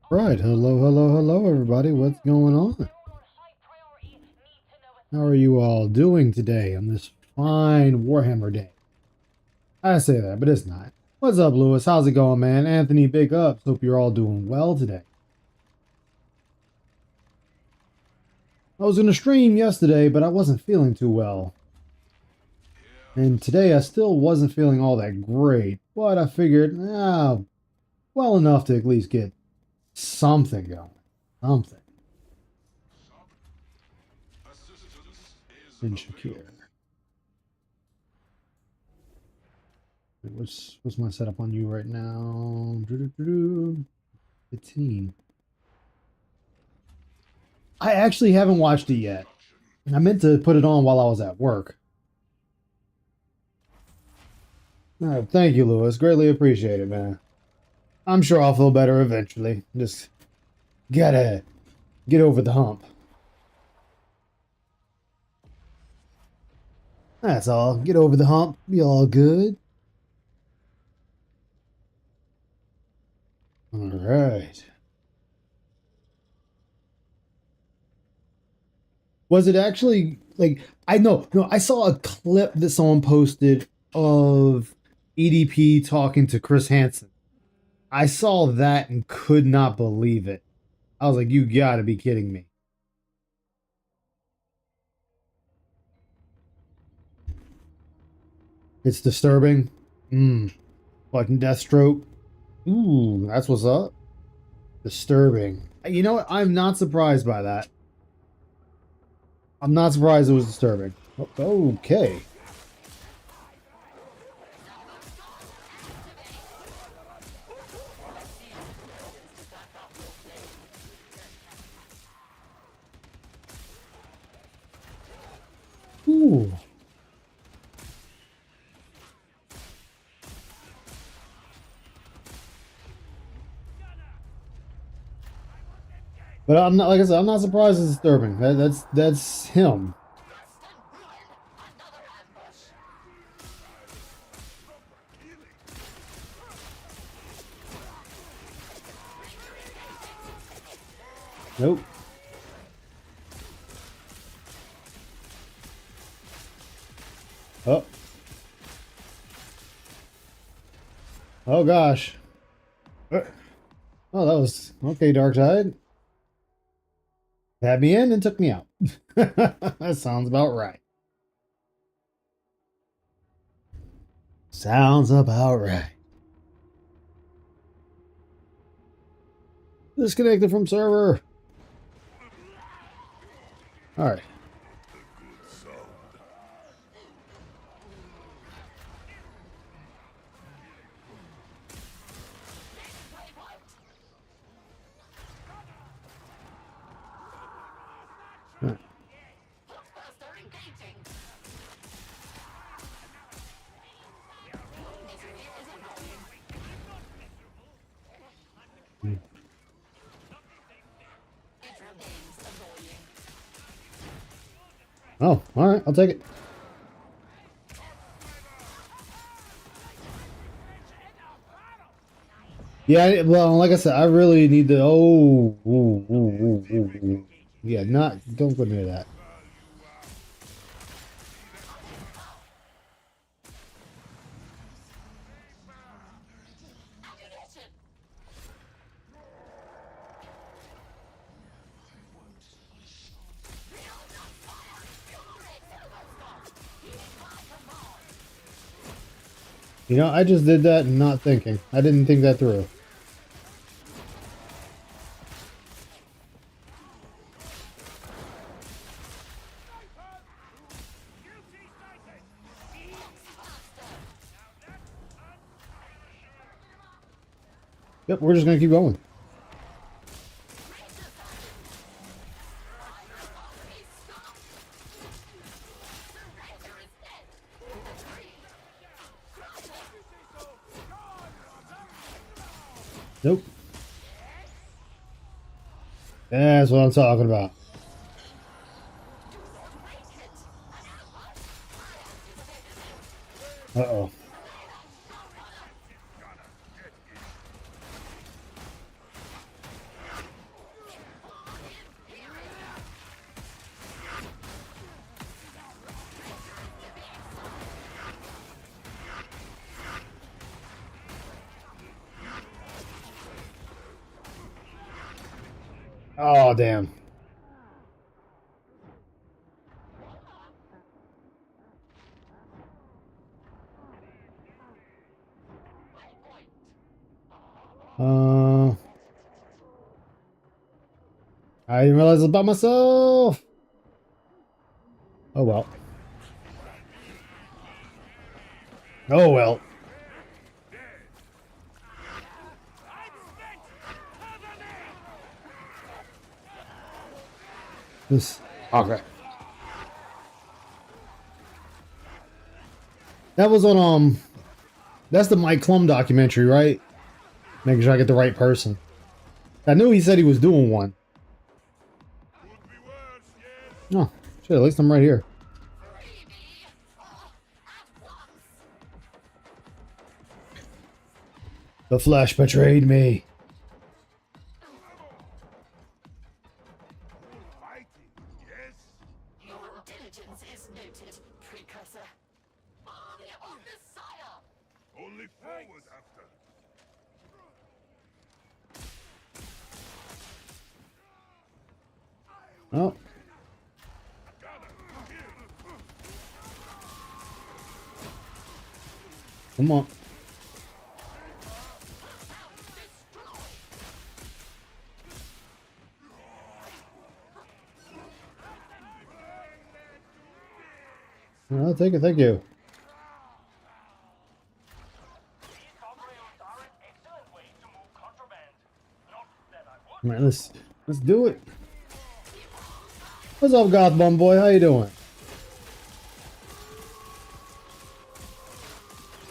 Right, hello, everybody. What's going on? How are you all doing today on this fine Warhammer day? I say that, but it's not. What's up, Lewis? How's it going, man? Anthony, big ups. Hope you're all doing well today. I was going to stream yesterday, but I wasn't feeling too well. And today I still wasn't feeling all that great, but I figured, well enough to at least get something going. Something. In Shakir. What's my setup on you right now? 15. I actually haven't watched it yet. I meant to put it on while I was at work. Thank you, Lewis. Greatly appreciate it, man. I'm sure I'll feel better eventually. Just gotta get over the hump. That's all. Get over the hump. Be all good. All right. Was it actually like I know, no, I saw a clip that someone posted of EDP talking to Chris Hansen. I saw that and could not believe it. I was like, you gotta be kidding me. It's disturbing. Fucking Deathstroke. Ooh, that's what's up. Disturbing. You know what? I'm not surprised by that. I'm not surprised it was disturbing. Okay. Ooh. But I'm not, like I said, I'm not surprised it's disturbing. That's him. Nope. Oh. Oh gosh. Oh, that was okay, Dark Side. Had me in and took me out. That sounds about right. Sounds about right. Disconnected from server. All right. Oh, all right. I'll take it. Yeah, well, like I said, I really need to. Oh, ooh, ooh, ooh, ooh, ooh. Yeah, not. Don't go near that. You know, I just did that and not thinking. I didn't think that through. Yep, we're just gonna keep going. Nope. That's what I'm talking about. Uh-oh. Oh, damn. Uh, I didn't realize it was by myself. Oh, well. Oh, well. This. Okay. That was on, that's the Mike Klum documentary, right? Making sure I get the right person. I knew he said he was doing one. Oh, shit, at least I'm right here. The Flash betrayed me. Your diligence is noted, precursor. Army of Messiah! Only forward after. Oh. Come on. I'll take it, thank you. All right, let's do it. What's up, Goth Bum Boy? How you doing?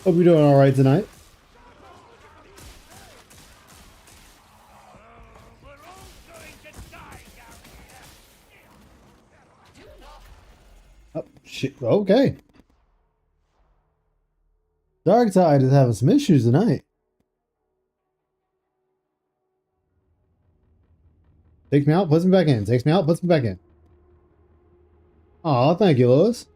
Hope you're doing all right tonight. Oh shit. Okay. Darkseid is having some issues tonight. Takes me out, puts me back in. Takes me out, puts me back in. Oh, thank you, Lois.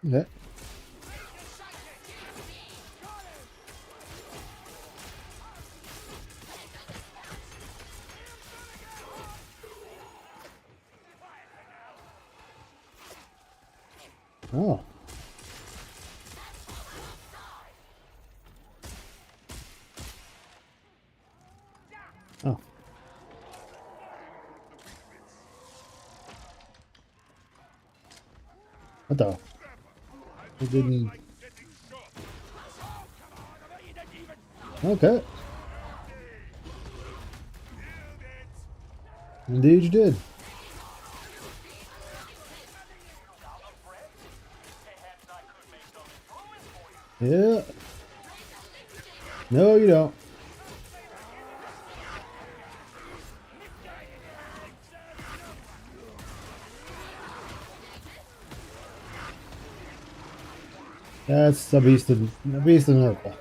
Okay. Oh. Oh. What the? It didn't. Okay. Indeed you did. Yeah. No, you don't. That's a beast of Nurgle.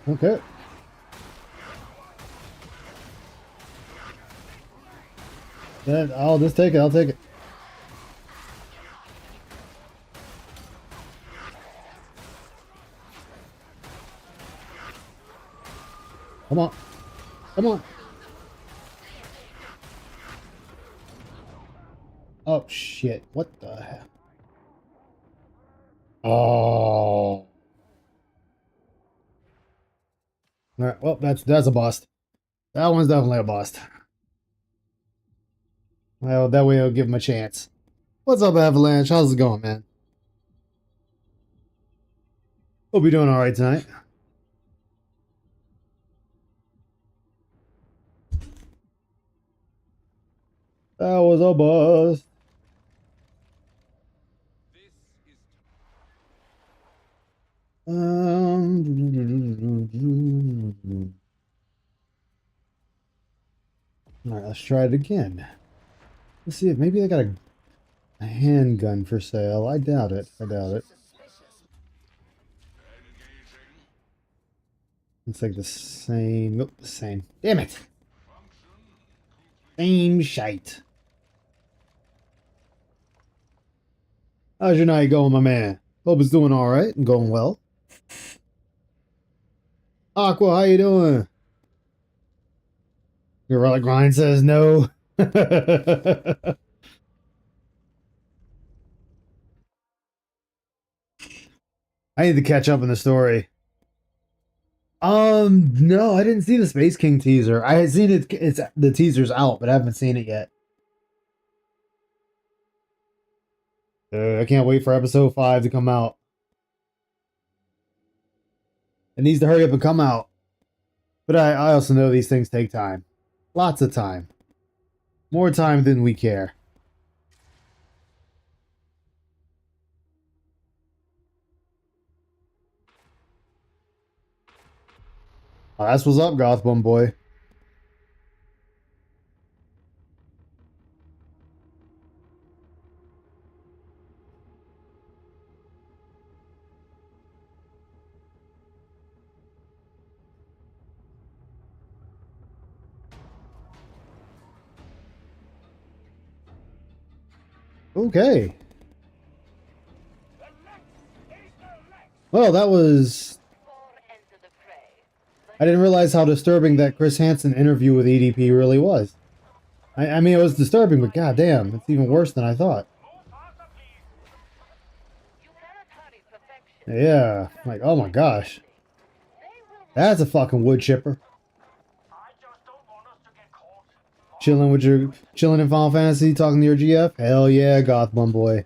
Okay. Then I'll just take it. I'll take it. Come on. Come on. Oh shit. What the hell? Oh. All right. Well, that's a bust. That one's definitely a bust. Well, that way I'll give him a chance. What's up, Avalanche? How's it going, man? Hope you're doing all right tonight. That was a bust. All right, let's try it again. Let's see if maybe they got a handgun for sale. I doubt it. I doubt it. It's like the same. Nope, the same. Damn it. Same shite. How's your night going, my man? Hope it's doing all right and going well. Aqua, how you doing? Your relic grind says no. I need to catch up in the story. No, I didn't see the Space King teaser. I had seen it. It's the teaser's out, but I haven't seen it yet. I can't wait for episode 5 to come out. It needs to hurry up and come out. But I also know these things take time. Lots of time. More time than we care. Oh, that's what's up, Gothbum boy. Okay. Well, that was... I didn't realize how disturbing that Chris Hansen interview with EDP really was. I mean, it was disturbing, but goddamn, it's even worse than I thought. Yeah, like, oh my gosh. That's a fucking wood chipper. Chilling in Final Fantasy, talking to your GF? Hell yeah, Gothbum boy.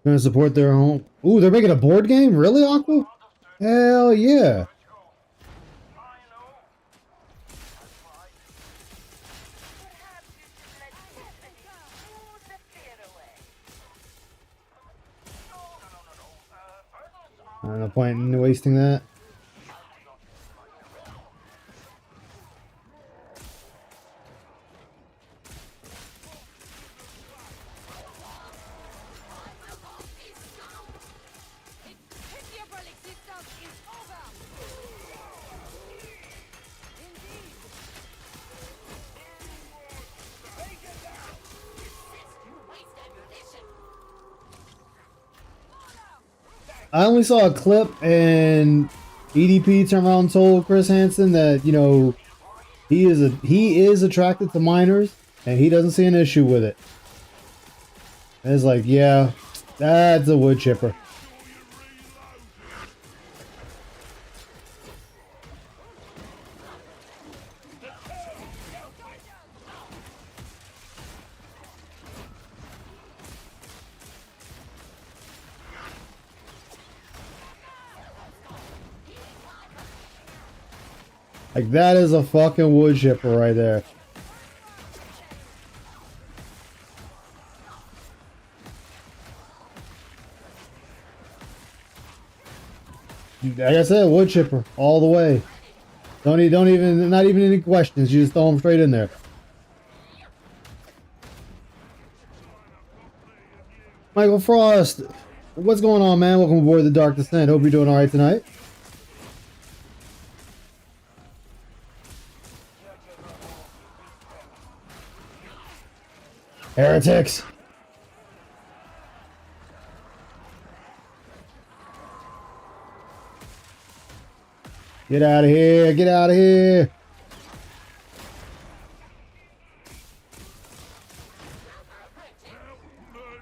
Gonna support their home. Ooh, they're making a board game? Really, Aqua? Hell yeah. No point in wasting that. I only saw a clip and EDP turned around and told Chris Hansen that, you know, he is attracted to minors and he doesn't see an issue with it. And it's like, yeah, that's a wood chipper. Like, that is a fucking wood chipper right there. Like I said, wood chipper all the way. Not even any questions. You just throw them straight in there. Michael Frost, what's going on, man? Welcome aboard the Dark Descent. Hope you're doing all right tonight. Heretics. Get out of here. Get out of here.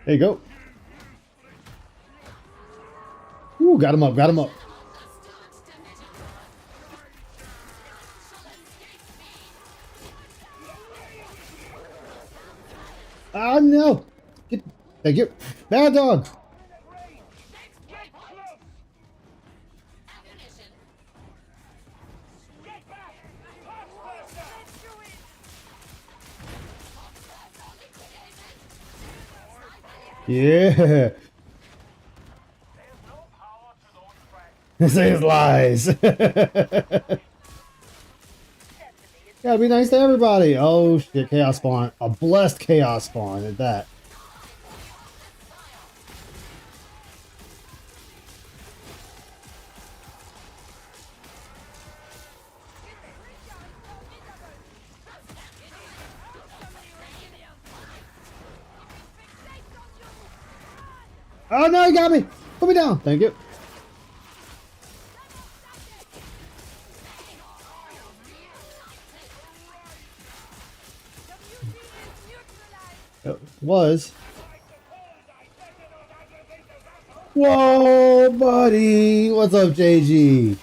There you go. Ooh, got him up. Got him up. Oh, no. Thank you. Bad dog. Yeah. This is lies. Gotta be nice to everybody. Oh shit, chaos spawn. A blessed chaos spawn at that. Oh no, he got me! Put me down! Thank you. It was. Whoa, buddy! What's up, JG?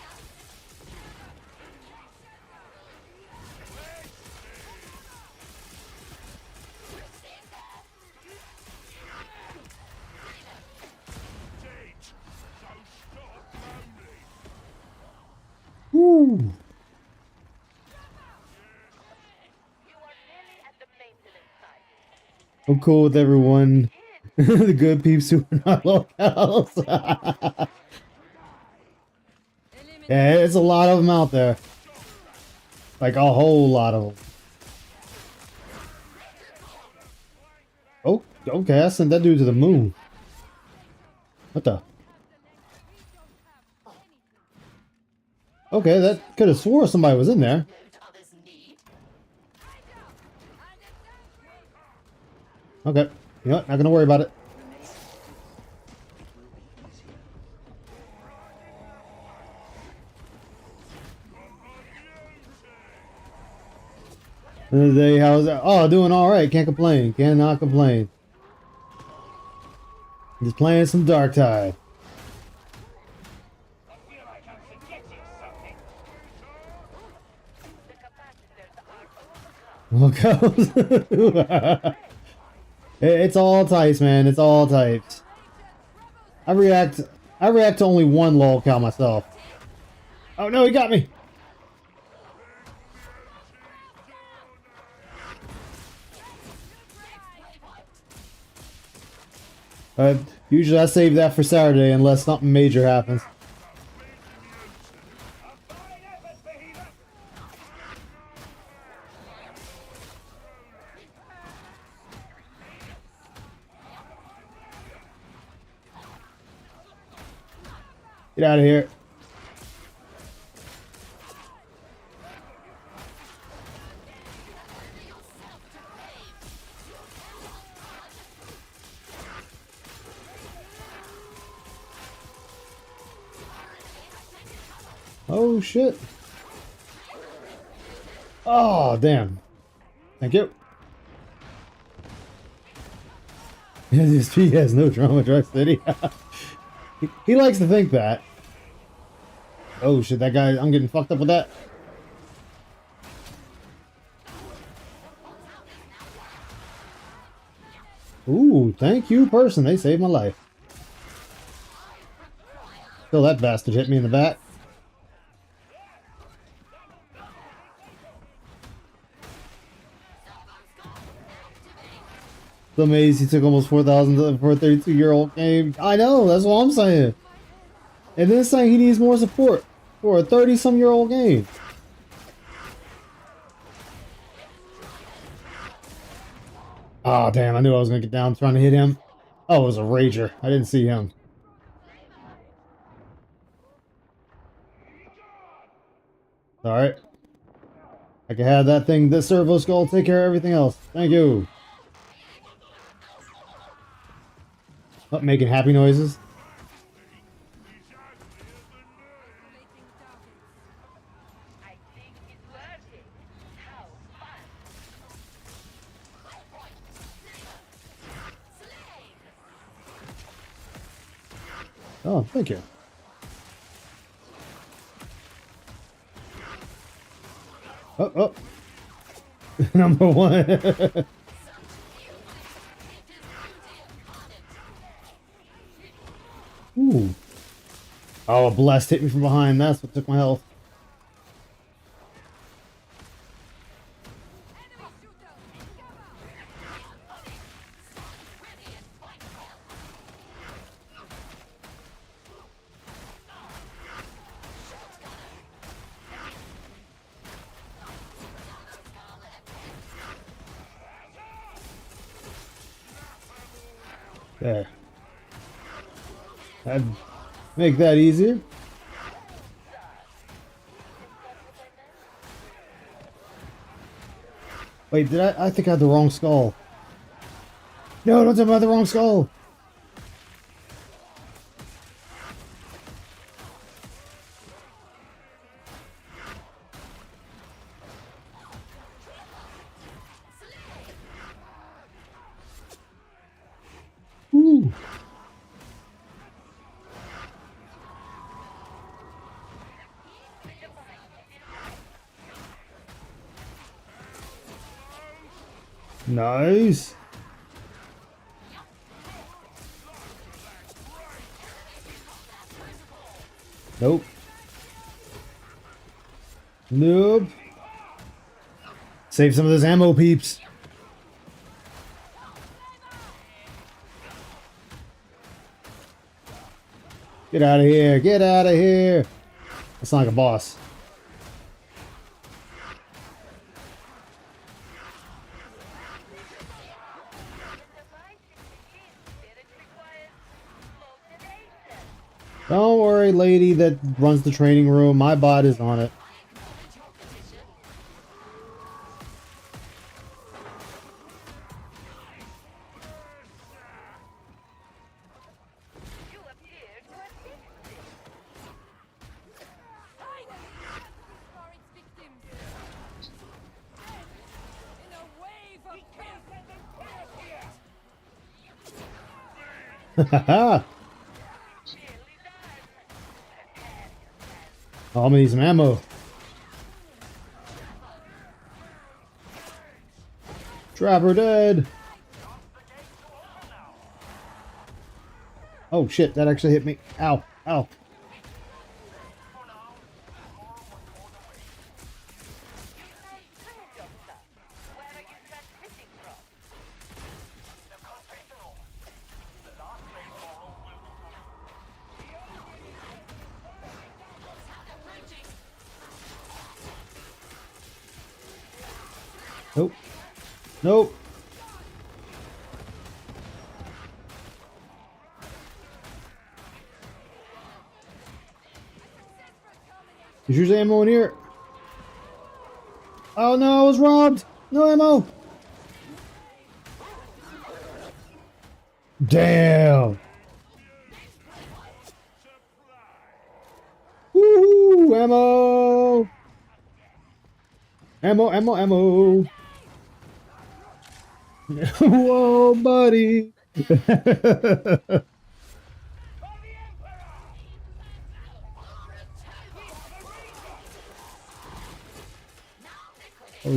Woo! You are nearly at the maintenance site. I'm cool with everyone. The good peeps who are not locals. Yeah, it's a lot of them out there. Like a whole lot of them. Oh, okay, I sent that dude to the moon. What the? Okay, that could have swore somebody was in there. Load others need. Okay, you know what? Not gonna worry about it. Today, how's that? Oh, doing all right. Can't complain. Cannot complain. Just playing some Dark Tide. The capacitors are What goes? It's all types, man. It's all types. I react to only one lolcow myself. Oh no, he got me. Usually I save that for Saturday unless something major happens. Get out of here. Oh shit. Oh damn. Thank you. He has no drama, Drug City. He likes to think that. Oh shit, that guy, I'm getting fucked up with that. Ooh, thank you, person. They saved my life. Still, that bastard hit me in the back. It's amazing he took almost 4,000 for a 32-year-old game. I know, that's what I'm saying. And then saying he needs more support for a 30-some-year-old game. Oh, damn, I knew I was going to get down trying to hit him. Oh, it was a Rager. I didn't see him. Alright. I can have that thing, this servo skull, take care of everything else. Thank you. Oh, making happy noises. I think it's working. How fun. Oh, thank you. Oh, oh. Number one. Ooh. Oh, a blast hit me from behind. That's what took my health. There. That'd make that easier. Wait, did I think I had the wrong skull. No, don't tell me I had the wrong skull. Nice. Nope. Nope. Save some of this ammo, peeps. Get out of here. Get out of here. That's not like a boss. Don't worry, lady that runs the training room. My bot is on it. Haha. Oh, I'm gonna need some ammo. Trapper dead. Oh shit, that actually hit me. Ow, ow. Nope. Nope. Is yours ammo in here? Oh no, I was robbed. No ammo. Damn. Woohoo! Ammo. Ammo, ammo, ammo. Whoa, buddy. Oh,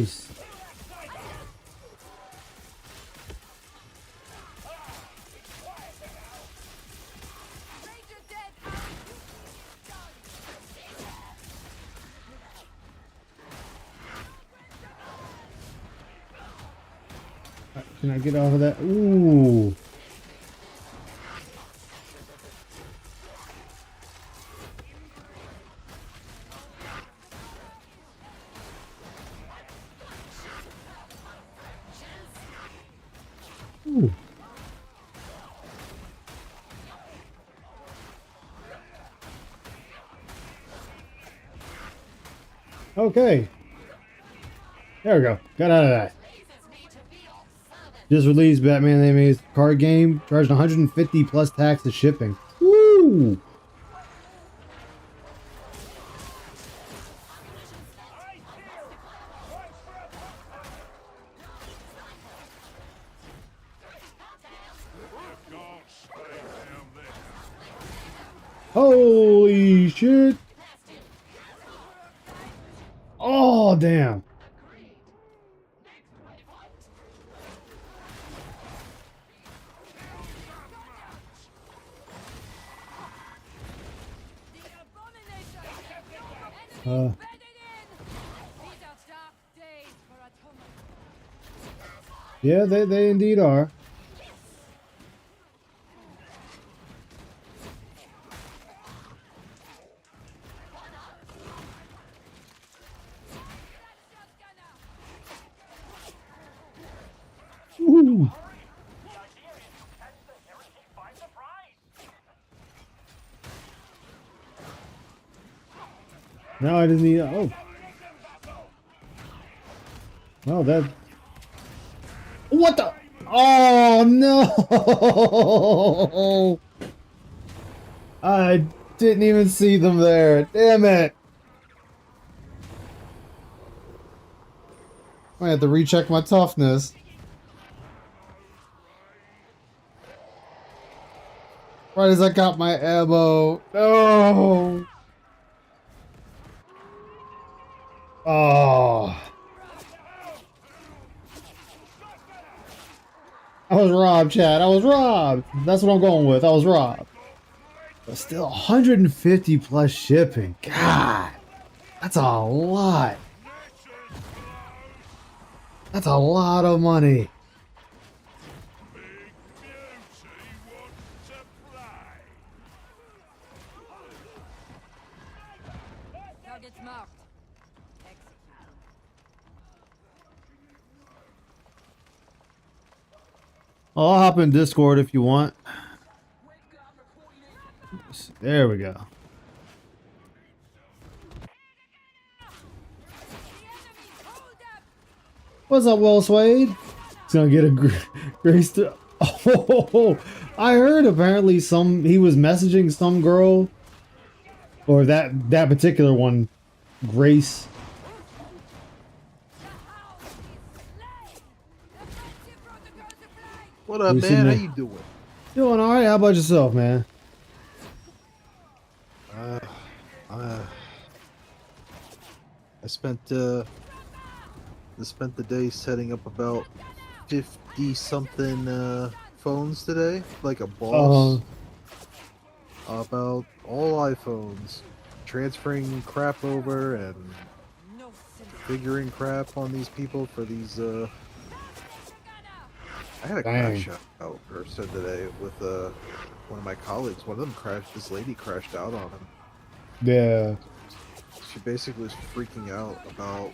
can I get off of that? Ooh. Ooh. Okay. There we go. Got out of that. Just released Batman the Animated card game. Charged 150 plus tax to shipping. Woo! Holy shit! Oh, damn. Yeah, they indeed are. Ooh. Now I just need. Oh. Well, that. What the? Oh no! I didn't even see them there. Damn it! I have to recheck my toughness. Right as I got my ammo. No! Oh. I was robbed, Chad. I was robbed. That's what I'm going with. I was robbed. But still, 150 plus shipping. God, that's a lot. That's a lot of money. Big beauty wants to play. Target's marked. Execute. I'll hop in Discord if you want. There we go. What's up, Will Swade? He's gonna get a grace to. Oh, I heard apparently he was messaging some girl, or that particular one, Grace. What up, You sitting man? How there? you doing? Doing all right. How about yourself, man? Uh, uh, I spent the day setting up about 50 something phones today, like a boss. About all iPhones, transferring crap over and No figuring crap on these people for these. I had a Dang. crash out person today with one of my colleagues. One of them crashed. This lady crashed out on him. Yeah. She basically was freaking out about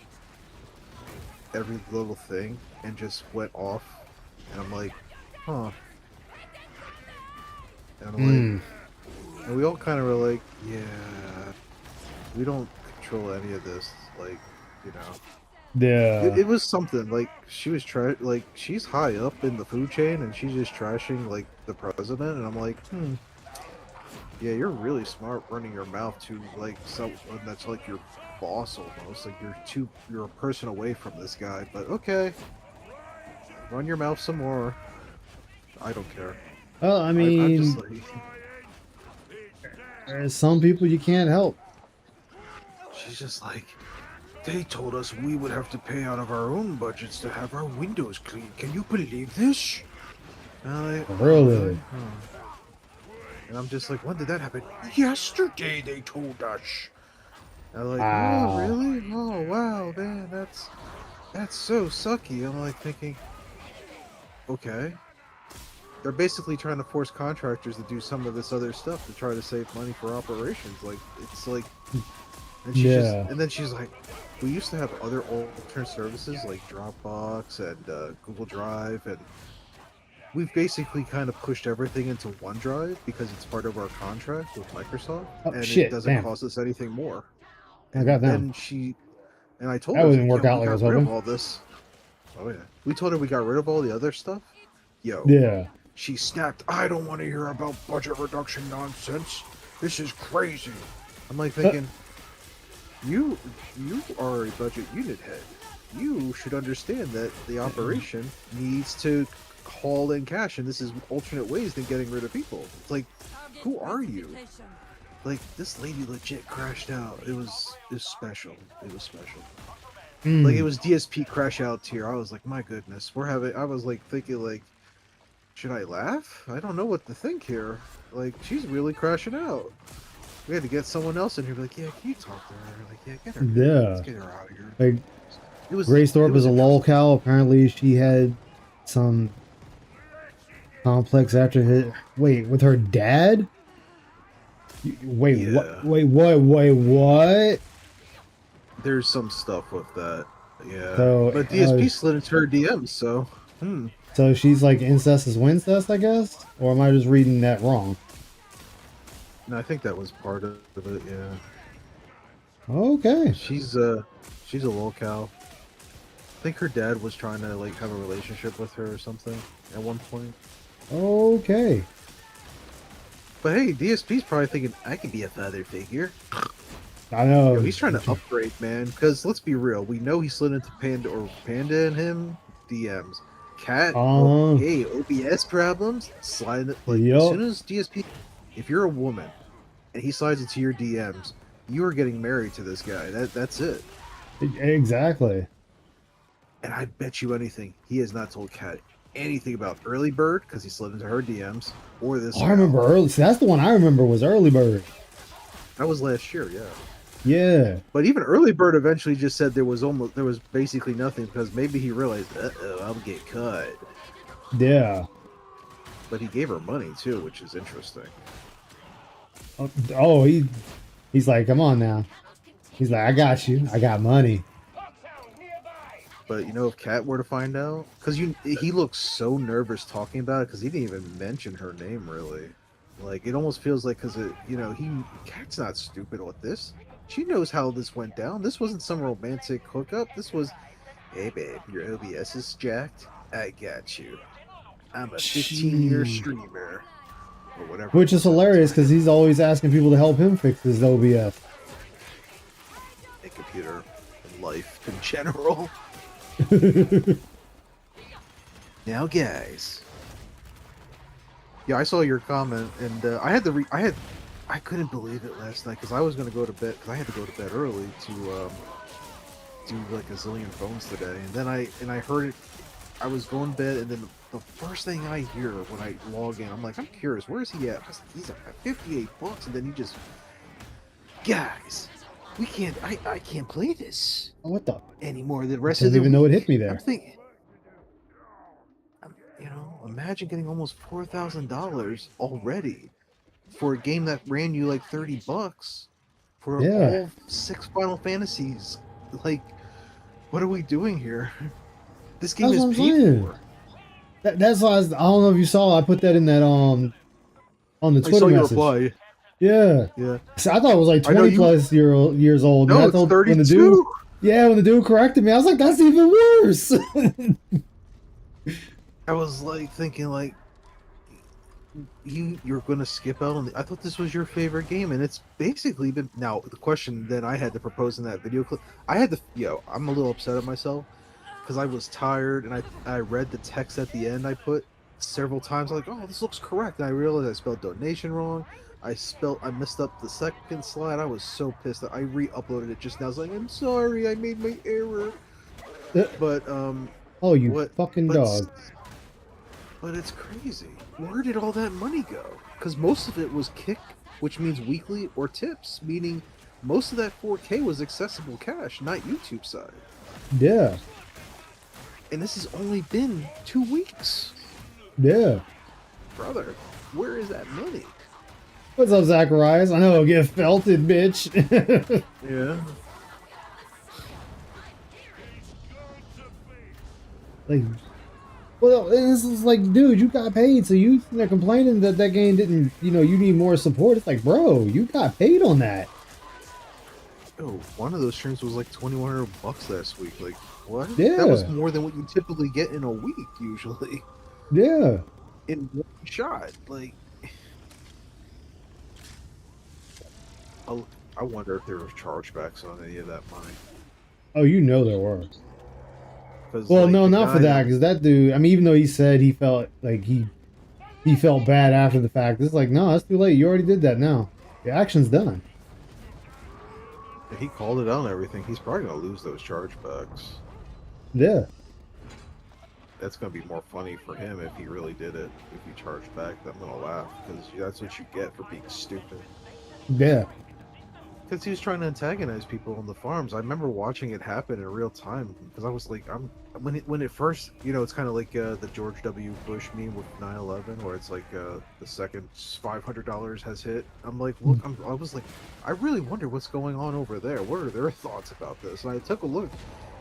every little thing and just went off. And I'm like, huh. And I'm Hmm. like, and we all kind of were like, yeah, we don't control any of this. Like, you know, Yeah. it was something like she was like she's high up in the food chain and she's just trashing like the president. And I'm like, yeah, you're really smart running your mouth to like someone that's like your boss almost. Like you're a person away from this guy. But okay, run your mouth some more. I don't care. Well, I I'm mean, just like, there's some people you can't help. she's just like, they told us we would have to pay out of our own budgets to have our windows cleaned. Can you believe this? And I'm like, Really? Huh. And I'm just like, when did that happen? Yesterday they told us. And I'm like, oh Wow. really? Oh wow, man, that's so sucky. I'm like thinking, okay. They're basically trying to force contractors to do some of this other stuff to try to save money for operations. Like it's like, and she's just, Yeah. and then she's like, we used to have other alternate services like Dropbox and Google Drive, and we've basically kind of pushed everything into OneDrive because it's part of our contract with Microsoft, Oh, and it shit. doesn't Damn. cost us anything more. I And got them. then and I told That her, I was wouldn't like, work yo, out we like I was got rid of hoping. all this. Oh yeah, we told her we got rid of all the other stuff. Yo, Yeah. she snapped, I don't want to hear about budget reduction nonsense. This is crazy. I'm like thinking, you are a budget unit head. You should understand that the operation needs to haul in cash, and this is alternate ways than getting rid of people. It's like, who are you? Like, this lady legit crashed out. It was special. It was special. Like, it was DSP crash out tier. I was like, my goodness. I was like thinking like, should I laugh? I don't know what to think here. Like, she's really crashing out. We had to get someone else in here. Like, yeah, can you talk to her? Like, yeah, get her. Yeah. Let's get her out of here. Like, It Thorpe is was a interesting. lolcow. Apparently, she had some complex after his. Wait, with her dad? Wait, what? Yeah, What? there's some stuff with that. Yeah, So, but DSP slid into her DMs, so so she's like incest is Wincest, I guess? Or am I just reading that wrong? and I think that was part of it. Yeah, Okay. she's a lolcow. I think her dad was trying to like have a relationship with her or something at one point. Okay. But hey, DSP's probably thinking I could be a father figure. I know. Yo, he's trying to upgrade, man. Because let's be real, we know he slid into Panda and him DMs. Cat, oh, hey, OBS problems. Slide it like as Yup. soon as DSP. If you're a woman and he slides into your DMs, you are getting married to this guy. That's it. Exactly. And I bet you anything, he has not told Cat anything about Early Bird because he slid into her DMs or this. Oh, I remember gal. early. See, that's the one I remember was Early Bird. That was last year, yeah. Yeah. But even Early Bird eventually just said there was basically nothing because maybe he realized, I'll get cut. Yeah. But he gave her money too, which is interesting. Oh, he's like, come on now. He's like, I got you. I got money. But you know, if Kat were to find out, because he looks so nervous talking about it because he didn't even mention her name really. Like it almost feels like because Kat's not stupid with this. She knows how this went down. This wasn't some romantic hookup. This was, hey babe, your OBS is jacked. I got you. I'm a 15-year streamer. Or whatever. Which is hilarious because he's always asking people to help him fix his OBS. A computer and life in general. Now, guys. Yeah, I saw your comment, and I couldn't believe it last night because I was gonna go to bed because I had to go to bed early to do like a zillion phones today, and then I heard it. I was going to bed, and then the first thing I hear when I log in, I'm like, I'm curious, where is he at? I was like, he's at $58, and then he just, guys, we can't, I can't play this Oh, what the? anymore. The rest Doesn't of the even know it week. hit me there. I'm thinking, imagine getting almost $4,000 already for a game that ran you like $30 for all 6 Final Fantasies. Like, what are we doing here? This game That's is what I'm paid saying. for. That's why I don't know if you saw. I put that in that on the I Twitter saw your message. reply. Yeah. Yeah. So I thought it was like I know 20 you- plus years old. No, and I it's told 32. when the dude, when the dude corrected me, I was like, that's even worse. I was like thinking like you're gonna skip out on the. I thought this was your favorite game, and it's basically been. Now the question that I had to propose in that video clip, I had to. I'm a little upset at myself because I was tired and I read the text at the end I put several times like, oh, this looks correct, and I realized I spelled donation wrong. I messed up the second slide. I was so pissed that I re-uploaded it just now. I was like, I'm sorry, I made my error. But Oh, you what- fucking but dog. But it's crazy. Where did all that money go? Because most of it was kick, which means weekly, or tips, meaning most of that 4K was accessible cash, not YouTube side. Yeah. And this has only been 2 weeks. Yeah. Brother, where is that money? What's up, Zacharias? I know I'll get felted, bitch. Yeah. Like, well, this is like, dude, you got paid, so they're complaining that game didn't, you need more support. It's like, bro, you got paid on that. Oh, one of those streams was like $2,100 last week. Like, what? Yeah. That was more than what you typically get in a week, usually. Yeah. In one shot. Like, I wonder if there were chargebacks on any of that money. Oh, there were. 'Cause, Well, like, no, the not for guy- that, because that dude, I mean, even though he said he felt like he felt bad after the fact, it's like, no, that's too late. You already did that now. The action's done. He called it out and everything. He's probably gonna lose those chargebacks. Yeah. That's gonna be more funny for him if he really did it. If he charged back, I'm gonna laugh because that's what you get for being stupid. Yeah. Because he was trying to antagonize people on the farms. I remember watching it happen in real time because I was like, when it first, it's kind of like the George W. Bush meme with 9/11, where it's like the second $500 has hit. I'm like, look, I was like, I really wonder what's going on over there. What are their thoughts about this? And I took a look,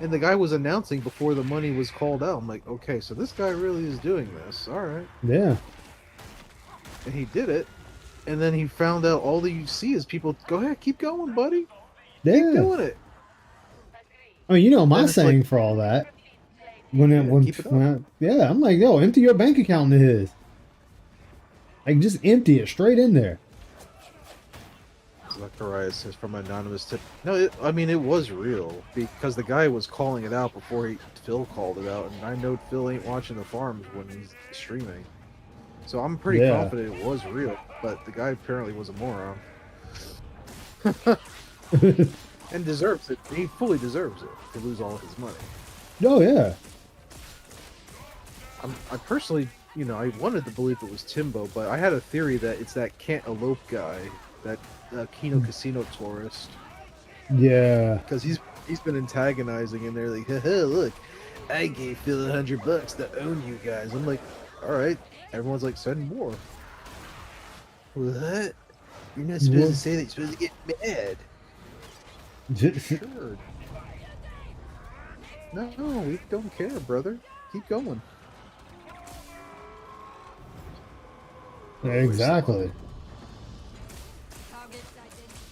and the guy was announcing before the money was called out. I'm like, okay, so this guy really is doing this. All right. Yeah. And he did it. And then he found out all that you see is people go ahead, keep going, buddy. Keep Yeah. doing it. I mean, my And it's saying like- for all that. When keep it up. yeah, I'm like, yo, empty your bank account into his. Like, just empty it straight in there. Zacharias says from an anonymous tip. No, it was real because the guy was calling it out before Phil called it out, and I know Phil ain't watching the farms when he's streaming, so I'm pretty Yeah. confident it was real. But the guy apparently was a moron, and deserves it. He fully deserves it to lose all of his money. Oh yeah. I personally, I wanted to believe it was Timbo, but I had a theory that it's that Cantaloupe guy, that Kino Casino tourist, Yeah. because he's been antagonizing in there like, haha, look, I gave Phil $100 to own you guys. I'm like, all right. Everyone's like, send more. What? You're not supposed to What? say that. You're supposed to get mad. Sure. No, we don't care, brother. Keep going. Exactly. Targets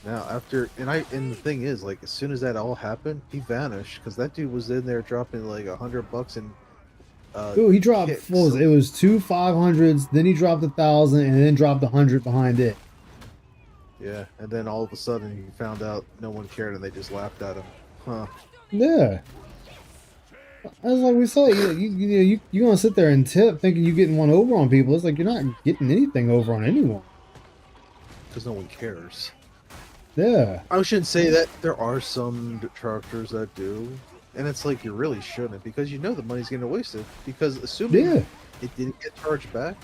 identified. Now and the thing is, like, as soon as that all happened, he vanished because that dude was in there dropping like $100 in Ooh, he dropped kicks. what was it? It was two 500s, then he dropped 1,000, and then dropped 100 behind it. Yeah, and then all of a sudden he found out no one cared and they just laughed at him. Huh. Yeah. As like we say, you gonna sit there and tip thinking you're getting one over on people. It's like you're not getting anything over on anyone. Because no one cares. Yeah. I shouldn't say that. There are some detractors that do. And it's like you really shouldn't because you know the money's getting wasted. Because assuming Yeah. it didn't get charged back,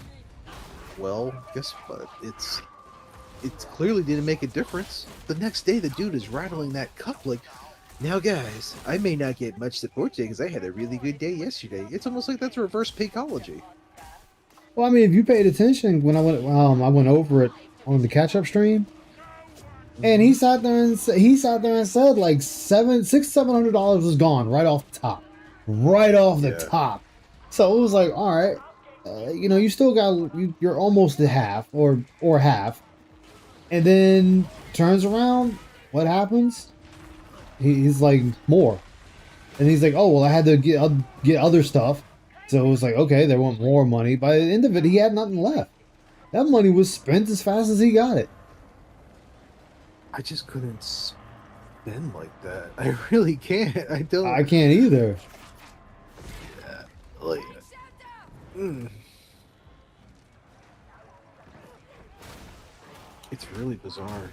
well, guess what? It clearly didn't make a difference. The next day the dude is rattling that cup like, now guys, I may not get much support today because I had a really good day yesterday. It's almost like that's reverse Paycology. Well, I mean, if you paid attention when I went over it on the catch up stream, and he sat there and said like $700 was gone right off the top, right off the Yeah. top. So it was like, all right, you still got you're almost at half or half, and then turns around. What happens? He's like more, and he's like, oh well, I had to get other stuff. So it was like, okay, they want more money. By the end of it, he had nothing left. That money was spent as fast as he got it. I just couldn't spend like that. I really can't. I don't I can't either. like. Mm. It's really bizarre.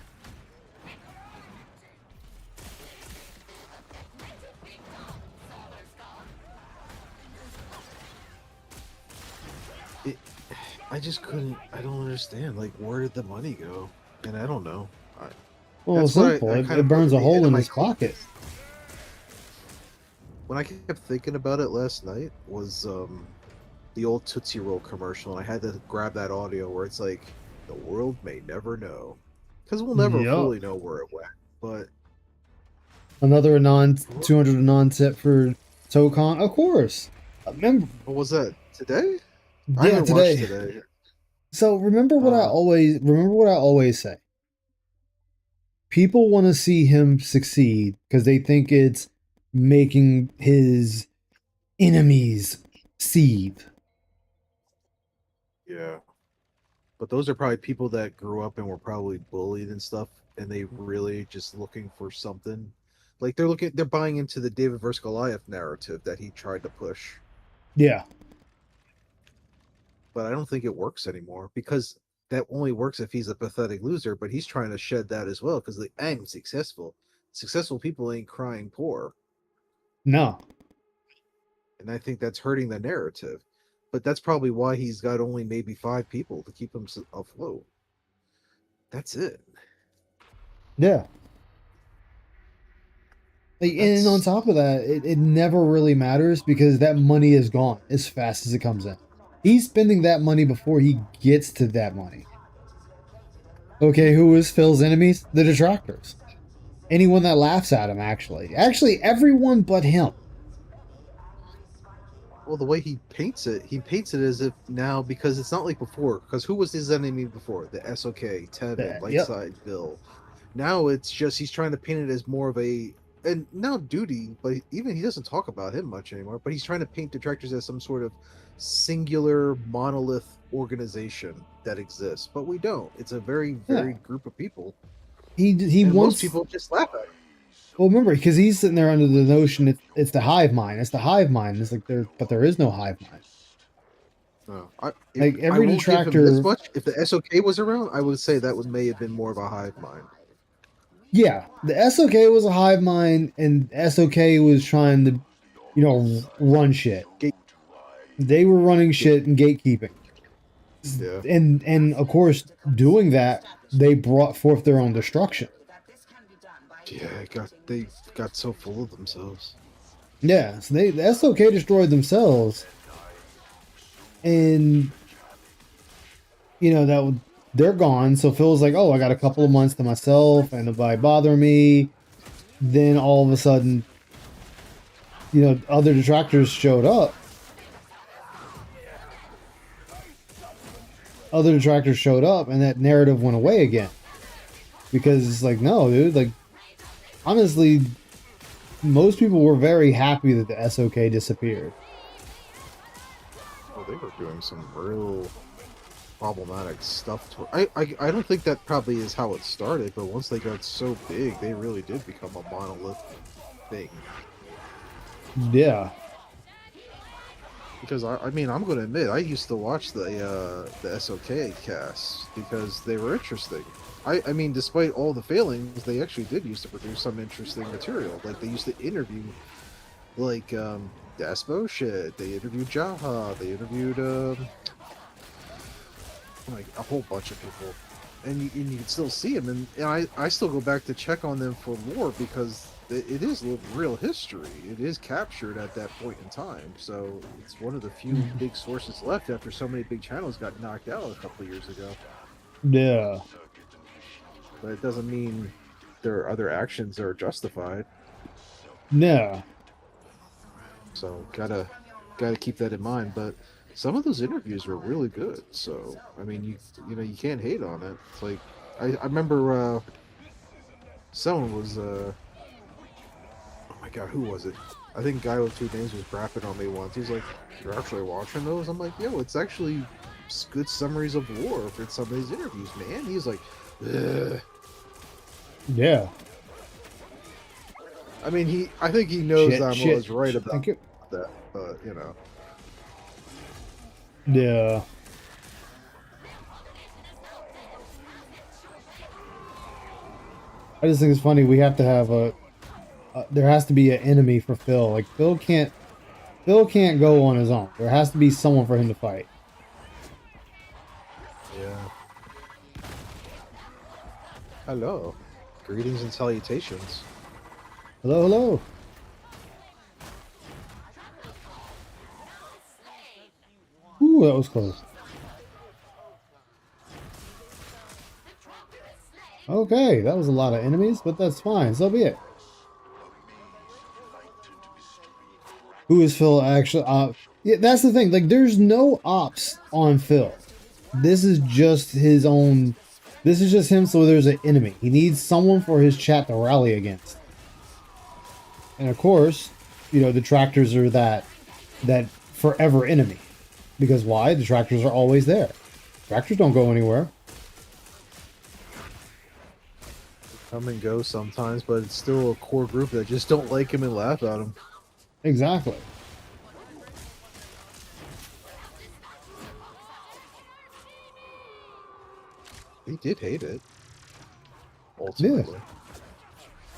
I just couldn't. I don't understand. Like, where did the money go? And I don't know. Well, it's That's what simple. I It kind of burns put a at the hole end in of my his pocket. When I kept thinking about it last night was the old Tootsie Roll commercial, and I had to grab that audio where it's like, "The world may never know," because we'll never Yup. fully know where it went. But Another non 200 non tip for Tocon. Of course. Remember, what was that today? I yeah, haven't watched today. today. So remember what I always say. People want to see him succeed because they think it's making his enemies seethe. Yeah, but those are probably people that grew up and were probably bullied and stuff, and they really just looking for something. Like they're buying into the David versus Goliath narrative that he tried to push. Yeah. But I don't think it works anymore because that only works if he's a pathetic loser. But he's trying to shed that as well because like, I'm successful. Successful people ain't crying poor, No. and I think that's hurting the narrative. But that's probably why he's got only maybe 5 people to keep him afloat. That's it. Yeah. Like, and on That's top of that, it never really matters because that money is gone as fast as it comes in. He's spending that money before he gets to that money. Okay, who is Phil's enemies? The detractors. Anyone that laughs at him, actually. Actually, everyone but him. well the way he paints it as if now because it's not like before. Because who was his enemy before? The SOK, Tevin, Yep. Lightside, Bill. Now it's just he's trying to paint it as more of a and now Duty, but even he doesn't talk about him much anymore. But he's trying to paint detractors as some sort of singular monolith organization that exists, but we don't. It's a very varied group of people, He and most wants. people just laugh at him. Well, remember, because he's sitting there under the notion it's the hive mind. It's the hive mind. It's like there is no hive mind. No, Like I every will give him this detractor. much. If the SOK was around, I would say that would may have been more of a hive mind. Yeah, the SOK was a hive mind, and SOK was trying to, run shit. They were running shit and gatekeeping. Yeah. And of course, doing that, they brought forth their own destruction. Yeah, they got so full of themselves. Yeah, so the SOK destroyed themselves, and that they're gone. So Phil's like, "Oh, I got a couple of months to myself, and nobody bother me." Then all of a sudden, other detractors showed up. Other detractors showed up, and that narrative went away again. Because it's like, no, dude. Like, honestly, most people were very happy that the SOK disappeared. Oh, they were doing some real problematic stuff. I don't think that probably is how it started, but once they got so big, they really did become a monolith thing. Yeah. Because I mean, I'm going to admit, I used to watch the SOK casts because they were interesting. I mean, despite all the failings, they actually did used to produce some interesting material. Like they used to interview, like Despo shit. They interviewed Jaha. They interviewed like a whole bunch of people, and you can still see them. And I still go back to check on them for lore because it is real history. It is captured at that point in time, so it's one of the few big sources left after so many big channels got knocked out a couple of years ago. Yeah. But it doesn't mean their other actions are justified. No. So gotta keep that in mind. But some of those interviews were really good. So I mean, you can't hate on it. It's like I remember someone was oh my god, who was it? I think Guy with Two Names was rapping on me once. He's like, "You're actually watching those?" I'm like, "Yo, it's actually good summaries of lore for some of these interviews, man." He's like, ugh. Yeah. I mean, I think he knows I was right shit. about that, but Yeah. I just think it's funny. We have to have there has to be an enemy for Phil. Like Phil can't go on his own. There has to be someone for him to fight. yeah. Hello, greetings and salutations. Hello, hello. Ooh, that was close. Okay, that was a lot of enemies, but that's fine. So be it. Who is Phil actually? Yeah, that's the thing. Like, there's no ops on Phil. This is just his own. This is just him. So there's an enemy. He needs someone for his chat to rally against. And of course, detractors are that forever enemy. Because why? Detractors are always there. Detractors don't go anywhere. Come and go sometimes, but it's still a core group that just don't like him and laugh at him. Exactly. He did hate it, ultimately. Yeah.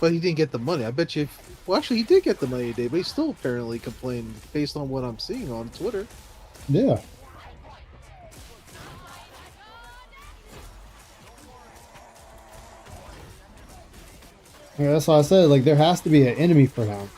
But he didn't get the money. I bet you. Well, actually, he did get the money today, but he still apparently complained based on what I'm seeing on Twitter. Yeah. Yeah, that's why I said, like, there has to be an enemy for him.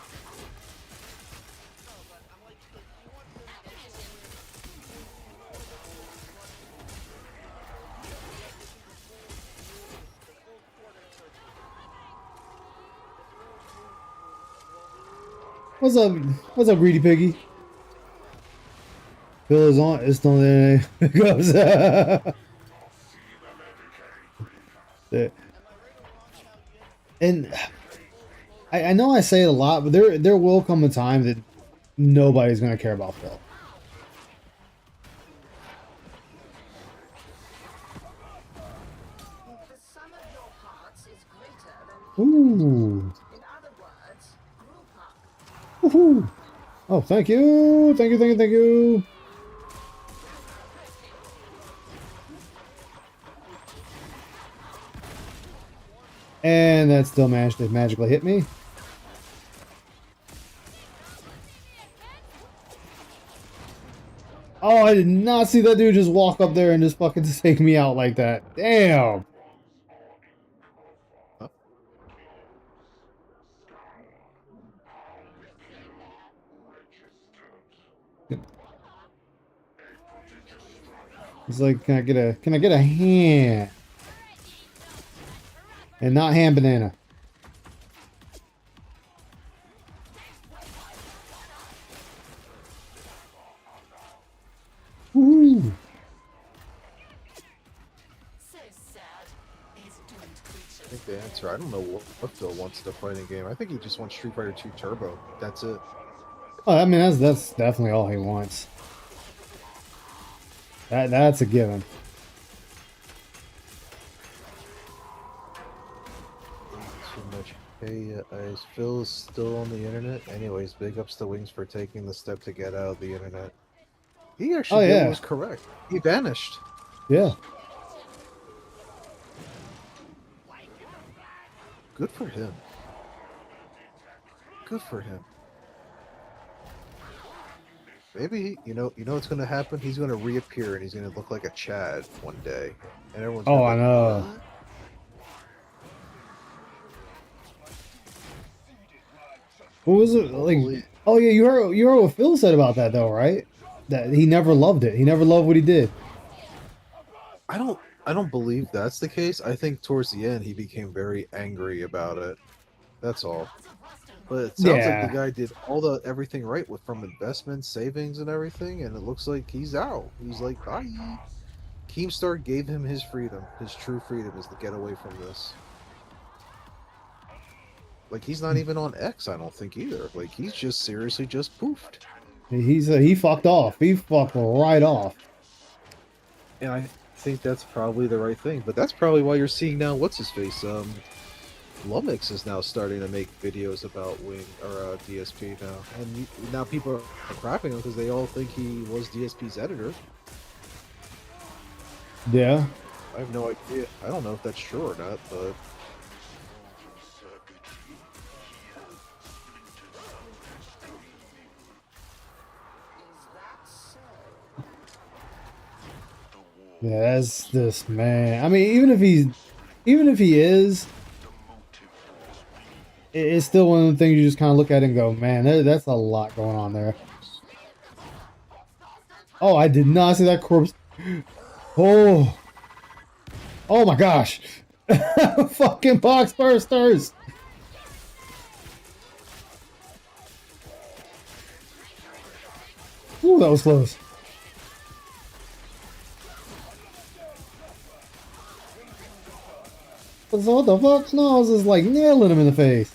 What's up? What's up, Greedy Piggy? Phil is on. It's on there. It goes. There. And I know I say it a lot, but there will come a time that nobody's gonna care about Phil. The sum of your parts is greater than Ooh. in other words, group up. Woohoo. Oh, thank you. Thank you, thank you, thank you. And that still managed to magically hit me. Oh, I did not see that dude just walk up there and just fucking take me out like that. Damn. Huh? It's like, can I get a hand? And not hand banana. Woo. So sad. These doomed I creatures. think the answer, I don't know what Phil wants in a fighting game. I think he just wants Street Fighter 2 Turbo. That's it. Oh, I mean, that's definitely all he wants. That's a given. Too much. Hey, is Phil still on the internet? Anyways, big ups to Wings for taking the step to get out of the internet. He Oh actually yeah, was correct. He vanished. yeah. Good for him. Good for him. Maybe you know what's gonna happen? He's gonna reappear and he's gonna look like a Chad one day, and everyone's Oh, gonna I be like, know. "What?" What was it like? Hopefully- Oh yeah, you heard what Phil said about that though, right? That he never loved it. He never loved what he did. I don't believe that's the case. I think towards the end he became very angry about it. That's all. But it sounds like the Yeah, guy did everything right with from investments, savings, and everything, and it looks like he's out. He's like, bye. Keemstar gave him his freedom. His true freedom is to get away from this. Like he's not even on X, I don't think either. Like he's just seriously just poofed. he fucked off. He fucked right off. And I think that's probably the right thing. But that's probably why you're seeing now what's his face. Lumix is now starting to make videos about Wing or DSP now, and now people are crapping him because they all think he was DSP's editor. Yeah. I have no idea. I don't know if that's true or not, but Yeah, that's this man. I mean, even if he is, it's still one of the things you just kind of look at and go, man, that's a lot going on there. Oh, I did not see that corpse. Oh, oh my gosh, fucking box bursters. Ooh, that was close. So what the fuck? No, I was just like nailing him in the face.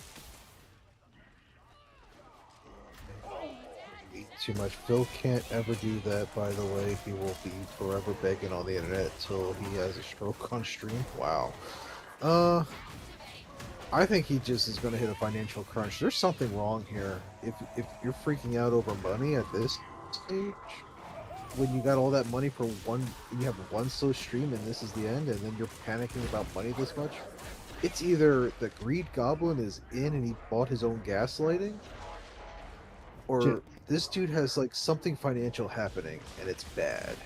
too much. Phil can't ever do that, by the way. He will be forever begging on the internet till he has a stroke on stream. Wow. I think he just is going to hit a financial crunch. There's something wrong here. If you're freaking out over money at this stage, when you got all that money for one, you have one slow stream and this is the end, and then you're panicking about money this much, it's either the greed goblin is in and he bought his own gaslighting, or this dude has like something financial happening and it's bad.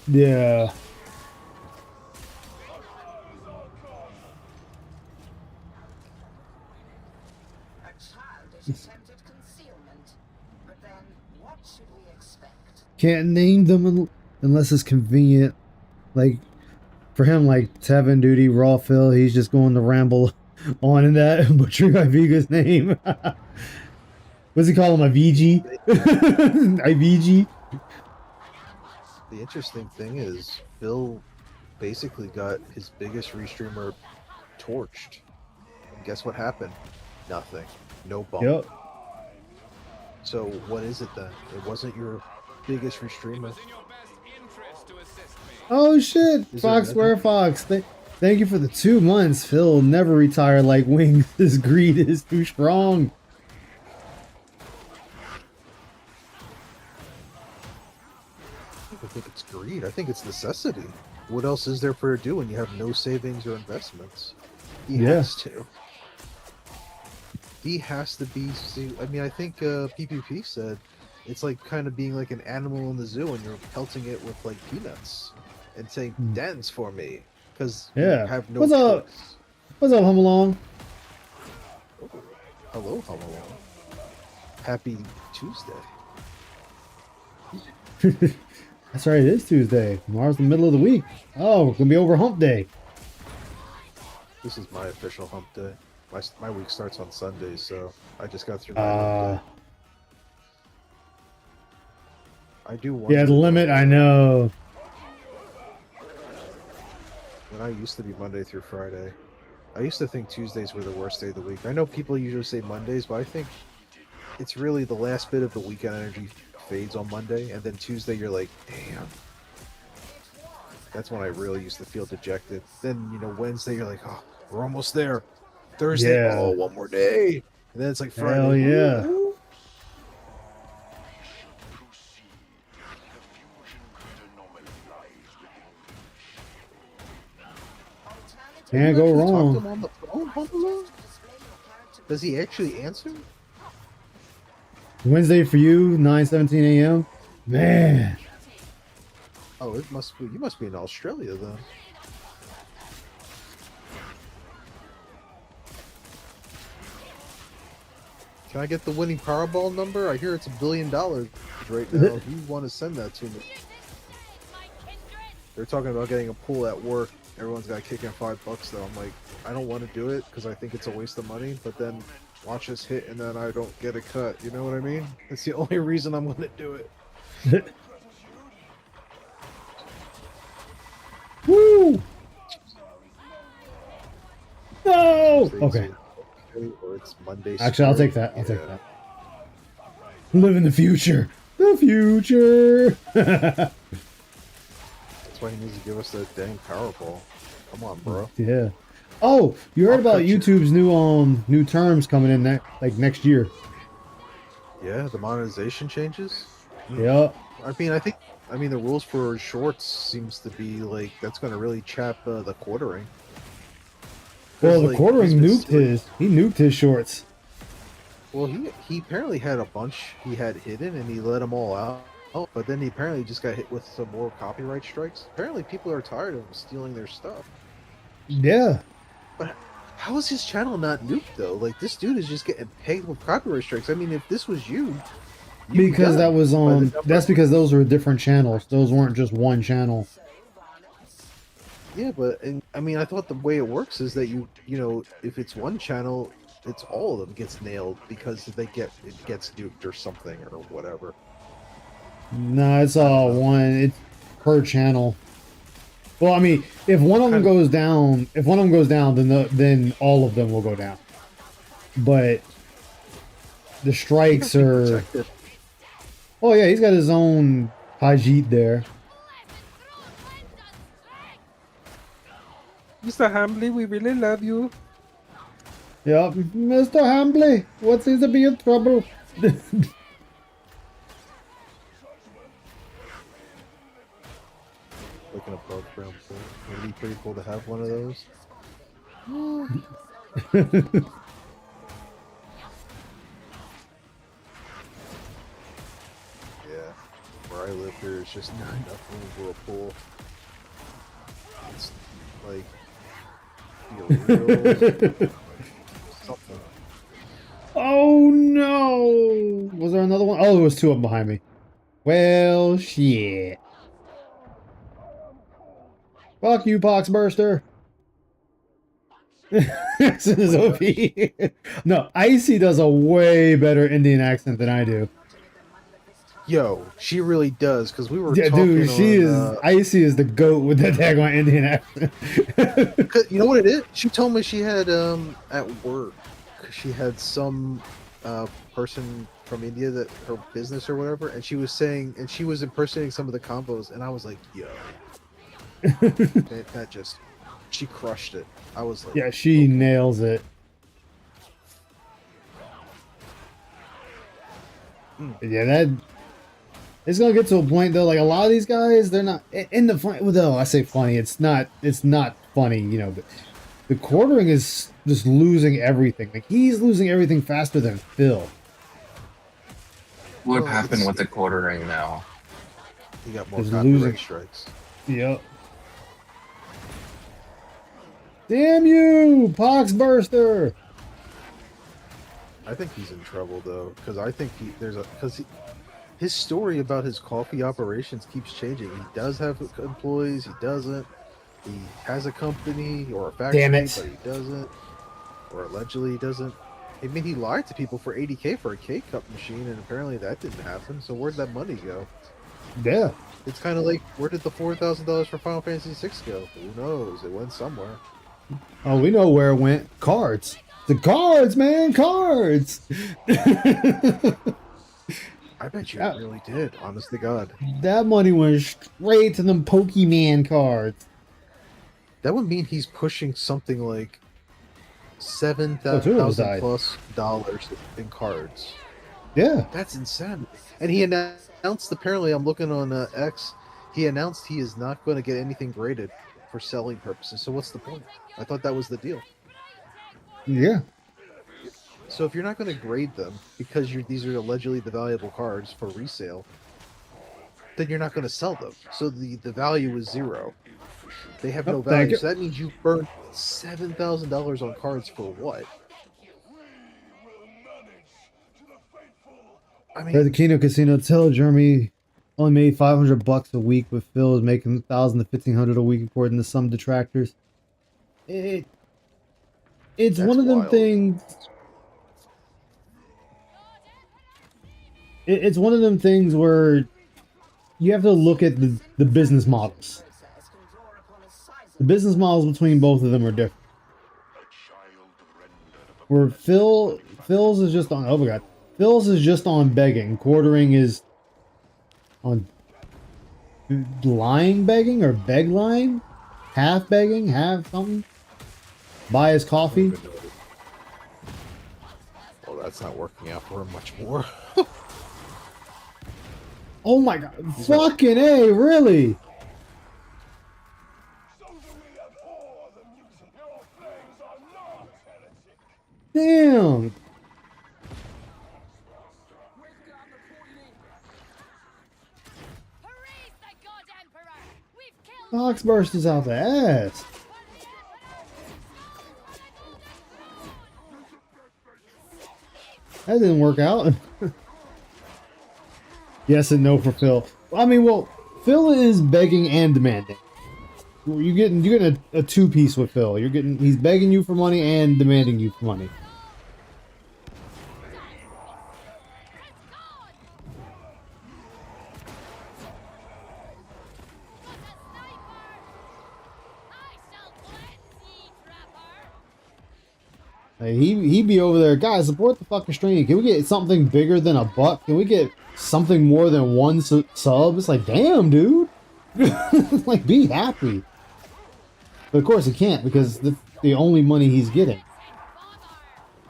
Yeah. A childish attempted concealment. But then, what should we expect? Can't name them unless it's convenient. Like, for him, like, Tevin, Duty, Raw Phil, he's just going to ramble on in that, butchering Iviga's name. What's he call him? Ivg? Ivg? The interesting thing is Phil basically got his biggest restreamer torched. And guess what happened? Nothing. No bump. Yep. So what is it then? It wasn't your biggest restreamer. Oh shit! Is Fox there Square Fox. Thank you for the 2 months. Phil never retire like Wings. His greed is too strong. I don't think it's greed. I think it's necessity. What else is there for her to do when you have no savings or investments? He Yeah. has to. He has to be. I mean, I think PPP said It's like kind of being like an animal in the zoo and you're pelting it with like peanuts and saying dance for me because Yeah. you have no What's up? choice. What's up, Home Along? Hello, hello. Happy Tuesday. That's right, it is Tuesday. Tomorrow's the middle of the week. Oh, it's gonna be over hump day. This is my official hump day. My week starts on Sundays, so I just got through my hump day. I do wonder. Yeah, the limit, I know. When I used to be Monday through Friday, I used to think Tuesdays were the worst day of the week. I know people usually say Mondays, but I think it's really the last bit of the weekend energy fades on Monday, and then Tuesday you're like, damn. That's when I really used to feel dejected. Then, you know, Wednesday you're like, oh, we're almost there. Thursday, Yeah. oh, one more day. And then it's like Friday. Hell yeah. Woo! Can't go You talked to wrong. him on the phone, Home Alone? Does he actually answer? Wednesday for you, 9:17 a.m. Man. Oh, it must be. You must be in Australia then. Can I get the winning Powerball number? I hear it's $1 billion right now. If you want to send that to me, they're talking about getting a pool at work. Everyone's got to kick in $5 though. I'm like, I don't want to do it because I think it's a waste of money. But then watch this hit and then I don't get a cut. You know what I mean? That's the only reason I'm going to do it. Woo! No! Tuesdays Okay. Or it's Monday. Actually, I'll take Spirit. that. I'll take Yeah. that. Live in the future. The future. That's why he needs to give us that dang Powerball. Come on, bro. Yeah. Oh, you heard I'll about cut you. YouTube's new terms coming in next year. Yeah, the monetization changes. Yeah. I mean, the rules for shorts seems to be like that's going to really chap the quartering. Well, 'Cause, the like, quartering he's been nuked stealing- his. He nuked his shorts. Well, he apparently had a bunch he had hidden and he let them all out. Oh, but then he apparently just got hit with some more copyright strikes. Apparently, people are tired of him stealing their stuff. Yeah. But how is his channel not nuked though? Like this dude is just getting pegged with copyright strikes. I mean, if this was you, you'd be Because done that was by the on. number That's of- because those were different channels. Those weren't just one channel. Yeah, but I mean, I thought the way it works is that you know, if it's one channel, it's all of them gets nailed because it gets nuked or something or whatever. No, it's all one. It's per channel. Well, I mean, if one of them Kind of- goes down, then all of them will go down. But the strikes He must be are. protected. Oh yeah, he's got his own Pajit there. Mr. Hamley, we really love you. Yep, Mr. Hambley, what seems to be in trouble? Like an above ground pool. It'd be pretty cool to have one of those. Yeah, where I live here is just not enough room for a pool. It's like real something. Oh no! Was there another one? Oh, there was two of them behind me. Well, shit. Fuck you, Poxburster. This is OP. No, Icy does a way better Indian accent than I do. Yo, she really does, because we were Yeah, talking dude, she on, is. Icy is the goat with that daggone Indian accent. 'cause you know what it is? She told me she had at work, she had some person from India that her business or whatever, and she was saying, and she was impersonating some of the combos, and I was like, yo, that just, she crushed it. I was like, Yeah, she nails it. Yeah, that it's gonna get to a point though. Like a lot of these guys, they're not in the funny. Well, though I say funny, it's not funny, you know. But the quartering is just losing everything. Like he's losing everything faster than Phil. would Well, happen it's- with the quartering now? He got more Just copyright losing. strikes. Yep. Damn you, Poxburster! I think he's in trouble though, because I think his story about his coffee operations keeps changing. He does have employees, he doesn't. He has a company or a factory, Damn it. but he doesn't. Or allegedly he doesn't. I mean, he lied to people for 80K for a K-cup machine, and apparently that didn't happen. So where'd that money go? Yeah. It's kind of like, where did the $4,000 for Final Fantasy VI go? Who knows? It went somewhere. Oh, we know where it went. Cards. The cards, man, cards. I bet you Yeah. it really did. Honest to God, That money went straight to them Pokemon cards. that would mean he's pushing something like Oh, two of us $7,000 died. plus dollars in cards. Yeah. That's insane. And he announced, apparently, I'm looking on X, he announced he is not going to get anything graded for selling purposes. So what's the point? I thought that was the deal. Yeah. So if you're not going to grade them because these are allegedly the valuable cards for resale, then you're not going to sell them. So the value is zero. They have no Oh, thank value. you. So that means you burned $7,000 on cards for what? I At mean, the Kino Casino, tell Jeremy only made $500 a week, with Phil is making 1,000 to 1,500 a week, according to some detractors. It's That's one of them wild. things. It's one of them things where you have to look at the business models. The business models between both of them are different. Where Phil's is just on, oh my god, Phil's is just on begging. Quartering is on lying begging or beg lying, half begging, half something. Buy his coffee. well, that's not working out for him much more. Oh my god, fucking A, really? Damn. Praise the God Emperor! We've killed Foxburst is out the ass. That didn't work out. Yes and no for Phil. I mean, well, Phil is begging and demanding. You're getting a two-piece with Phil. He's begging you for money and demanding you for money. Hey, he be over there, guys. Support the fucking stream. Can we get something bigger than $1? Can we get something more than one sub? It's like, damn, dude. Like, be happy. But of course he can't, because the only money he's getting.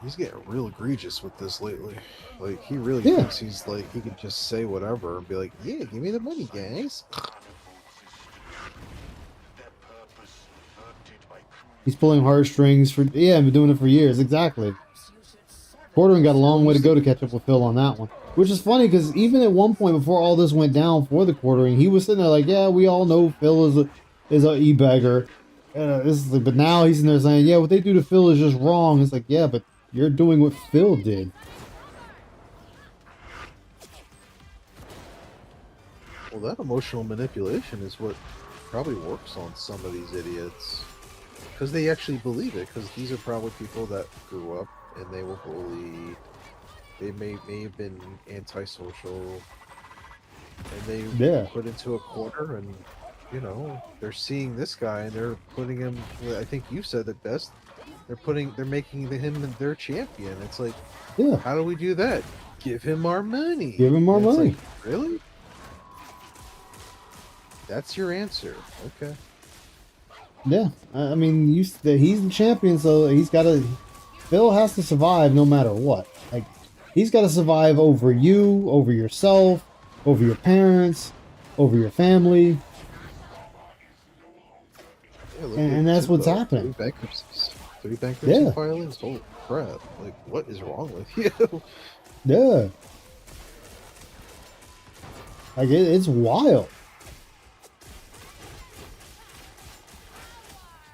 He's getting real egregious with this lately. Like, he really Yeah. thinks he's like, he can just say whatever and be like, yeah, give me the money, guys. He's pulling heartstrings for, yeah, I've been doing it for years, exactly. Quartering got a long way to go to catch up with Phil on that one. Which is funny, because even at one point before all this went down for the quartering, he was sitting there like, yeah, we all know Phil is a e-beggar. But now he's in there saying, yeah, what they do to Phil is just wrong. It's like, yeah, but you're doing what Phil did. Well, that emotional manipulation is what probably works on some of these idiots. Because they actually believe it. Because these are probably people that grew up and they were bullied. They may have been antisocial. And they Yeah. put into a quarter and, you know, they're seeing this guy and they're putting him, I think you said it best, they're making him their champion. It's like, Yeah. how do we do that? Give him our money. Give him our And it's money. like, really? That's your answer. Okay. Yeah. I mean, he's the champion, so Phil has to survive no matter what. Like, he's got to survive over you, over yourself, over your parents, over your family. Yeah, look And at that's what's Three happening. bankruptcies. 3 bankruptcy Yeah. filings? Holy crap. Like, what is wrong with you? Yeah. Like it's wild.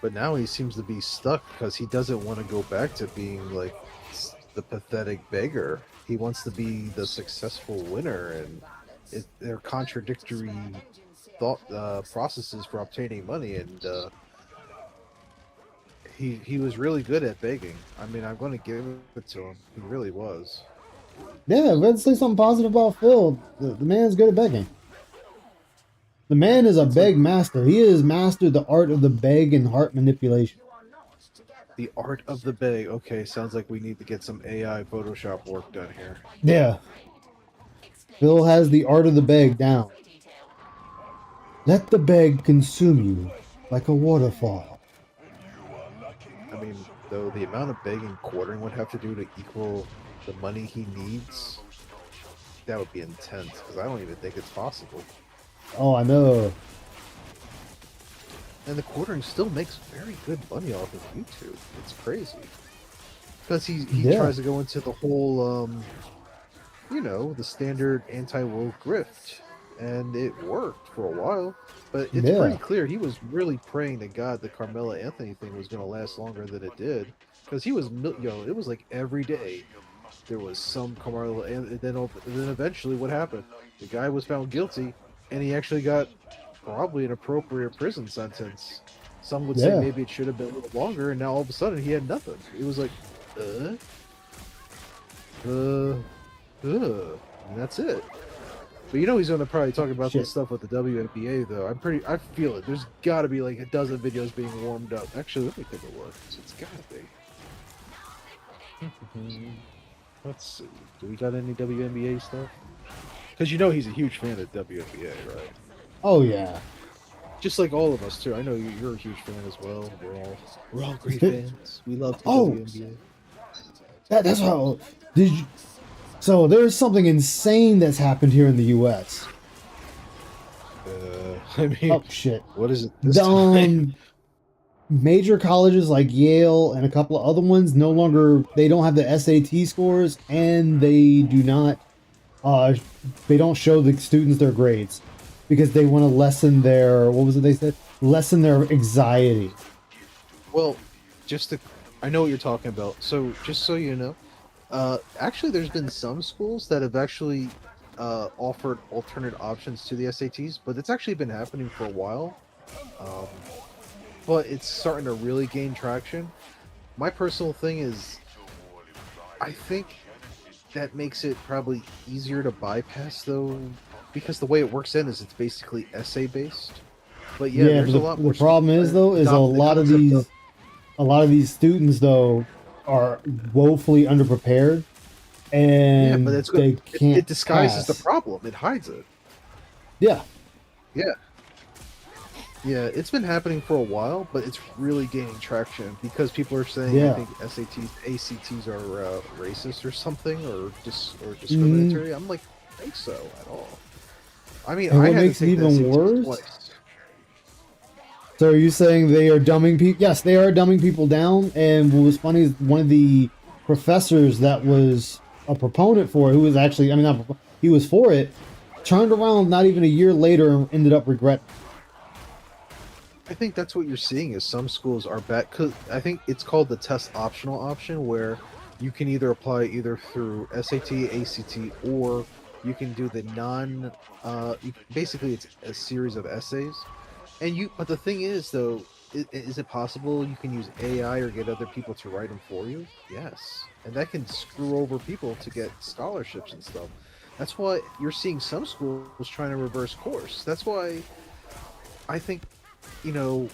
But now he seems to be stuck because he doesn't want to go back to being like the pathetic beggar. He wants to be the successful winner, and they're contradictory thought processes for obtaining money. And he was really good at begging. I mean, I'm going to give it to him. He really was. Yeah, let's say something positive about Phil. The man's good at begging. The man is a It's like beg master. He has mastered the art of the beg and heart manipulation. the art of the beg. Okay, sounds like we need to get some AI Photoshop work done here. Yeah, Phil has the art of the beg down. Let the beg consume you like a waterfall. I mean, though, the amount of begging quartering would have to do to equal the money he needs, that would be intense, because I don't even think it's possible. Oh, I know. And the quartering still makes very good money off of YouTube. It's crazy. Because he Yeah. tries to go into the whole, you know, the standard anti-woke grift. And it worked for a while. But it's Yeah. pretty clear he was really praying to God the Carmela Anthony thing was going to last longer than it did. Because he was, it was like every day there was some Carmela, and then eventually what happened? The guy was found guilty, and he actually got probably an appropriate prison sentence. Some would say Yeah. maybe it should have been a little longer, and now all of a sudden he had nothing. It was like, and that's it. But you know he's gonna probably talk about Shit. this stuff with the WNBA though. I feel it. There's gotta be like a dozen videos being warmed up. Actually, let me take a look. It's gotta be. Let's see. Do we got any WNBA stuff? Because you know he's a huge fan of WNBA, right? Oh yeah. Just like all of us too. I know you're a huge fan as well. We're all great fans. We love the Oh. WNBA. That's how. Did you? So there's something insane that's happened here in the U.S. I mean, Oh shit. what is it this time? Major colleges like Yale and a couple of other ones no longer, they don't have the SAT scores, and they do not they don't show the students their grades because they want to lessen their, what was it they said, lessen their anxiety. Well, I know what you're talking about. So just so you know, actually, there's been some schools that have actually offered alternate options to the SATs, but it's actually been happening for a while. Um, but it's starting to really gain traction. My personal thing is, I think that makes it probably easier to bypass, though, because the way it works in is it's basically essay based. But yeah, there's a lot more. The problem is though is adopting the concept of- a lot of these students though are woefully underprepared, yeah, and but it's they good. can't It disguises the pass. problem. It hides it. Yeah. Yeah. Yeah, it's been happening for a while, but it's really gaining traction because people are saying Yeah. I think SATs, ACTs are racist or something, or discriminatory. I'm like, I don't think so at all. I mean, And I what had makes to it take the even SATs worse? twice. So are you saying they are dumbing people? Yes, they are dumbing people down. And what was funny is one of the professors that was a proponent for it, who was actually, I mean, not, he was for it, turned around not even a year later and ended up regretting. I think that's what you're seeing is some schools are bad because I think it's called the test optional option where you can either apply either through SAT, ACT, or you can do the basically it's a series of essays. But the thing is though, is it possible you can use AI or get other people to write them for you? Yes. And that can screw over people to get scholarships and stuff. That's why you're seeing some schools trying to reverse course. That's why I think, you know,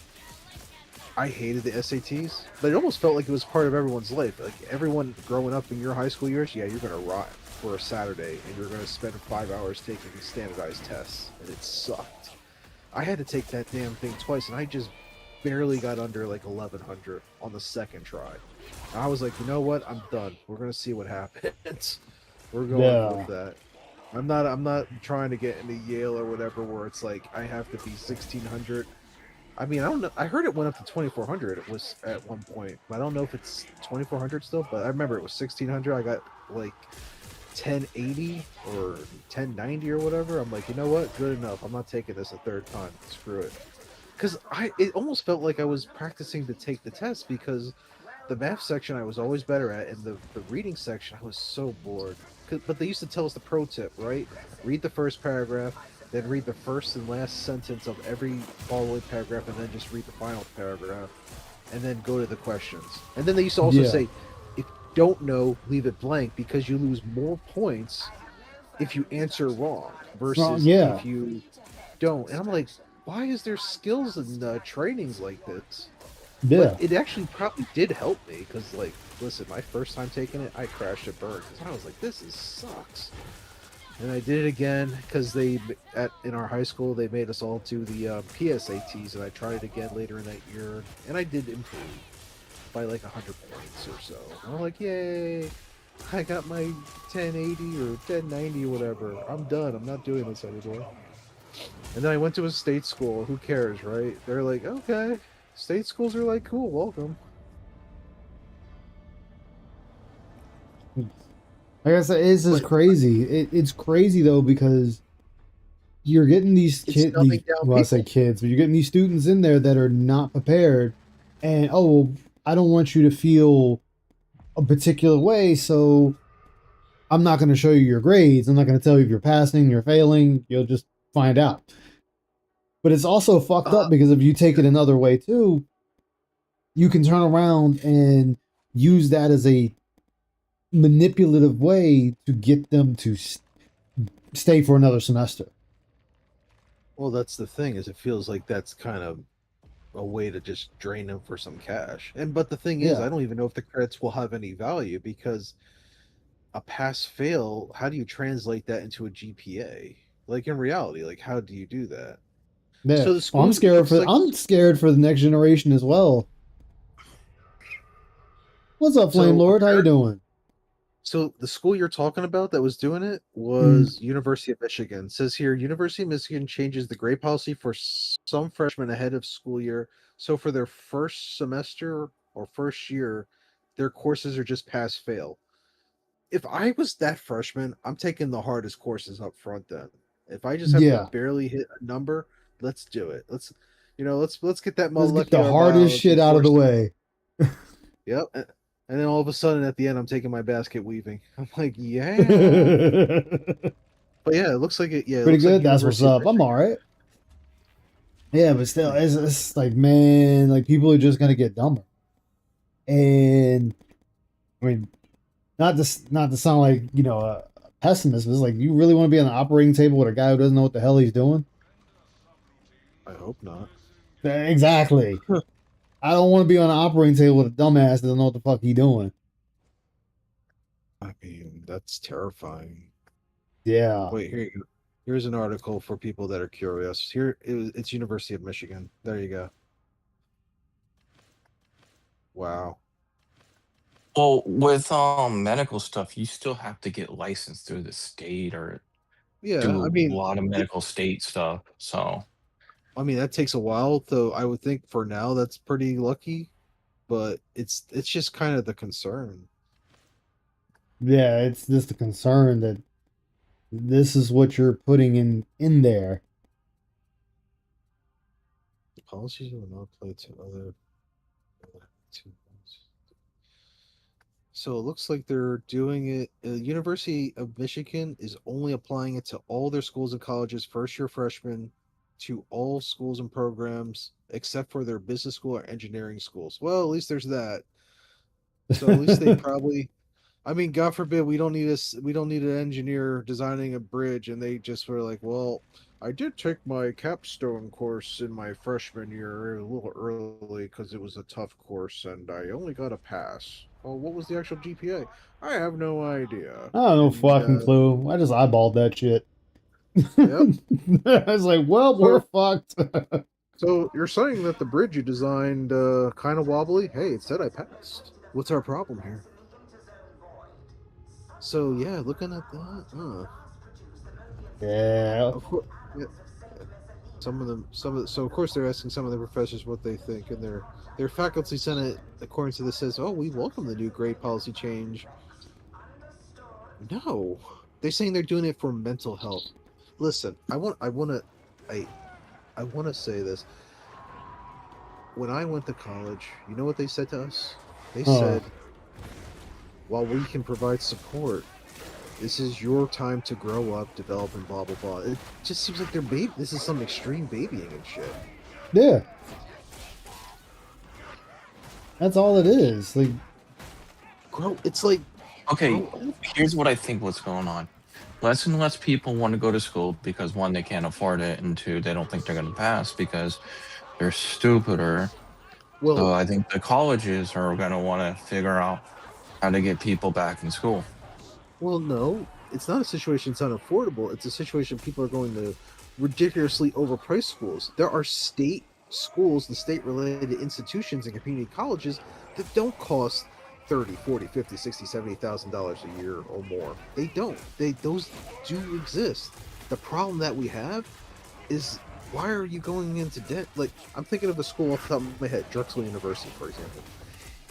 I hated the SATs, but it almost felt like it was part of everyone's life. Like everyone growing up in your high school years, yeah, you're gonna rot for a Saturday and you're gonna spend 5 hours taking standardized tests, and it sucked. I had to take that damn thing twice, and I just barely got under like 1100 on the second try. And I was like, you know what? I'm done. We're gonna see what happens. We're going with that. I'm not trying to get into Yale or whatever where it's like I have to be 1600. I mean, I don't know. I heard it went up to 2400. It was at one point. I don't know if it's 2400 still, but I remember it was 1600. I got like 1080 or 1090 or whatever, I'm like, you know what? Good enough. I'm not taking this a third time. Screw it. Because it almost felt like I was practicing to take the test because the math section I was always better at, and the reading section I was so bored. But they used to tell us the pro tip, right? Read the first paragraph, then read the first and last sentence of every following paragraph, and then just read the final paragraph, and then go to the questions. And then they used to also Yeah. say, if you don't know, leave it blank because you lose more points if you answer wrong Well, versus yeah. if you don't. And I'm like, why is there skills and trainings like this? But Yeah. it actually probably did help me because, like, listen, my first time taking it, I crashed and burned because I was like, this is sucks. And I did it again because in our high school they made us all do the PSATs, and I tried it again later in that year, and I did improve by like 100 points or so. And I'm like, yay! I got my 1080 or 1090 or whatever. I'm done. I'm not doing this anymore. And then I went to a state school. Who cares, right? They're like, okay. State schools are like, cool, welcome. Like I said, it's just But crazy. It's crazy though because you're getting it's these dumbing down well, I say people. kids, but you're getting these students in there that are not prepared, and oh, well, I don't want you to feel a particular way, so I'm not going to show you your grades. I'm not going to tell you if you're passing, you're failing. You'll just find out. But it's also fucked Uh, up because if you take it another way too, you can turn around and use that as a manipulative way to get them to stay for another semester. well, that's the thing is it feels like that's kind of a way to just drain them for some cash. And but the thing is, Yeah. I don't even know if the credits will have any value because a pass fail, how do you translate that into a GPA? Like in reality, like how do you do that? Yeah. So the Well, school looks like I'm scared for the next generation as well. What's up, Flame so Lord? How you apparently doing? so the school you're talking about that was doing it Mm, was University of Michigan. It says here University of Michigan changes the grade policy for some freshmen ahead of school year. So for their first semester or first year, their courses are just pass fail. If I was that freshman, I'm taking the hardest courses up front then. If I just have to yeah. barely hit a number, let's do it. Let's get that Let's get the molecular hardest biology shit out of the course. way. Yep. And then all of a sudden at the end I'm taking my basket weaving. I'm like, yeah. Pretty But yeah, it looks like it looks like good. That's what's University of up. I'm all Michigan. right. Yeah, but still, Hmm. it's like, man, like people are just gonna get dumber. And I mean, not to sound like a pessimist, but it's like you really want to be on the operating table with a guy who doesn't know what the hell he's doing. I hope not. Exactly. I don't want to be on the operating table with a dumbass that doesn't know what the fuck he doing. I mean, that's terrifying. Yeah. Wait, here you go. Here's an article for people that are curious. It's University of Michigan. There you go. Wow. Well, with medical stuff, you still have to get licensed through the state or Yeah, do a lot of medical state stuff. So I mean that takes a while, though I would think for now that's pretty lucky, but it's just kind of the concern. Yeah, it's just a concern that this is what you're putting in there. The policies will not apply to other to so it looks like they're doing it. University of Michigan is only applying it to all their schools and colleges, first year freshmen, to all schools and programs except for their business school or engineering schools. Well, at least there's that. So at least they probably. I mean, God forbid we don't need an engineer designing a bridge, and they just were like, well, I did take my capstone course in my freshman year a little early because it was a tough course, and I only got a pass. Oh, what was the actual GPA? I have no idea. I don't know And fucking clue. I just eyeballed that shit. yep. I was like, well, we're So, fucked. so you're saying that the bridge you designed kind of wobbly? Hey, it said I passed. What's our problem here? So yeah, looking at that, Yeah. of course, yeah, some of them, so of course they're asking some of the professors what they think, and their faculty senate, according to this, says, "Oh, we welcome the new grade policy change." No, they're saying they're doing it for mental health. Listen, I, I want to say this. When I went to college, you know what they said to us? They Uh, said, while we can provide support, this is your time to grow up, develop, and blah blah blah. It just seems like they're baby. This is some extreme babying and shit. yeah, that's all it is. Like, Grow. It's like Okay, grow up. here's what I think what's going on. Less and less people want to go to school because one, they can't afford it, and two, they don't think they're going to pass because they're stupider. Well, So I think the colleges are going to want to figure out how to get people back in school. well, no, it's not a situation that's unaffordable. It's a situation people are going to ridiculously overpriced schools. There are state schools, the state-related institutions and community colleges that don't cost 30, 40, 50, 60, 70,000 dollars a year or more. They don't. Those do exist. The problem that we have is, why are you going into debt? Like, I'm thinking of a school off the top of my head, Drexel University, for example.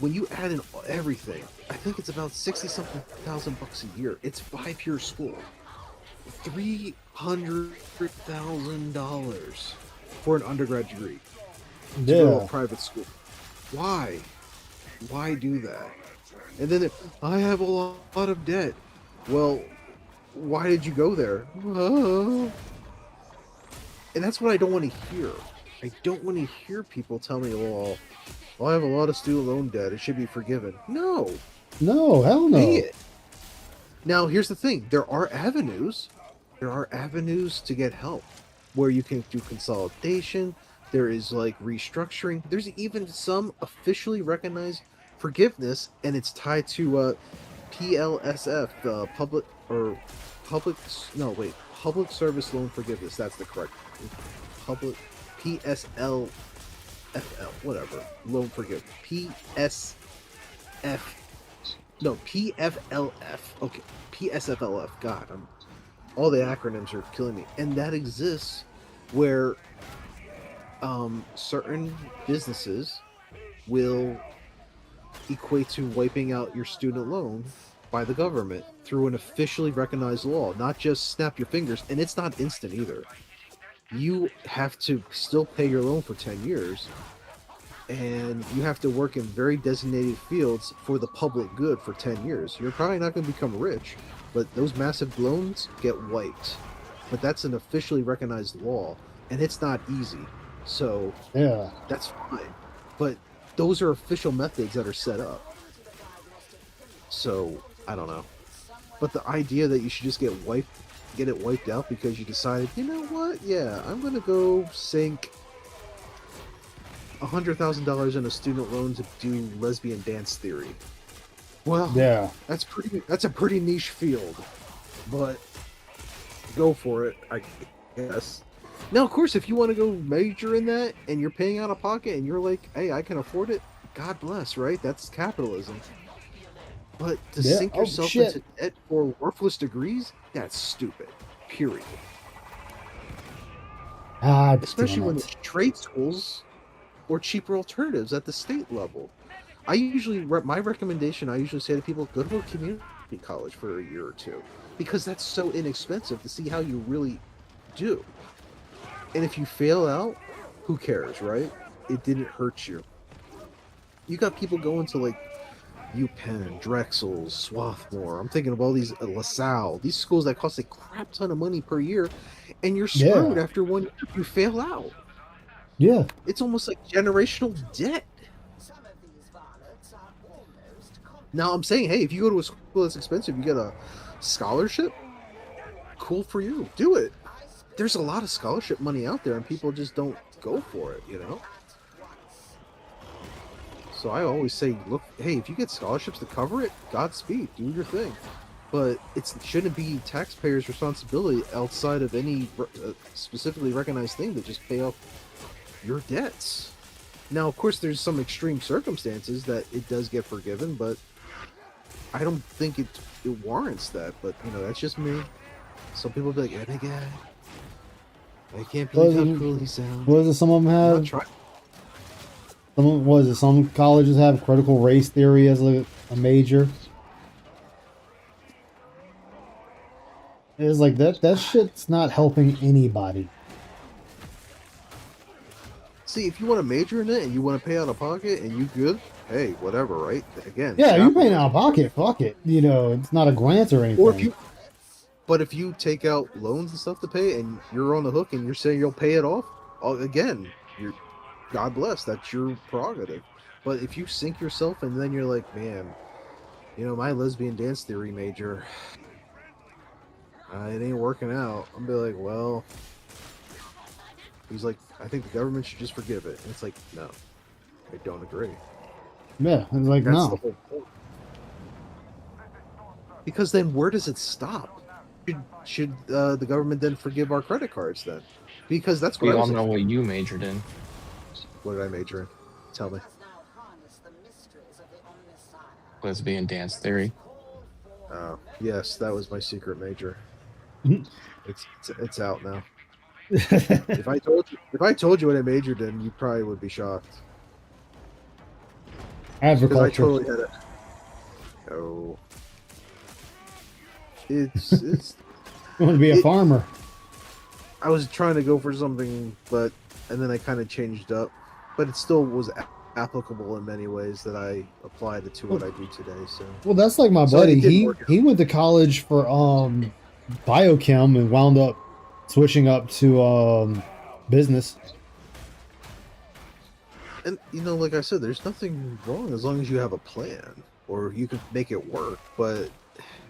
When you add in everything, I think it's about 60 something thousand bucks a year. It's 5 year school. $300,000 for an undergrad degree to go to a yeah, private school. Why? Why do that? And then I have a lot of debt. Well, why did you go there? And that's what I don't want to hear. I don't want to hear people tell me, well, I have a lot of student loan debt. It should be forgiven. No, no, hell pay no. it. Now, here's the thing. There are avenues. There are avenues to get help where you can do consolidation. There is like restructuring. There's even some officially recognized forgiveness, and it's tied to PLSF, public or public. No, wait, public service loan forgiveness. That's the correct public PSL FL, whatever, loan forgiveness. PSF, no, PFLF. Okay, PSFLF. God, all the acronyms are killing me. And that exists where certain businesses will equate to wiping out your student loan by the government through an officially recognized law, not just snap your fingers. And it's not instant either. You have to still pay your loan for 10 years, and you have to work in very designated fields for the public good for 10 years. You're probably not going to become rich, but those massive loans get wiped. But that's an officially recognized law, and it's not easy. So Yeah, that's fine. But those are official methods that are set up. So I don't know. But the idea that you should just get it wiped out because you decided, you know what? Yeah, I'm gonna go sink $100,000 in a student loan to do lesbian dance theory. Well, yeah. that's a pretty niche field, but go for it, I guess. Now, of course, if you want to go major in that and you're paying out of pocket and you're like, hey, I can afford it, God bless, right? That's capitalism. But to Yeah. sink Oh yourself shit. into debt for worthless degrees, that's stupid. Period. Ah, Especially damn when it. there's trade schools or cheaper alternatives at the state level. My recommendation, I usually say to people, go to a community college for a year or two, because that's so inexpensive to see how you really do. And if you fail out, who cares, right? It didn't hurt you. You got people going to like UPenn, Drexel, Swarthmore. I'm thinking of all these LaSalle, these schools that cost a crap ton of money per year, and you're screwed Yeah, after 1 year if you fail out. yeah. It's almost like generational debt. Now I'm saying, hey, if you go to a school that's expensive, you get a scholarship. Cool for you. Do it. There's a lot of scholarship money out there, and people just don't go for it. So I always say, look, hey, if you get scholarships to cover it, Godspeed, do your thing. But it shouldn't be taxpayers' responsibility outside of any specifically recognized thing to just pay off your debts. Now, of course, there's some extreme circumstances that it does get forgiven, but I don't think it warrants that. But that's just me. Some people be like, "Oh my god, I can't believe how cruel he sounds." Was it some of them I'm not have? trying. Some colleges have critical race theory as a major? It's like that shit's not helping anybody. See, if you want to major in it and you want to pay out of pocket and you good, hey, whatever, right? Again, Yeah, you paying out of capitalism. pocket, fuck it. You know, it's not a grant or Or if anything. you, but if you take out loans and stuff to pay and you're on the hook and you're saying you'll pay it off, again, you're God bless, that's your prerogative. But if you sink yourself and then you're like, man, my lesbian dance theory major, it ain't working out. I'm be like, well, he's like, I think the government should just forgive it. And it's like, no, I don't agree. Yeah, it's like That's the no. whole point. Because then where does it stop? Should the government then forgive our credit cards then? Because that's what We I all was know like. what you majored in. What did I major in? Tell me. Has now harnessed the mysteries of the Omnissiah. Lesbian dance theory. Oh, yes, that was my secret major. It's out now. If I told you what I majored in, you probably would be shocked because I Agriculture. totally had it. Oh, it's You want to be a it. farmer. I was trying to go for something, and then I kind of changed up, but it still was applicable in many ways that I applied it to what I do today. So, Well, that's like my so it buddy. did He work out. he went to college for biochem and wound up switching up to business. And like I said, there's nothing wrong as long as you have a plan or you can make it work. But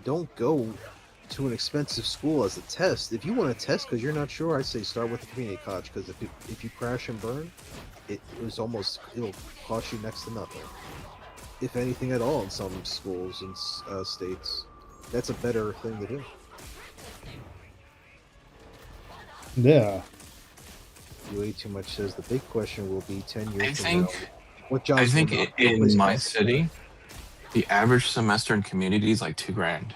don't go to an expensive school as a test. If you want to test because you're not sure, I say start with a community college because if you crash and burn, it'll cost you next to nothing, if anything at all, in some schools and states. That's a better thing to do. Yeah. Way too much says the big question will be 10 years I from think now. What I jobs will think not in replace my basketball? city, the average semester in community is like $2,000.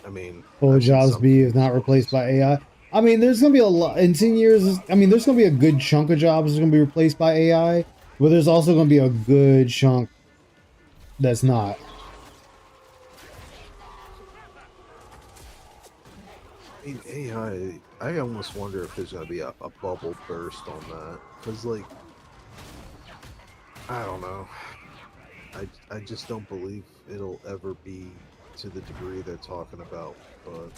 I mean, Will I've seen jobs some be if not schools. replaced by AI? I mean, there's gonna be a lot in 10 years. I mean, there's gonna be a good chunk of jobs that's gonna be replaced by AI, but there's also gonna be a good chunk that's not. I mean, I almost wonder if there's gonna be a bubble burst on that. Because, like, I don't know. I just don't believe it'll ever be to the degree they're talking about. But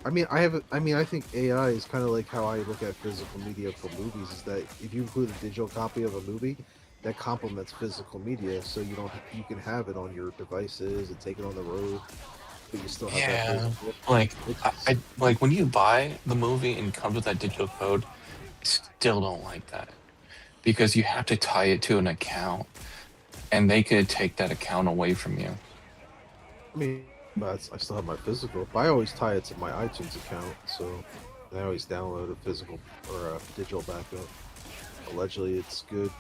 I think AI is kind of like how I look at physical media for movies. Is that if you include a digital copy of a movie, that complements physical media, so you can have it on your devices and take it on the road, but you still have that Yeah, physical. like It's I like when you buy the movie and it comes with that digital code. I still don't like that because you have to tie it to an account, and they could take that account away from you. I mean, but I still have my physical. But I always tie it to my iTunes account, so I always download a physical or a digital backup. Allegedly, it's good.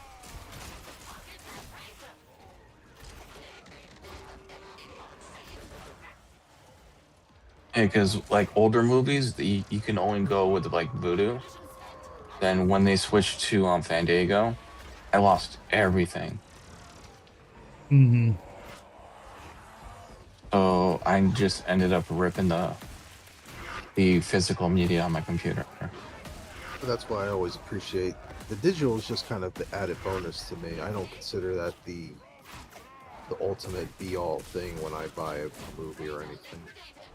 Because like older movies, you can only go with like Voodoo. Then when they switched to Fandango, I lost everything. Mm-hmm. So I just ended up ripping the physical media on my computer. But that's why I always appreciate the digital. Is just kind of the added bonus to me. I don't consider that the ultimate be all thing when I buy a movie or anything.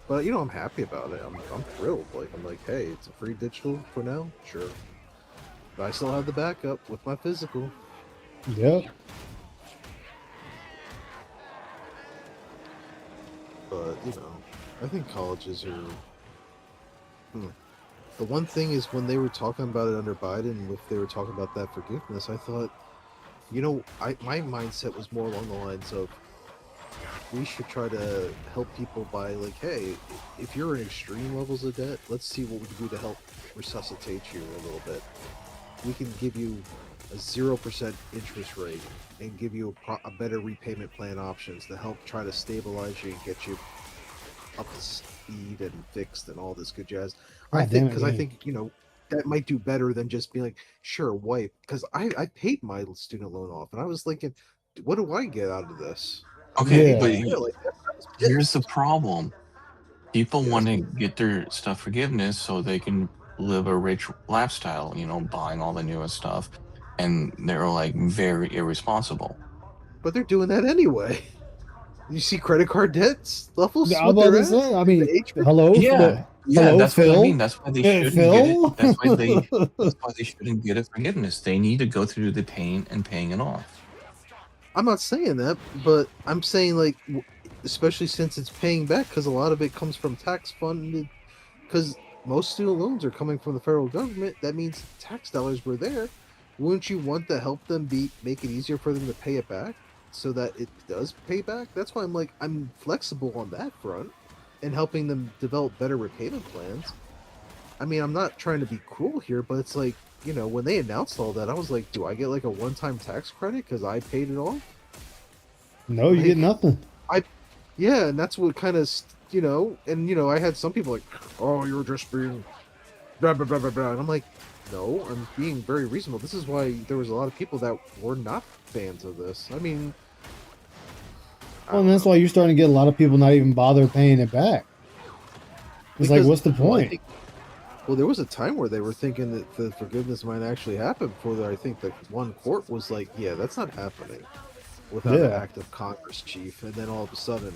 But I'm happy about it. I'm thrilled. Like I'm like, hey, it's a free digital for now, sure. But I still have the backup with my physical. Yep. But I think colleges are. The one thing is when they were talking about it under Biden, if they were talking about that forgiveness, I thought, my mindset was more along the lines of we should try to help people by like, hey, if you're in extreme levels of debt, let's see what we can do to help resuscitate you a little bit. We can give you a 0% interest rate and give you a better repayment plan options to help try to stabilize you and get you up to speed and fixed and all this good jazz. I God think damn it, because I game. think that might do better than just being like, sure, wipe. Because I paid my student loan off, and I was thinking, what do I get out of this? Okay, but Yeah. Yeah, like that's here's the pissed. problem. People Yes. want to get their stuff forgiveness so they can live a rich lifestyle, buying all the newest stuff. And they're like very irresponsible. But they're doing that anyway. You see credit card debts levels I'm what about they're to at? say. I The mean, age hello, Yeah. Yeah, hello, that's what I mean. Phil. That's why they shouldn't get it. Phil. That's why they shouldn't get a forgiveness. They need to go through the pain and paying it off. I'm not saying that, but I'm saying like, especially since it's paying back because a lot of it comes from tax funded. Because most student loans are coming from the federal government. That means tax dollars were there. Wouldn't you want to help them make it easier for them to pay it back so that it does pay back? That's why I'm flexible on that front and helping them develop better repayment plans. I mean, I'm not trying to be cruel here, but it's like, when they announced all that, I was like, do I get like a one-time tax credit because I paid it off? No, you get Like, nothing. I, yeah, and that's what kind of, and I had some people like, oh, you're just being blah blah blah blah blah, and I'm like, no, I'm being very reasonable. This is why there was a lot of people that were not fans of this. I mean, I Well, and don't that's know. why you're starting to get a lot of people not even bother paying it back. It's like, Because, what's the well, I point? think, well, there was a time where they were thinking that the forgiveness might actually happen before I think that one court was like, yeah, that's not happening without an Yeah. act of Congress, chief. And then all of a sudden,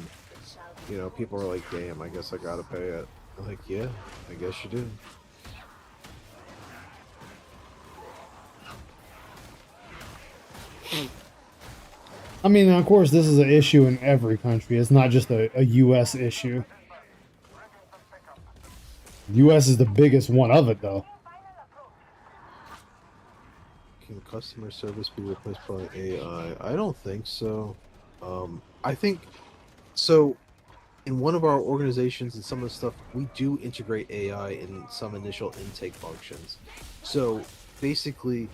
people are like, damn, I guess I gotta pay it. I'm like, yeah, I guess you do. I mean, of course, this is an issue in every country. It's not just a U.S. issue. U.S. is the biggest one of it, though. Can customer service be replaced by AI? I don't think so. I think so. In one of our organizations and some of the stuff, we do integrate AI in some initial intake functions. So basically,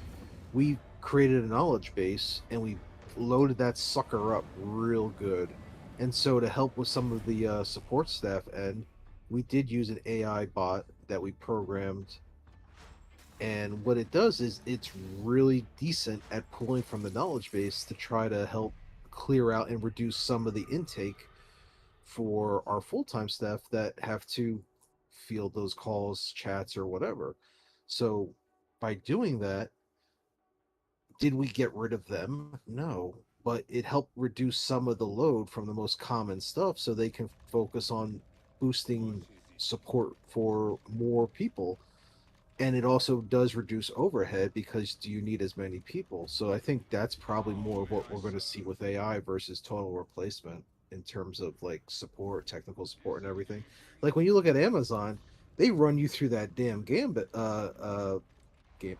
we created a knowledge base and we loaded that sucker up real good. And so to help with some of the support staff end, we did use an AI bot that we programmed, and what it does is it's really decent at pulling from the knowledge base to try to help clear out and reduce some of the intake for our full-time staff that have to field those calls, chats, or whatever. So by doing that, did we get rid of them? No, but it helped reduce some of the load from the most common stuff so they can focus on boosting support for more people. And it also does reduce overhead because do you need as many people? So I think that's probably more of what we're going to see with AI versus total replacement in terms of like support, technical support, and everything. Like when you look at Amazon, they run you through that damn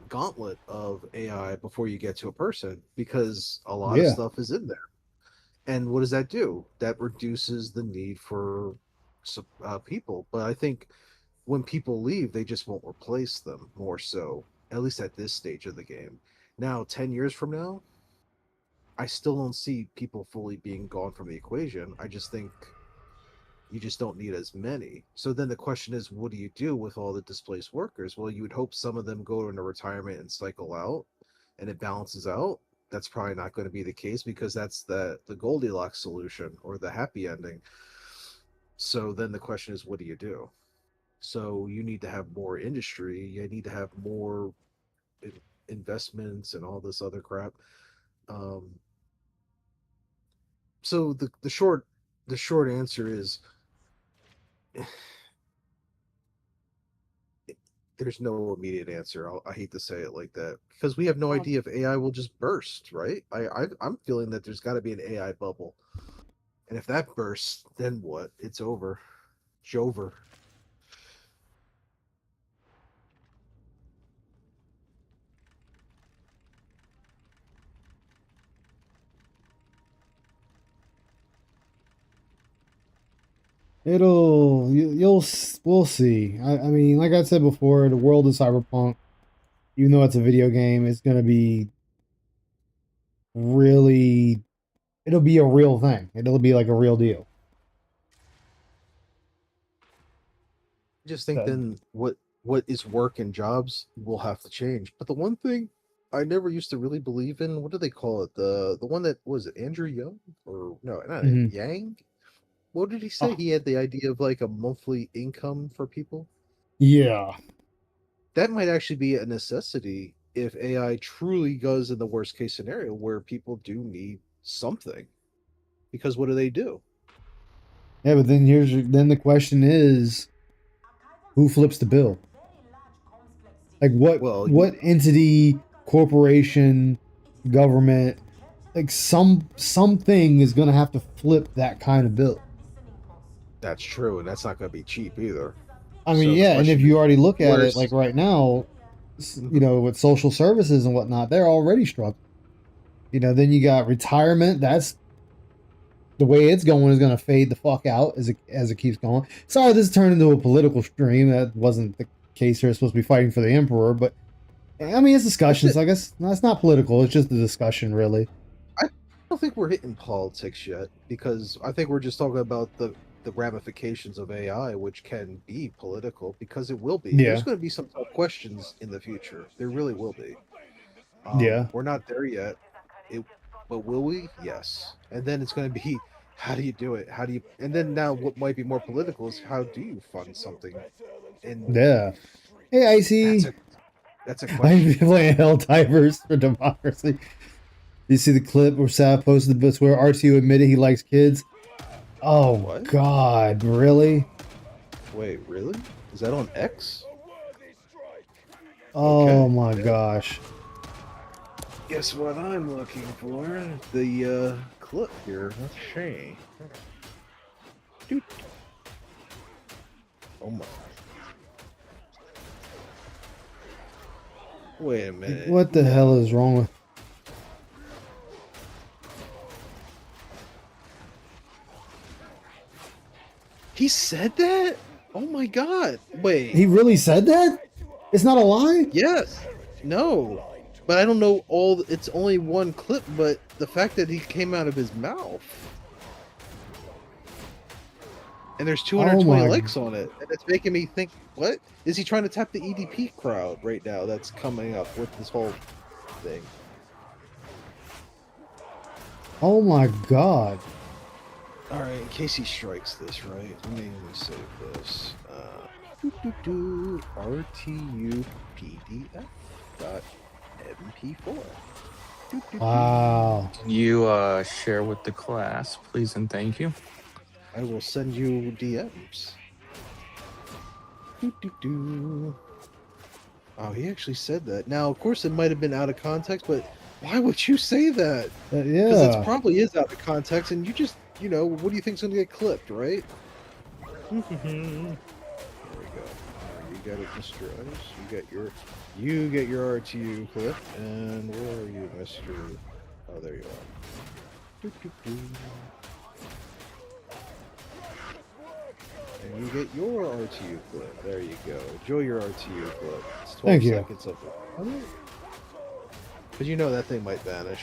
gauntlet of AI before you get to a person because a lot of Yeah. stuff is in there. And what does that do? That reduces the need for people. But I think when people leave, they just won't replace them more so, at least at this stage of the game. Now, 10 years from now, I still don't see people fully being gone from the equation. I just think you just don't need as many. So then the question is, what do you do with all the displaced workers? Well, you would hope some of them go into retirement and cycle out and it balances out. That's probably not going to be the case because that's the Goldilocks solution or the happy ending. So then the question is, what do you do? So you need to have more industry. You need to have more investments and all this other crap. Um, so the short answer is there's no immediate answer. I hate to say it like that because we have no idea if AI will just burst, right? I'm feeling that there's got to be an AI bubble, and if that bursts, then what? It's over. Jover. We'll see. I mean, like I said before, the world of Cyberpunk, even though it's a video game, it's going to be really, it'll be a real thing. It'll be like a real deal. I just think Uh, then what is work and jobs will have to change. But the one thing I never used to really believe in, what do they call it? The one that was it Andrew Young or no, not Mhm. Yang? What did he say? Oh, He had the idea of like a monthly income for people. yeah. That might actually be a necessity if AI truly goes in the worst case scenario where people do need something. Because what do they do? Yeah, but then the question is, who flips the bill? Like Well, what entity, corporation, government, like something is gonna have to flip that kind of bill. that's true, and that's not going to be cheap either. I mean, So the yeah, and if question is, you already look at it, like where's right now, you Mhm. know, with social services and whatnot, they're already struggling. You know, then you got retirement. That's the way it's going is going to fade the fuck out as it keeps going. Sorry, this turned into a political stream. That wasn't the case here. It's supposed to be fighting for the emperor, but I mean, it's That's discussion. it? So I guess that's not political. It's just a discussion, really. I don't think we're hitting politics yet because I think we're just talking about the ramifications of AI, which can be political because it will be. There's Yeah, going to be some tough questions in the future. There really will be. yeah, We're not there yet. It, but will we? Yes. And then it's going to be, how do you do it? How do you? And then now, what might be more political is how do you fund something? And yeah. Hey, that's Icy. a I'm question. playing Helldivers for Democracy. You see the clip where Sav posted the bits where RTU admitted he likes kids? Oh What? God, really? Wait, really? Is that on X? Oh Okay. my gosh. Guess what I'm looking for? The clip here. Let's see. Doot. Oh my. Wait a Like, minute. what the hell is No. wrong with? He said that? Oh my god. Wait. He really said that? It's not a lie? Yes. No. But I don't know it's only one clip, but the fact that he came out of his mouth. And there's Oh 220 my. likes on it. And it's making me think, what? Is he trying to tap the EDP crowd right now that's coming up with this whole thing? Oh my God. All right, in case he strikes this, right? Let me save this. RTU PDF dot MP4. Wow. Can you share with the class, please and thank you? I will send you DMs. Oh, he actually said that. Now, of course, it might have been out of context, but why would you say that? Because it Yeah. probably is out of context, and you just, what do you think's going to get clipped, right? There we go. You got it, Mr. Ice. You get your RTU clip, and where are you, Mr. Oh, there you are. And you get your RTU clip. There you go. Enjoy your RTU clip. It's 12 Thank you. seconds of it. Because you know that thing might vanish.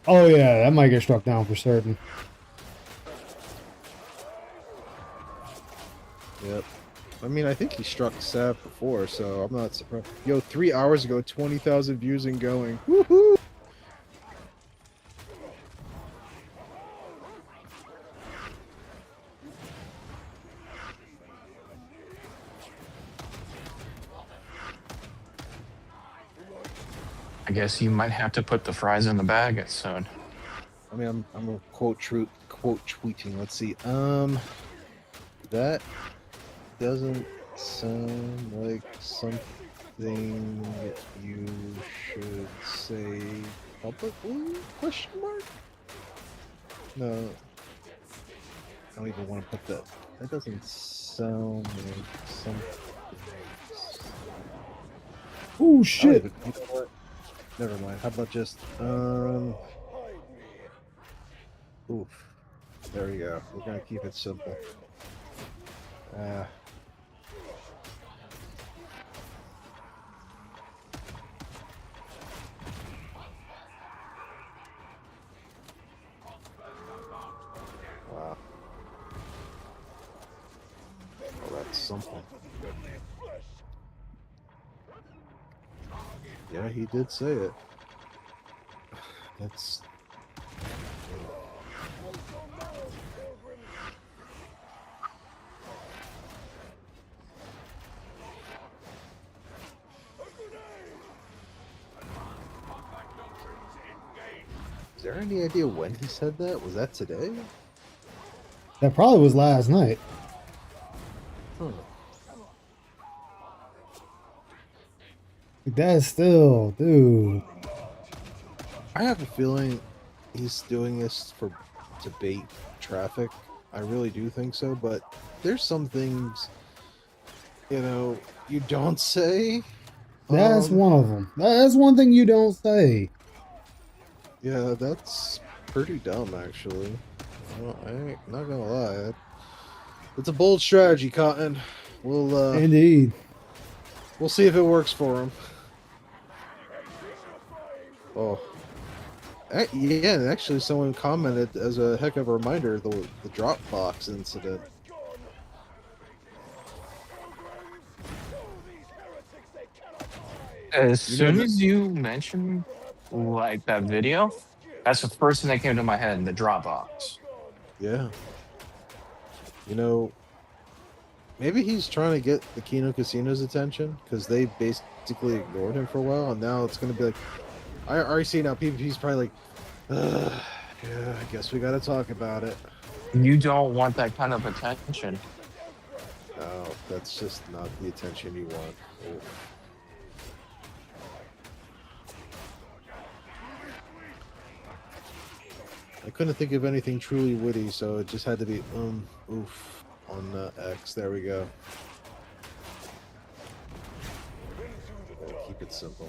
Oh yeah, that might get struck down for certain. Yep. I mean, I think he struck Sav before, so I'm not surprised. Yo, 3 hours ago, 20,000 views and going. Woohoo! I guess you might have to put the fries in the bag soon. I mean, I'm a quote tweeting. Let's see. That doesn't sound like something you should say publicly? Question mark? No, I don't even want to put that. That doesn't sound like something. Oh I don't shit. even. You know what? Never mind. How about just oof. There we go. We're gonna keep it simple. Wow. Oh, that's something. Yeah, he did say it. That's Is there any idea when he said that? Was that today? That probably was last night. Huh. That's still, dude. I have a feeling he's doing this to bait traffic. I really do think so, but there's some things, you know, you don't say. That's one of them. That's one thing you don't say. Yeah, that's pretty dumb, actually. I ain't not gonna lie. It's a bold strategy, Cotton. Indeed. We'll see if it works for him. Oh, yeah. Actually, someone commented as a heck of a reminder the Dropbox incident. As You know soon that? as you mentioned like that video, that's the first thing that came to my head in the Dropbox. Yeah. You know, maybe he's trying to get the Kino Casino's attention because they basically ignored him for a while, and now it's gonna be like, I already see now. PvP's probably like, yeah, I guess we gotta talk about it. You don't want that kind of attention. No, that's just not the attention you want. Oof. I couldn't think of anything truly witty, so it just had to be oof on X. There we go. Keep it simple.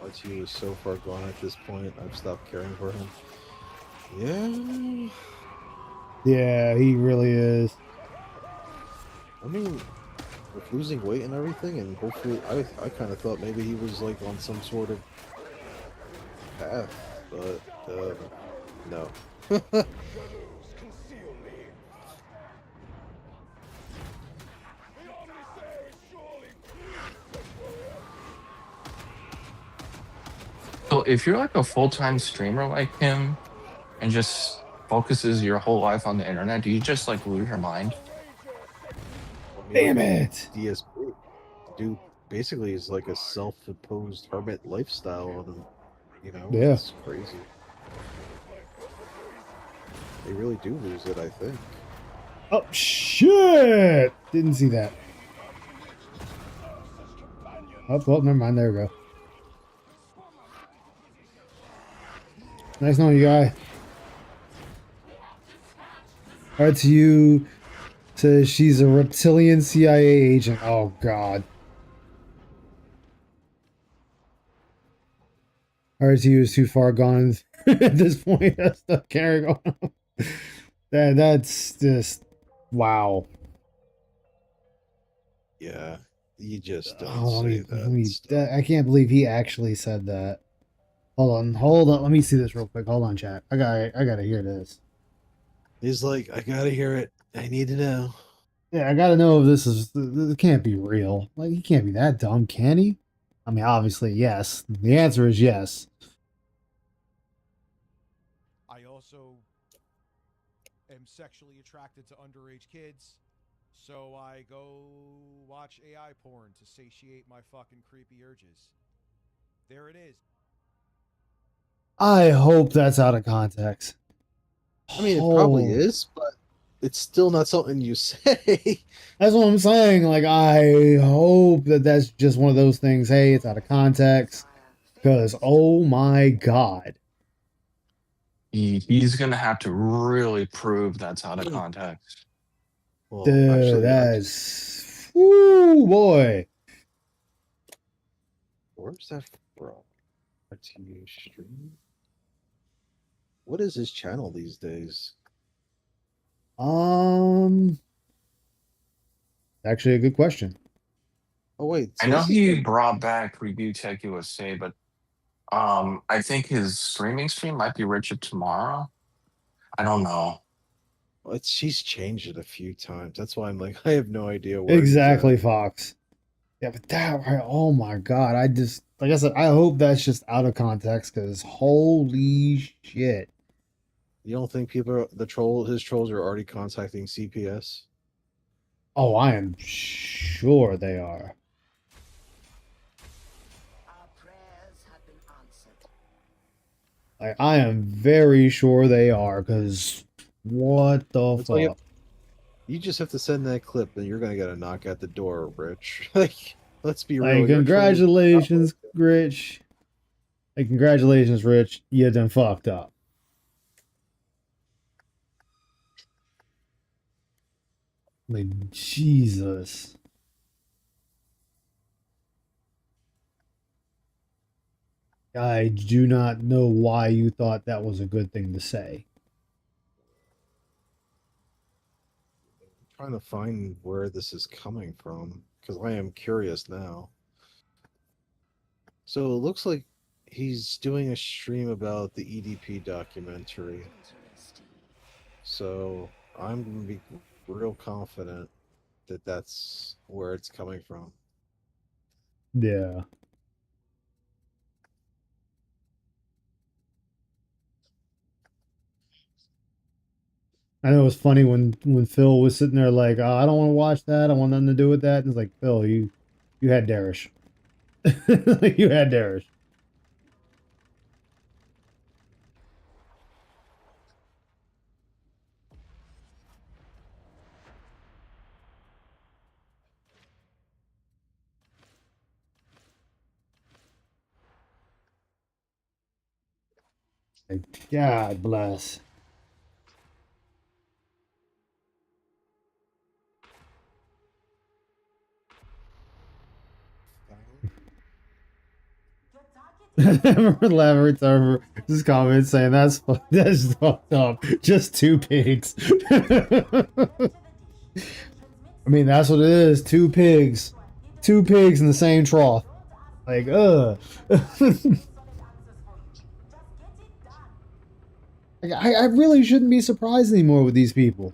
RT is so far gone at this point. I've stopped caring for him. Yeah. Yeah, he really is. I mean, with losing weight and everything, and hopefully, I kind of thought maybe he was like on some sort of path, but no. So if you're like a full-time streamer like him and just focuses your whole life on the internet, do you just like lose your mind? I mean, Damn like, it. DSP, dude, basically is like a self-imposed hermit lifestyle on him. You know, Yeah. it's crazy. They really do lose it, I think. Oh, shit. Didn't see that. Oh, well, never mind. There we go. Nice knowing you, guy. RTU says she's a reptilian CIA agent. Oh, God. RTU is too far gone at this point. That's stuff carrying on. That's just wow. Yeah, you just don't Oh, say that stuff. I can't believe he actually said that. Hold on. Let me see this real quick. Hold on, chat. I gotta hear this. He's like, I gotta hear it. I need to know. Yeah, I gotta know if this can't be real. Like, he can't be that dumb, can he? I mean, obviously, yes. The answer is yes. I also am sexually attracted to underage kids, so I go watch AI porn to satiate my fucking creepy urges. There it is. I hope that's out of context. I mean, it probably Oh, is, but it's still not something you say. that's what I'm saying. Like, I hope that that's just one of those things. Hey, it's out of context. Because, oh my God. He's gonna have to really prove that's out of context. Well, Dude, actually, that's. Woo, boy. where's that from? RTU stream? What is his channel these days? Actually, a good question. Oh wait, I so know this is he the brought back Review Tech USA, but I think his stream might be Richard tomorrow. I don't know. Well, she's changed it a few times. That's why I'm like, I have no idea where he's Exactly, at. Fox. Yeah, but that right? Oh my god! I just like I said, I hope that's just out of context because holy shit! You don't think his trolls are already contacting CPS? Oh, I am sure they are. Our prayers have been answered. Like I am very sure they are because what the That's all you have. fuck? You just have to send that clip, and you're gonna get a knock at the door, Rich. Like, let's be Like real. Your trolls are not like congratulations, Rich. Like congratulations, Rich. You done fucked up. Like Jesus. I do not know why you thought that was a good thing to say. trying to find where this is coming from because I am curious now. So it looks like he's doing a stream about the EDP documentary. Interesting. So I'm gonna be real confident that that's where it's coming from. Yeah. I know it was funny when Phil was sitting there like, oh, I don't want to watch that. I want nothing to do with that. And it's like, Phil, you had Darish. You had Darish. Like, God bless. I remember Laverit's over this comment saying that's fucked up. Just two pigs. I mean, that's what it is. Two pigs. Two pigs in the same trough. Like, Like, I really shouldn't be surprised anymore with these people.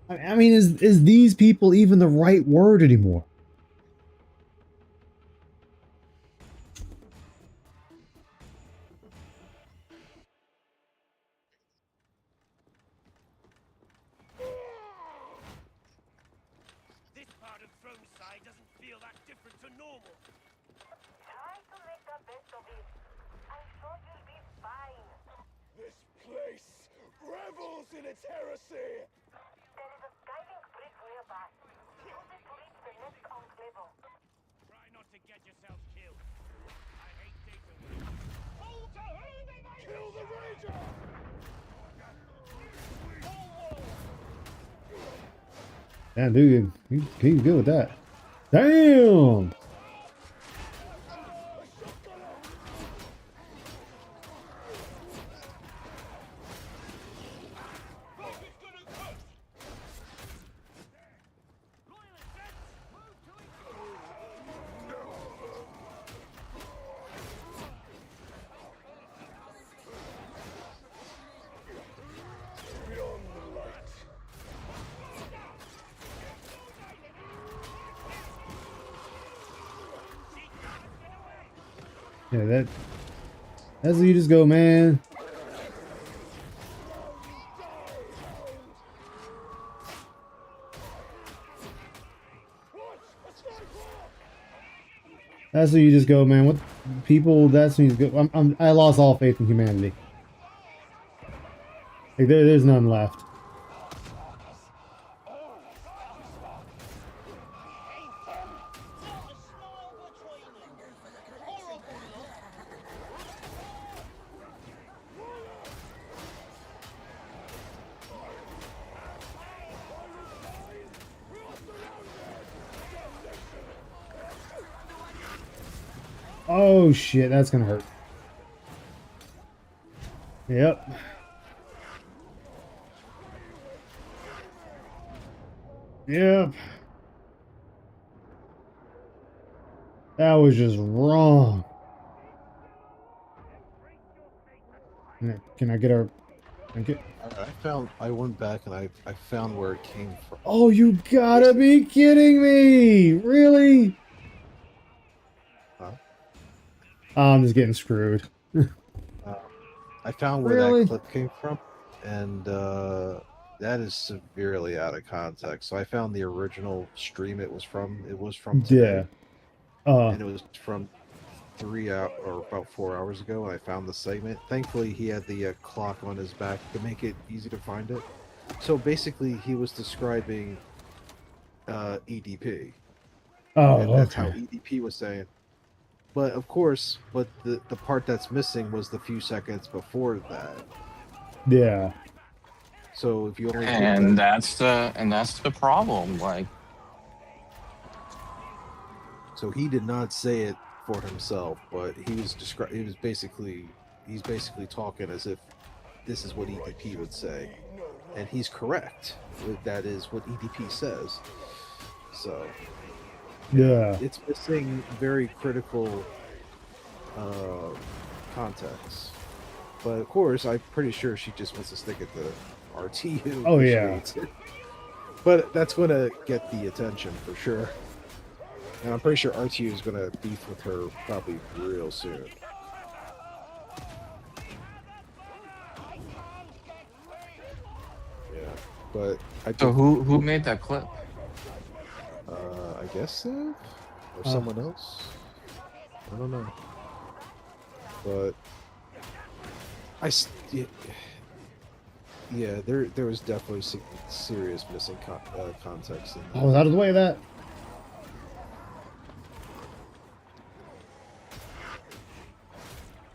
I mean, is these people even the right word anymore? This part of Throneside doesn't feel that different to normal. Try to make the best of it. I'm sure you'll be fine. This place revels in its heresy. There is a skylink bridge nearby. Use it to reach the next enclave. Try not to get yourself killed. I hate data waste. Hold to who they may kill the Ranger! Damn, dude, he's good with that. Damn. Yeah, that's where you just go, man. That's where you just go, man. What people? That's when you go. I lost all faith in humanity. Like there's none left. Oh shit, that's gonna hurt. Yep. Yep. That was just wrong. Can I get her? Thank you. I went back and I found where it came from. Oh, you gotta be kidding me! Really? Huh? Oh, I'm just getting screwed. Uh, I found where that Really? clip came from, and that is severely out of context. So I found the original stream it was from. It was from Yeah. today, and it was from 3 hours or about 4 hours ago. And I found the segment. Thankfully, he had the clock on his back to make it easy to find it. So basically, he was describing EDP, and Oh, that's how okay. EDP was saying. But of course, but the part that's missing was the few seconds before that. Yeah. So if you only take And that, that's the problem. Like, so he did not say it for himself, but he's basically talking as if this is what EDP would say, and he's correct. That is what EDP says. So Yeah. it's missing very critical uh, context. But of course, I'm pretty sure she just wants to stick it to RTU. Oh, 'Cause she yeah. hates it. But that's going to get the attention for sure. And I'm pretty sure RTU is going to beef with her probably real soon. Yeah, but I so did. who made that clip? I guess so, or someone else. I don't know. But yeah, yeah, there was definitely some serious missing context in I was out of the way of that.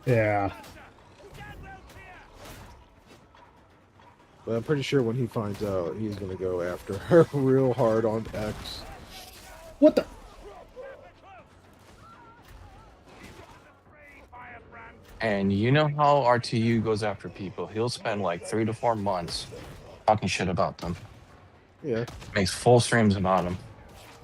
Yeah. But I'm pretty sure when he finds out, he's gonna go after her real hard on X. What the? And you know how RTU goes after people. He'll spend like 3 to 4 months talking shit about them. Yeah, Makes full streams about them.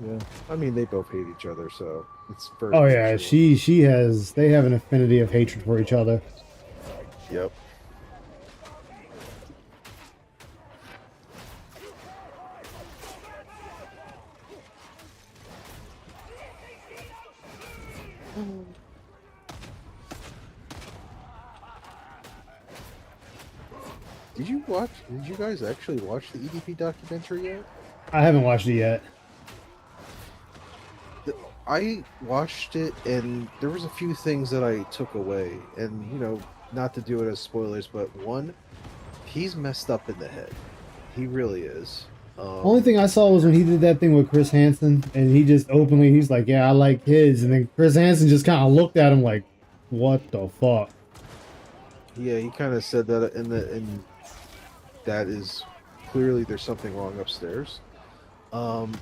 yeah. I mean, they both hate each other, so it's very Oh yeah, mutual. she has. They have an affinity of hatred for each other. Yep. Did you guys actually watch the EDP documentary yet? I haven't watched it yet. I watched it, and there was a few things that I took away, and not to do it as spoilers, but one, he's messed up in the head. He really is. Only thing I saw was when he did that thing with Chris Hansen, and he just he's like, "Yeah, I like kids," and then Chris Hansen just kind of looked at him like, "What the fuck?" Yeah, he kind of said that, and that is clearly there's something wrong upstairs.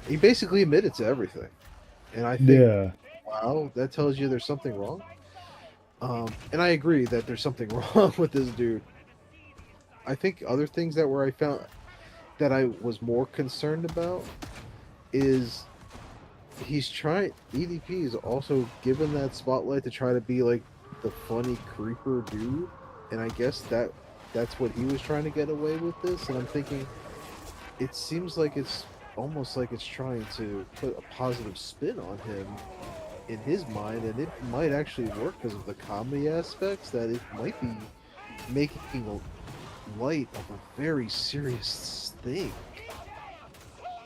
He basically admitted to everything, and I think, Yeah, wow, that tells you there's something wrong. And I agree that there's something wrong with this dude. I think other things I found that I was more concerned about is EDP is also given that spotlight to try to be like the funny creeper dude, and I guess that's what he was trying to get away with this. And I'm thinking, it seems like it's almost like it's trying to put a positive spin on him in his mind, and it might actually work because of the comedy aspects, that it might be making light of a very serious thing.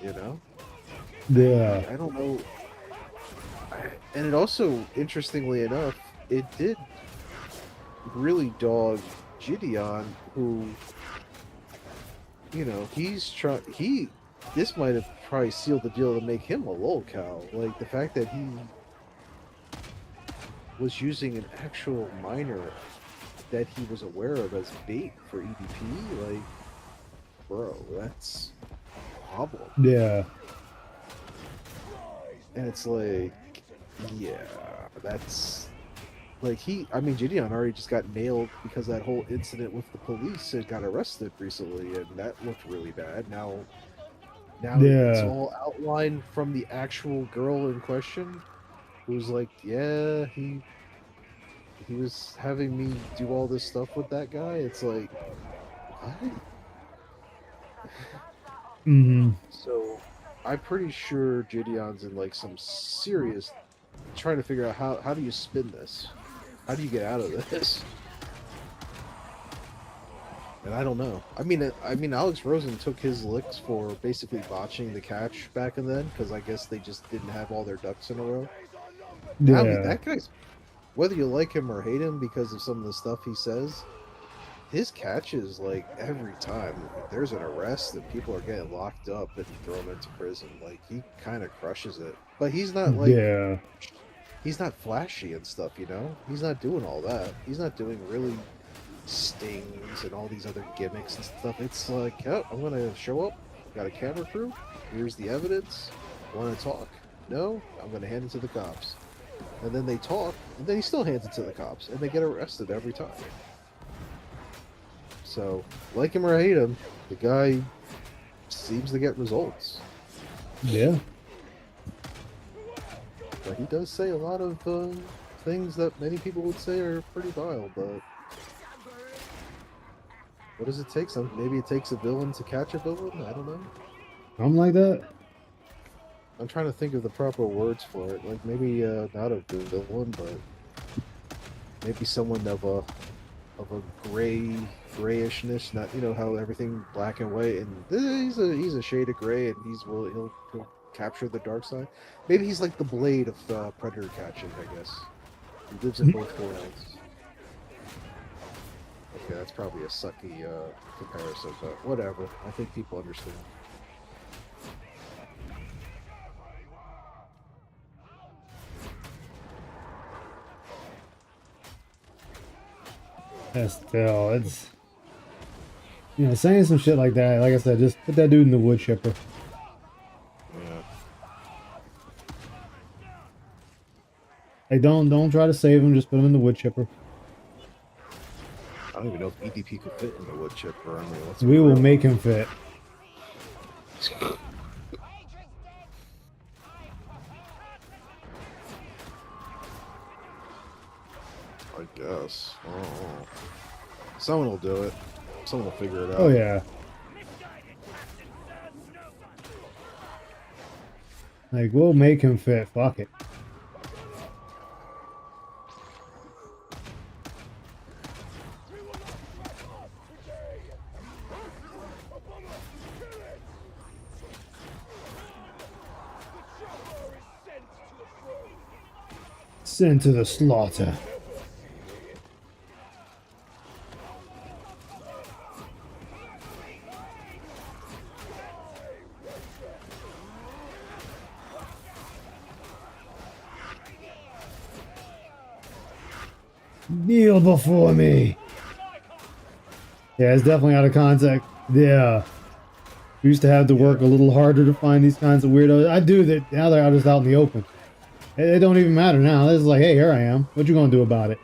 yeah, I don't know. And it also, interestingly enough, it did really dog Gideon, who, this might have probably sealed the deal to make him a lolcow. Like, the fact that he was using an actual minor that he was aware of as bait for EDP, like, bro, that's a problem. yeah, And it's like, yeah, that's like Gideon already just got nailed because that whole incident with the police and got arrested recently, and that looked really bad. Now it's yeah, all outlined from the actual girl in question, who's like, yeah, he was having me do all this stuff with that guy. It's like, Mm-hmm. So I'm pretty sure Gideon's in like some serious trying to figure out how do you spin this? How do you get out of this? And I don't know. I mean, Alex Rosen took his licks for basically botching the catch back and then because I guess they just didn't have all their ducks in a row. Now Yeah. that guy's whether you like him or hate him because of some of the stuff he says, his catches like every time there's an arrest and people are getting locked up and thrown into prison. Like he kind of crushes it, but Yeah. he's not flashy and stuff. You know, he's not doing all that. He's not doing really stings and all these other gimmicks and stuff. It's like, oh, I'm gonna show up. Got a camera crew. Here's the evidence. Want to talk? No, I'm gonna hand it to the cops. And then they talk, and then he still hands it to the cops, and they get arrested every time. So, like him or hate him, the guy seems to get results. Yeah. But he does say a lot of things that many people would say are pretty vile, but what does it take? Maybe it takes a villain to catch a villain? I don't know. Something like that. I'm trying to think of the proper words for it. Like maybe not a villain, but maybe someone of a grayishness. Not how everything black and white, and he's a shade of gray, and he'll capture the dark side. Maybe he's like the Blade of predator catching. I guess he lives in both worlds. Okay, that's probably a sucky comparison, but whatever. I think people understand. Still, it's saying some shit like that. Like I said, just put that dude in the wood chipper. Yeah. Like, don't try to save him. Just put him in the wood chipper. I don't even know if EDP could fit in the wood chipper. I mean, let's be We will real. make him fit. I guess. Oh. Someone will do it. Someone will figure it out. Oh yeah. Like, we'll make him fit. Fuck it. Sent to the slaughter. Kneel before me. Yeah, it's definitely out of context. Yeah. We used to have to work a little harder to find these kinds of weirdos. I do that now. They're just out in the open. It don't even matter now. It's like, hey, here I am. What you gonna do about it?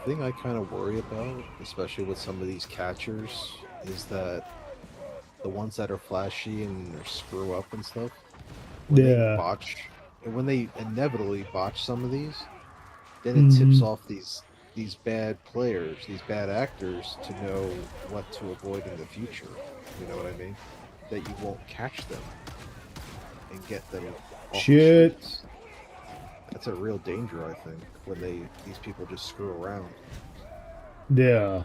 The thing I kind of worry about, especially with some of these catchers, is that the ones that are flashy and screw up and stuff, when they Yeah. botch, and when they inevitably botch some of these, then it tips off these bad players, these bad actors, to know what to avoid in the future. You know what I mean? That you won't catch them and get them off the Shit. streets. That's a real danger, I think, when these people just screw around. Yeah.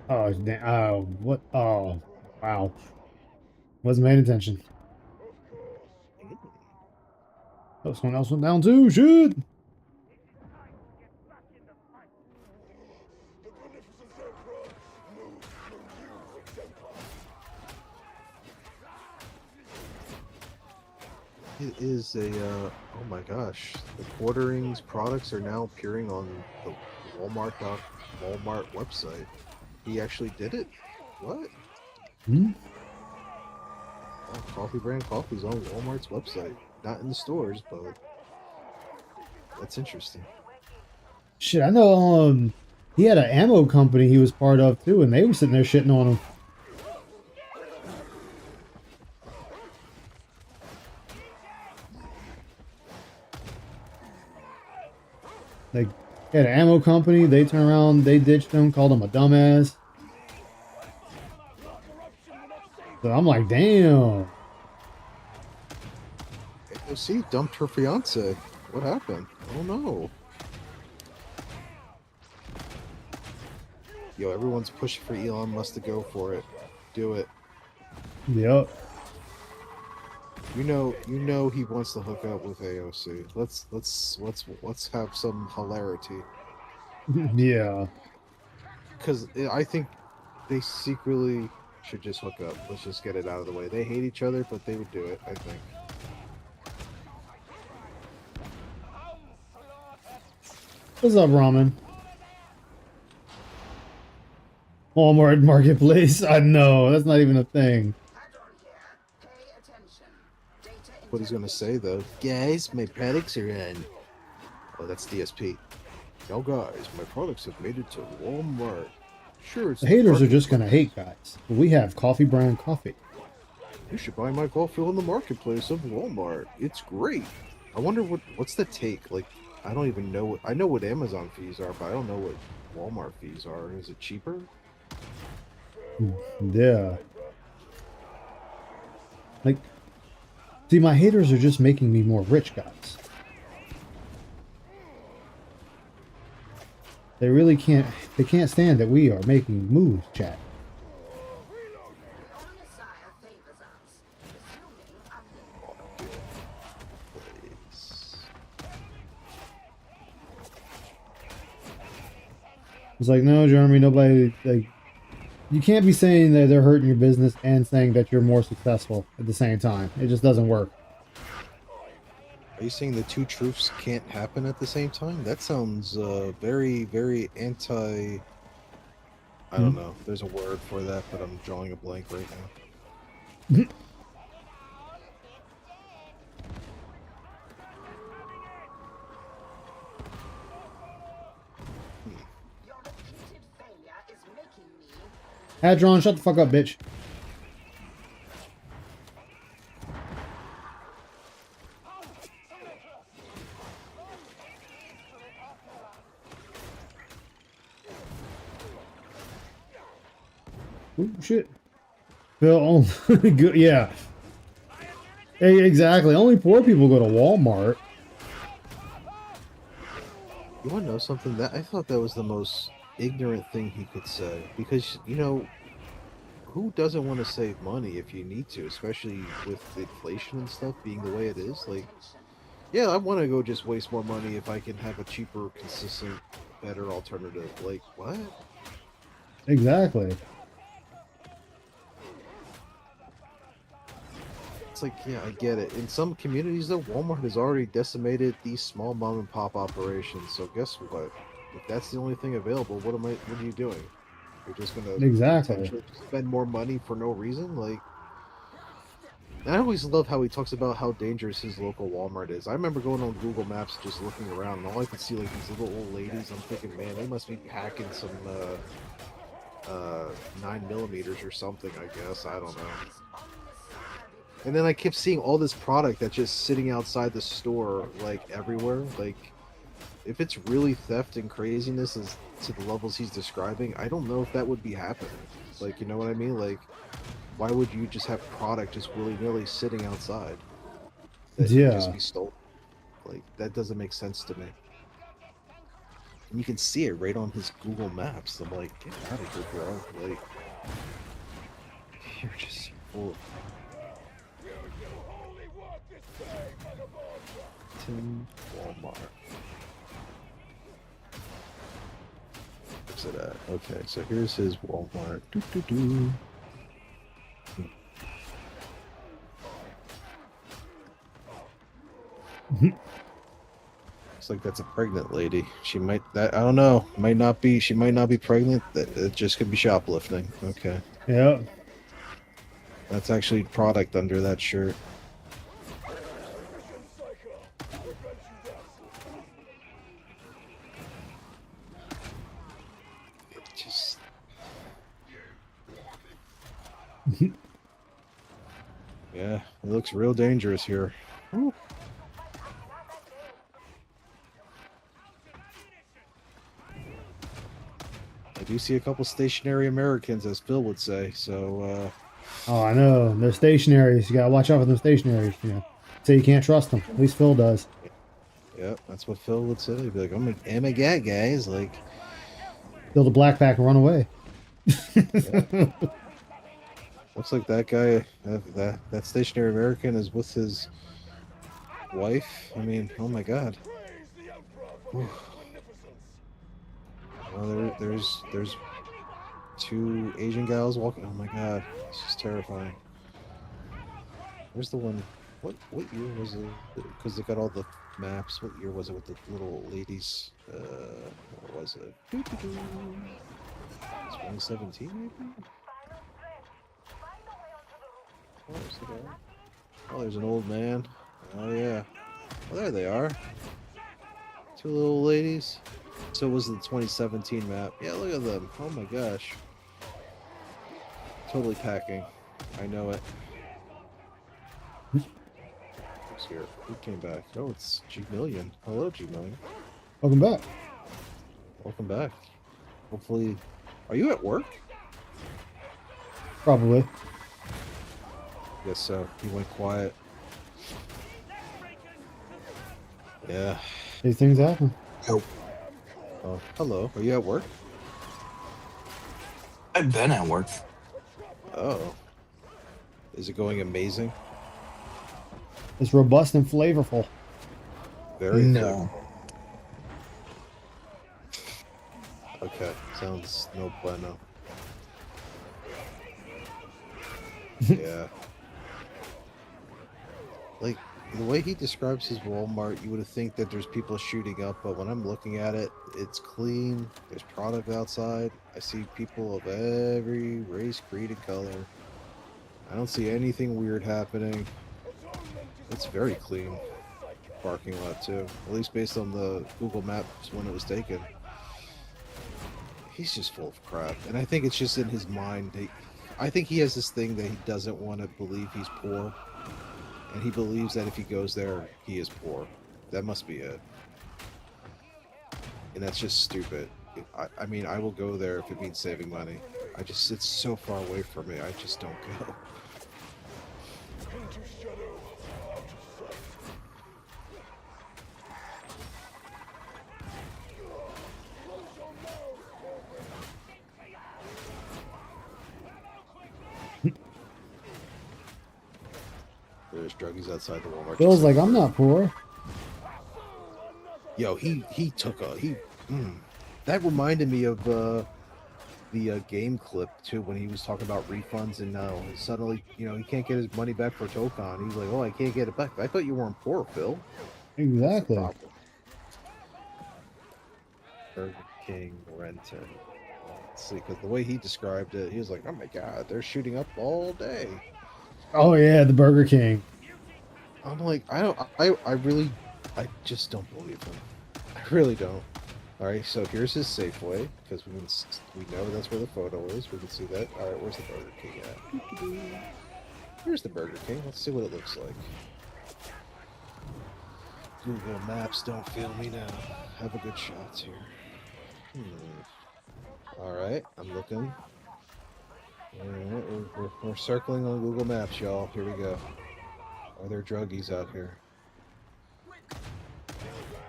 Oh, damn. Oh, what? Oh, wow. Wasn't paying attention. Oh, someone else went down too. Shit. It is a, oh my gosh, the Quarterings products are now appearing on the Walmart website. He actually did it? What? Hmm? Oh, Coffee Brand Coffee's on Walmart's website. Not in the stores, but that's interesting. Shit, I know. He had an ammo company he was part of too, and they were sitting there shitting on him. Like, he had an ammo company. They turned around, they ditched him, called him a dumbass. So I'm like, damn. AOC dumped her fiance. What happened? Oh no. Yo, everyone's pushing for Elon Musk to go for it. Do it. Yep. You know he wants to hook up with AOC. Let's have some hilarity. Yeah. Because I think they secretly should just hook up. Let's just get it out of the way. They hate each other, but they would do it, I think. What's up, Ramen? Walmart Marketplace. I know. That's not even a thing. Hadron here. Pay attention. Data What he's gonna say though, guys, my products are in. Oh, that's DSP. Yo, guys, my products have made it to Walmart. Sure, it's The haters are market- just gonna hate, guys. We have coffee brand coffee. You should buy my coffee on the marketplace of Walmart. It's great. I wonder what's the take. Like, I don't even know. I know what Amazon fees are, but I don't know what Walmart fees are. Is it cheaper? Yeah. Like, see, my haters are just making me more rich, guys. They really can't. They can't stand that we are making moves, chat. Your Messiah favors us. Assuming Please. It's like, no, Jeremy, nobody, like, you can't be saying that they're hurting your business and saying that you're more successful at the same time. It just doesn't work. Are you saying the two truths can't happen at the same time? That sounds very, very anti. I don't know. There's a word for that, but I'm drawing a blank right now. your repeated failure is making me Hadron, shut the fuck up, bitch. Ooh, shit. Phil, good, yeah. Hey, exactly. Only poor people go to Walmart. You want to know something? That I thought that was the most ignorant thing he could say, because you know who doesn't want to save money if you need to, especially with inflation and stuff being the way it is. Like, yeah, I want to go just waste more money if I can have a cheaper, consistent, better alternative. Like, what? Exactly. It's like, yeah, I get it. In some communities, though, Walmart has already decimated these small mom and pop operations. So guess what? If that's the only thing available, what are you doing? You're just gonna Exactly. potentially spend more money for no reason? Like, and I always love how he talks about how dangerous his local Walmart is. I remember going on Google Maps, just looking around, and all I could see like these little old ladies. I'm thinking, man, they must be packing some 9mm or something. I guess I don't know. And then I kept seeing all this product that's just sitting outside the store, like everywhere. Like, if it's really theft and craziness as to the levels he's describing, I don't know if that would be happening. Like, you know what I mean? Like, why would you just have product just willy-nilly sitting outside that can just Yeah. be stolen? Like, that doesn't make sense to me. And you can see it right on his Google Maps. I'm like, get out of here, bro. Like, you're just full of Tim Walmart. Where's it at? Okay, so here's his Walmart. Doo-doo-doo. Looks like that's a pregnant lady. She might that I don't know. Might not be. She might not be pregnant. That it just could be shoplifting. Okay, Yeah. that's actually product under that shirt. Yeah, it looks real dangerous here. Whew. I do see a couple stationary Americans, as Phil would say. So, Oh, I know. They're stationaries. You gotta watch out for them stationaries. You know, so you can't trust them. At least Phil does. yeah, that's what Phil would say. He'd be like, "Oh my god, guys!" Like, Build a black pack and run away. yeah, looks like that guy, that stationary American, is with his wife. I mean, oh my god. Whew. Well, there's two Asian gals walking. Oh my god, this is terrifying. Where's the one? What year was it? Because they got all the maps. What year was it with the little ladies? What was it? 2017 maybe? Oh, there's the guy. Oh, there's an old man. Oh yeah. Well, there they are. Two little ladies. So was the 2017 map. Yeah, look at them. Oh my gosh. Totally packing. I know it. Who's here? Who came back? Oh, it's G Million. Hello, G Million. Welcome back. Welcome back. Hopefully, are you at work? Probably. Guess so. He went quiet. Yeah. These things happen. Oh, hello. Are you at work? I've been at work. Oh. Is it going amazing? It's robust and flavorful. Very No. good. Okay. Sounds no bueno. Yeah. Like, the way he describes his Walmart, you would think that there's people shooting up, but when I'm looking at it, it's clean. There's product outside. I see people of every race, creed, and color. I don't see anything weird happening. It's very clean. Parking lot, too. At least based on the Google Maps when it was taken. He's just full of crap. And I think it's just in his mind. I think he has this thing that he doesn't want to believe he's poor. And he believes that if he goes there, he is poor. That must be it. And that's just stupid. I mean, I will go there if it means saving money. It's so far away from me, I just don't go. There's druggies outside the Walmart. Phil's like, I'm not poor. Yo, he took a that reminded me of the game clip too when he was talking about refunds and suddenly he can't get his money back for Tokon. He's like, oh, I can't get it back. I thought you weren't poor, Phil. Exactly. Burger King Renton. Let's see, because the way he described it, he was like, oh my god, they're shooting up all day. Oh yeah, the Burger King. I'm like, I just don't believe him. I really don't. All right, so here's his Safeway because we know that's where the photo is. We can see that. All right, where's the Burger King at? Here's the Burger King. Let's see what it looks like. Google Maps, don't fail me now. Have a good shot here. All right, I'm looking. All right, we're circling on Google Maps, y'all. Here we go. Are there druggies out here?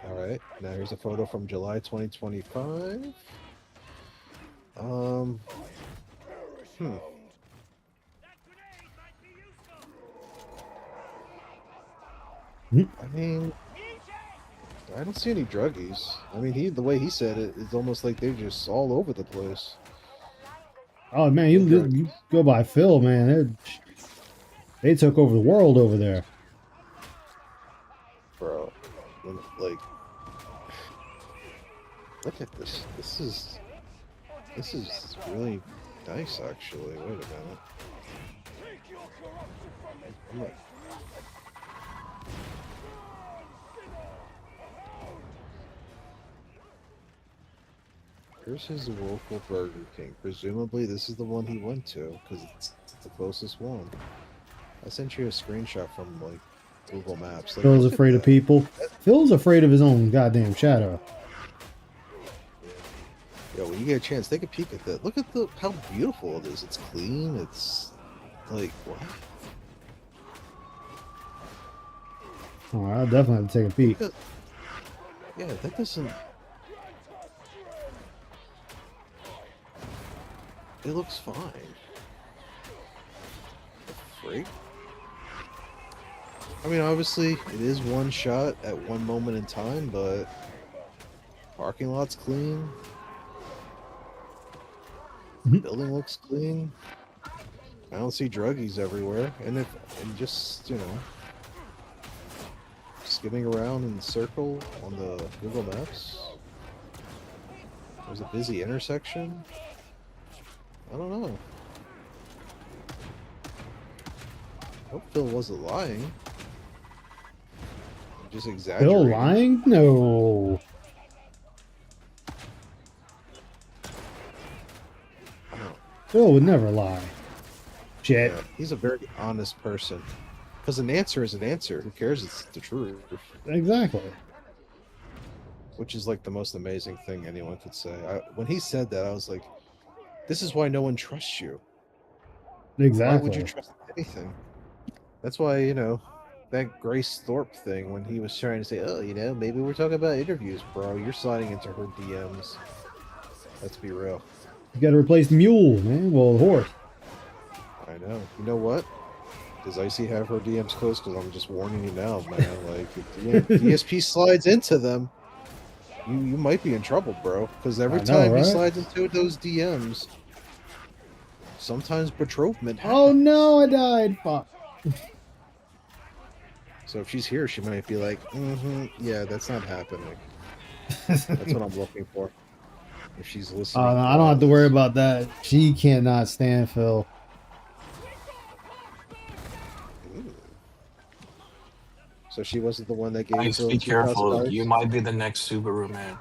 Alright, now here's a photo from July 2025. I mean, I don't see any druggies. I mean, the way he said it, it's almost like they're just all over the place. Oh man, you go by Phil, man. They took over the world over there. Bro, like, look at this. This is really nice, actually. Wait a minute. Look. Here's his local Burger King. Presumably, this is the one he went to, because it's the closest one. I sent you a screenshot from like Google Maps. Like, Phil's look at afraid of that. people. Phil's afraid of his own goddamn shadow. Yo, when you get a chance, take a peek at that. Look at how beautiful it is. It's clean. It's like what? Oh, I'll definitely have to take a peek. Look at- yeah, that doesn't. It looks fine. The freak. I mean, obviously, it is one shot at one moment in time, but parking lot's clean. Mhm. Building looks clean. I don't see druggies everywhere, and just skimming around in the circle on the Google Maps. There's a busy intersection. I don't know. I hope Phil wasn't lying. Just exaggerating. Phil lying? No. I don't- Phil would never lie. Shit. Yeah, he's a very honest person. Because an answer is an answer. Who cares? It's the truth. Exactly. Which is like the most amazing thing anyone could say. When he said that, I was like, this is why no one trusts you. Why would you Exactly. trust anything? That's why, that Grace Thorpe thing when he was trying to say, oh, maybe we're talking about interviews, bro. You're sliding into her DMs. Let's be real. You gotta replace the mule, man. Well, the horse. I know. You know what? Does Icy have her DMs closed? Because I'm just warning you now, man. Like, if DSP slides into them, you might be in trouble, bro. Because every I know, time he right? slides into those DMs, sometimes betrothment happens. Oh no, I died. Fuck. So if she's here, she might be like, yeah, that's not happening. That's what I'm looking for. If she's listening. No, I don't have to worry about that. She cannot stand Phil. Ooh. So she wasn't the one that gave Guys, Phil be $2,000? careful. You might be the next Subaru man.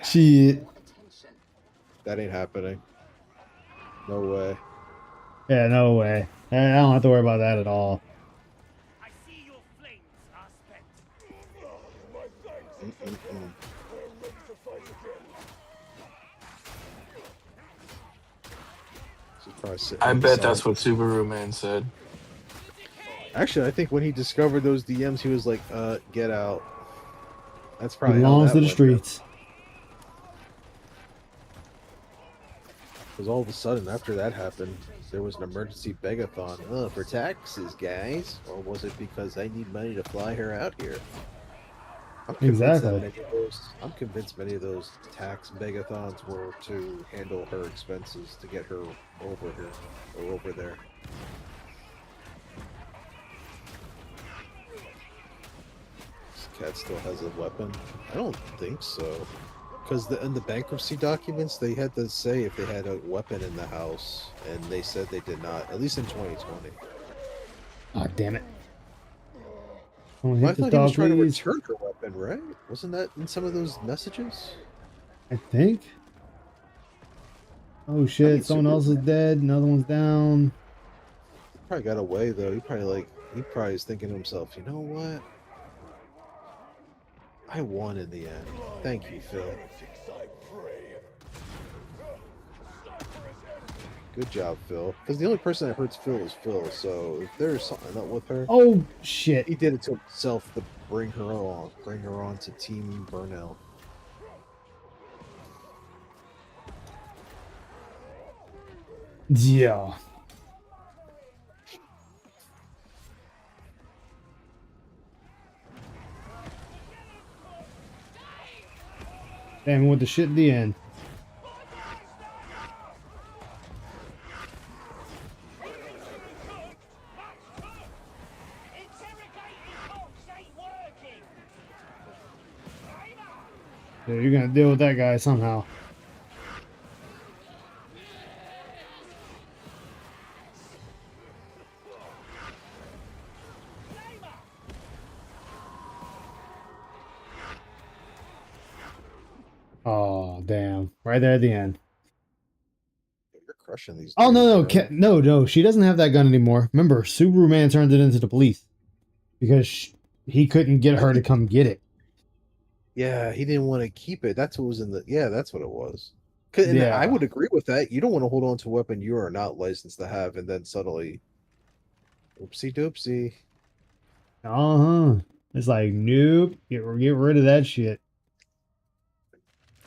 She. That ain't happening. No way. Yeah, no way. I don't have to worry about that at all. I see your flames are spent. Mm-mm-mm. She's probably sitting I on the bet side. that's what Subaru man said. Actually, I think when he discovered those DMs, he was like, get out. That's probably Belongs to the streets. Because all of a sudden, after that happened, there was an emergency begathon. For taxes, guys. Or was it because I need money to fly her out here? I'm convinced Exactly. I'm convinced many of those tax begathons were to handle her expenses to get her over here or over there. This cat still has a weapon? I don't think so. Because in the bankruptcy documents, they had to say if they had a weapon in the house, and they said they did not, at least in 2020. Ah, damn it. Someone Well, I hit the thought he was dog, trying to please. return her weapon, right? Wasn't that in some of those messages? I think. Oh I shit, mean, someone else is dead. Another one's down. He probably got away though. He probably is thinking to himself, you know what? I won in the end. Thank you, Phil. Good job, Phil. Because the only person that hurts Phil is Phil. So if there's something up with her, Oh shit. he did it to himself to bring her on to Team Burnout. Yeah. Damn, with the shit at the end. Yeah, you're gonna deal with that guy somehow. Oh, damn. Right there at the end. You're crushing crushing these. Oh no, dudes, man. no, she doesn't have that gun anymore. Remember, Subaru Man turned it into the police because he couldn't get her to come get it. Yeah, he didn't want to keep it. That's what was in the. Yeah, that's what it was. And I Yeah. would agree with that. You don't want to hold on to a weapon you are not licensed to have, and then suddenly, oopsie doopsie. Uh-huh. It's like, nope, get rid of that shit.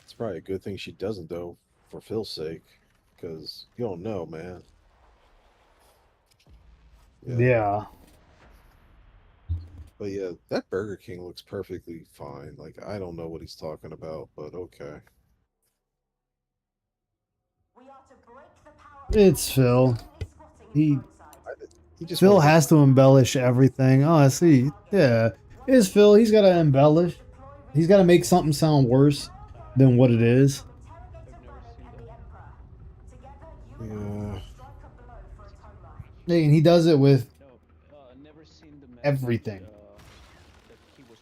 It's probably a good thing she doesn't, though, for Phil's sake, because you don't know, man. Yeah, Yeah. but yeah, that Burger King looks perfectly fine. Like I don't know what he's talking about, but okay. We are to break the power It's Phil. He I, he just Phil wanted has to embellish everything. Oh, I see. Yeah. It's Phil. He's gotta embellish. He's gotta make something sound worse than what it is. Yeah. And he does it with No, never seen the message, everything. that he was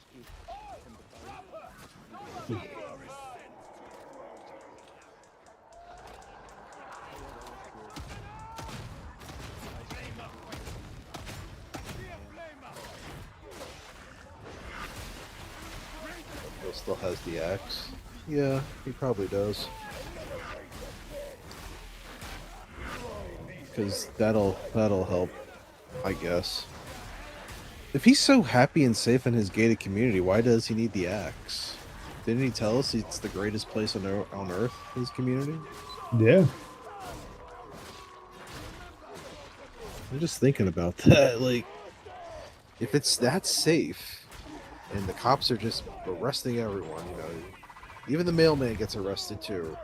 from the fire. Phil still has the axe. Yeah, he probably does. Because that'll help, I guess. If he's so happy and safe in his gated community, why does he need the axe? Didn't he tell us it's the greatest place on Earth, his community? Yeah. I'm just thinking about that. Like, if it's that safe, and the cops are just arresting everyone, you know, even the mailman gets arrested too.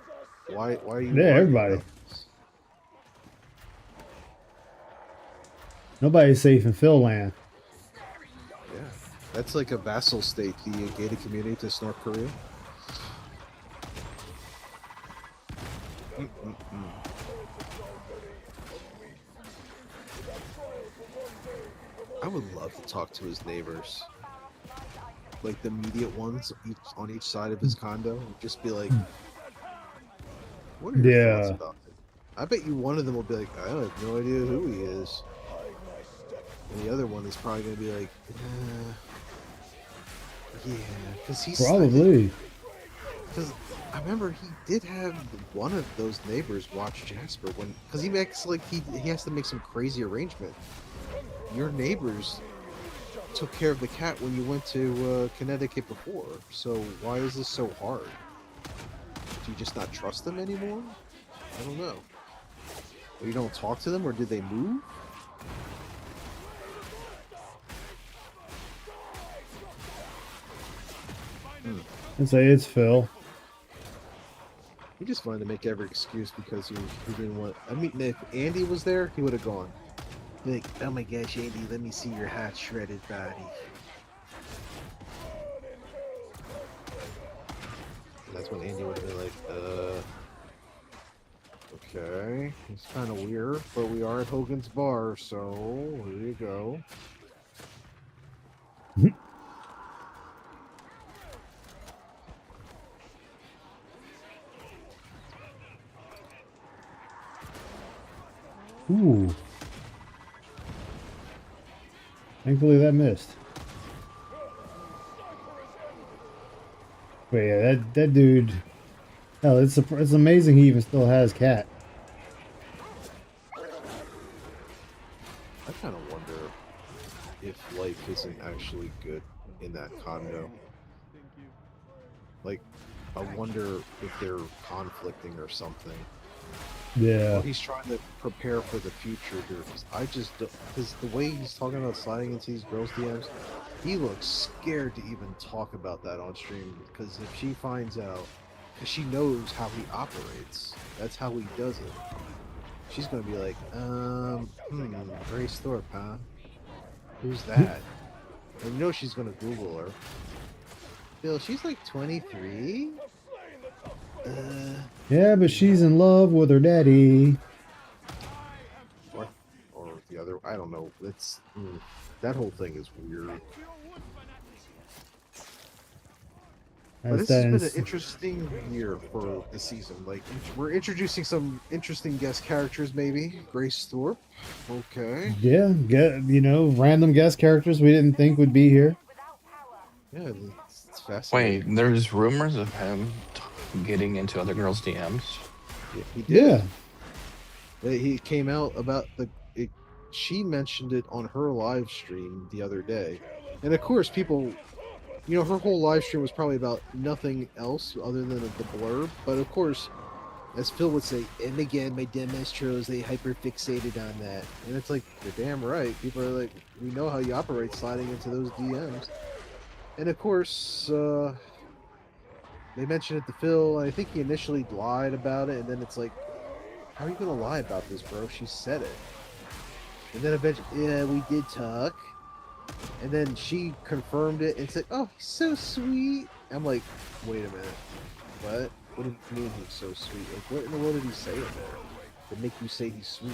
Why are you Yeah, worried everybody. about this? Nobody's safe in Phil land. Yeah, that's like a vassal state, the gated community to North Korea. I would love to talk to his neighbors, like the immediate ones on each side of his condo, and just be like, "What are your thoughts Yeah. about it?" I bet you one of them will be like, "I have no idea who he is," and the other one is probably going to be like, "Yeah," because he's Probably. Because I remember he did have one of those neighbors watch Jasper because he makes like he has to make some crazy arrangement. Your neighbors took care of the cat when you went to Connecticut before, so why is this so hard? Do you just not trust them anymore? I don't know. Or you don't talk to them, or did they move? I'd say it's Phil. He just wanted to make every excuse because he didn't want. I mean, if Andy was there, he would have gone. Like, oh my gosh, Andy, let me see your hot shredded body. And that's when Andy would have been like, okay, it's kind of weird, but we are at Hogan's Bar, so here you go. Ooh. Thankfully that missed. But yeah, that dude. Hell, it's amazing he even still has cat. I kind of wonder if life isn't actually good in that condo. Like, I wonder if they're conflicting or something. Yeah. Or he's trying to prepare for the future here. Because the way he's talking about sliding into these girls' DMs, he looks scared to even talk about that on stream. Because if she finds out, because she knows how he operates, that's how he does it. She's gonna be like, Grace Thorpe, huh? Who's that? And you know she's gonna Google her. Bill, she's like 23. Yeah, but she's in love with her daddy. Or the other. I don't know. That whole thing is weird. But That's this has that. been an interesting year for the season. Like, we're introducing some interesting guest characters, maybe. Grace Thorpe. Okay. Yeah, get random guest characters we didn't think would be here. Yeah, it's Wait, fascinating. there's rumors of him getting into other girls' DMs. Yeah, he Yeah. did. He came out about it. She mentioned it on her live stream the other day. And of course, people, her whole live stream was probably about nothing else other than the blurb. But of course, as Phil would say, and again, my dumb ass trolls, they hyper fixated on that. And it's like, you're damn right. People are like, we know how you operate sliding into those DMs. And of course, they mentioned it to Phil, and I think he initially lied about it, and then it's like, how are you going to lie about this, bro? She said it. And then eventually, yeah, we did talk. And then she confirmed it and said, oh, he's so sweet. I'm like, wait a minute. What? What do you mean he's so sweet? Like, what in the world did he say in there to make you say he's sweet?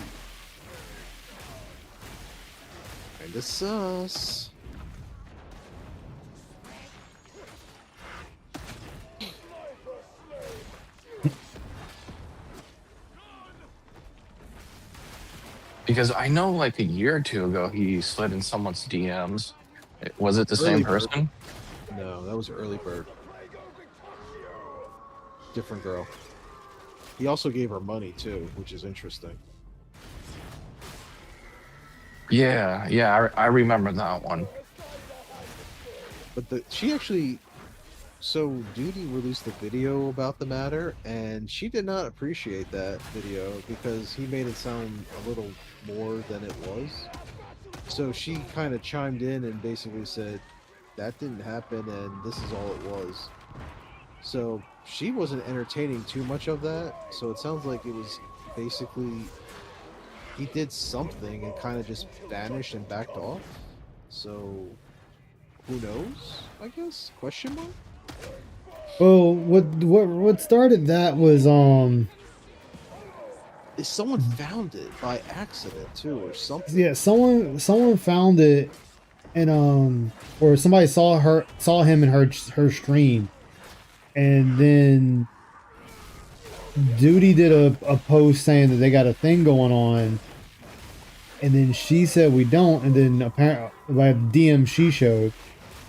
Kinda sus. Because I know like a year or two ago he slid in someone's DMs. Was it the Early same bird. person? No, that was early bird. Different girl. He also gave her money too, which is interesting. Yeah, I remember that one. But she actually, so Duty released a video about the matter, and she did not appreciate that video because he made it sound a little more than it was. So she kind of chimed in and basically said that didn't happen and this is all it was. So she wasn't entertaining too much of that. So it sounds like it was basically he did something and kind of just vanished and backed off. So who knows? I guess? Question mark. Well, what started that was Is someone found it by accident too, or something? yeah, someone found it, and or somebody saw him in her stream, and then Duty did a post saying that they got a thing going on, and then she said we don't, and then apparently by DM she showed,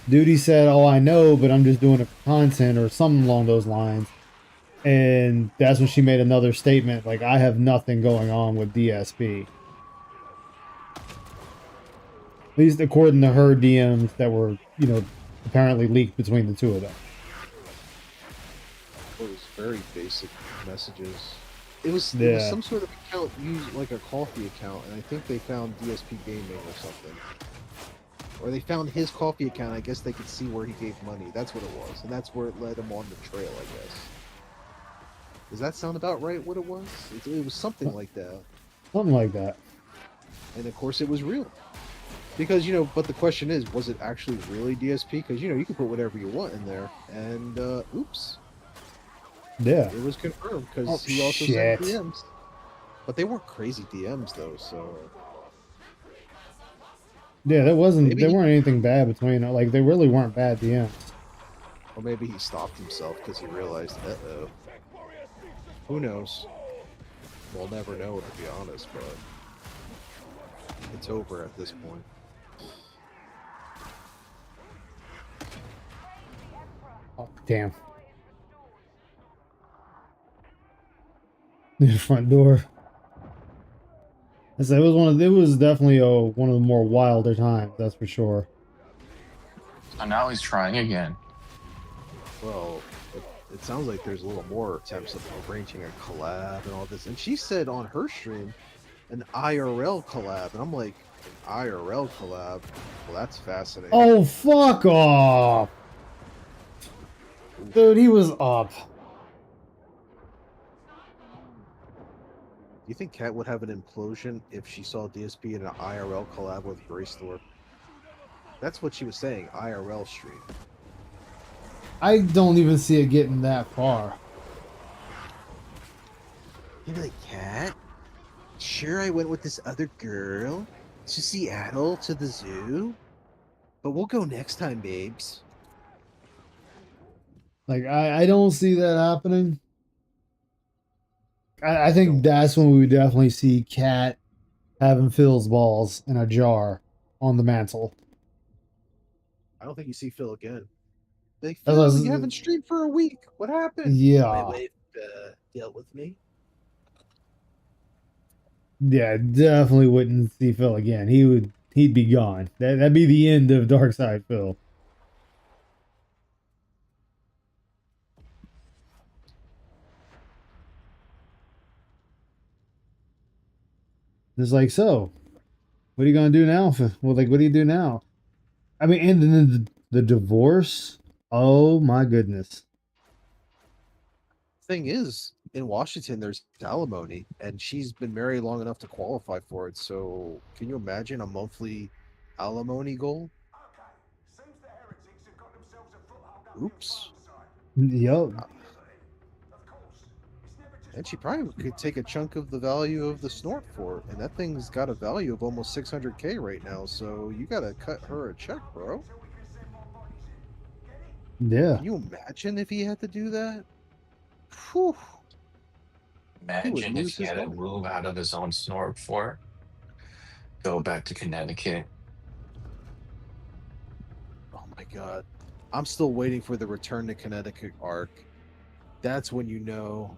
Duty said, oh, I know, but I'm just doing it for content or something along those lines. And that's when she made another statement like, I have nothing going on with DSP. At least according to her DMs that were, apparently leaked between the two of them. It was very basic messages. It was Yeah. some sort of account used like a coffee account, and I think they found DSP Gaming or something. Or they found his coffee account. I guess they could see where he gave money. That's what it was, and that's where it led him on the trail, I guess. Does that sound about right? What it was? It was something like that. Something like that. And of course, it was real. Because but the question is, was it actually really DSP? Because you can put whatever you want in there, and oops, Yeah. it was confirmed because Oh, he also shit. sent DMs. But they weren't crazy DMs though, so Yeah, there Maybe he- weren't anything bad between, like, they really weren't bad DMs. or maybe he stopped himself because he realized, uh-oh. Who knows? We'll never know, to be honest, but it's over at this point. Oh, damn. The front door. I said it was definitely one of the more wilder times, that's for sure. So now he's trying again. Well, it sounds like there's a little more attempts of arranging a collab and all this. And she said on her stream, an IRL collab. And I'm like, an IRL collab? Well, that's fascinating. Oh, fuck off! Dude, he was up. Do you think Kat would have an implosion if she saw DSP in an IRL collab with Grace Thorpe? That's what she was saying, IRL stream. I don't even see it getting that far. You'd be like, Kat? Sure, I went with this other girl to Seattle to the zoo, but we'll go next time, babes. Like I don't see that happening. I think Don't. that's when we would definitely see Cat having Phil's balls in a jar on the mantle. I don't think you see Phil again. Like, That's what I Phil, you was- haven't streamed for a week. What happened? My yeah, wife dealt with me. yeah, definitely wouldn't see Phil again. He'd be gone. That'd be the end of Dark Side Phil. It's like, so what are you gonna do now? Well, like, what do you do now? I mean, and then the divorce. Oh my goodness. Thing is, in Washington, there's alimony, and she's been married long enough to qualify for it. So, can you imagine a monthly alimony goal? Oops. Yup. And she probably could take a chunk of the value of the snort for it, and that thing's got a value of almost 600K right now. So you gotta cut her a check, bro. Yeah. Can you imagine if he had to do that? Whew, he would Imagine if lose he his had to mind. move out of his own snort for go back to Connecticut. Oh my god. I'm still waiting for the Return to Connecticut arc. That's when you know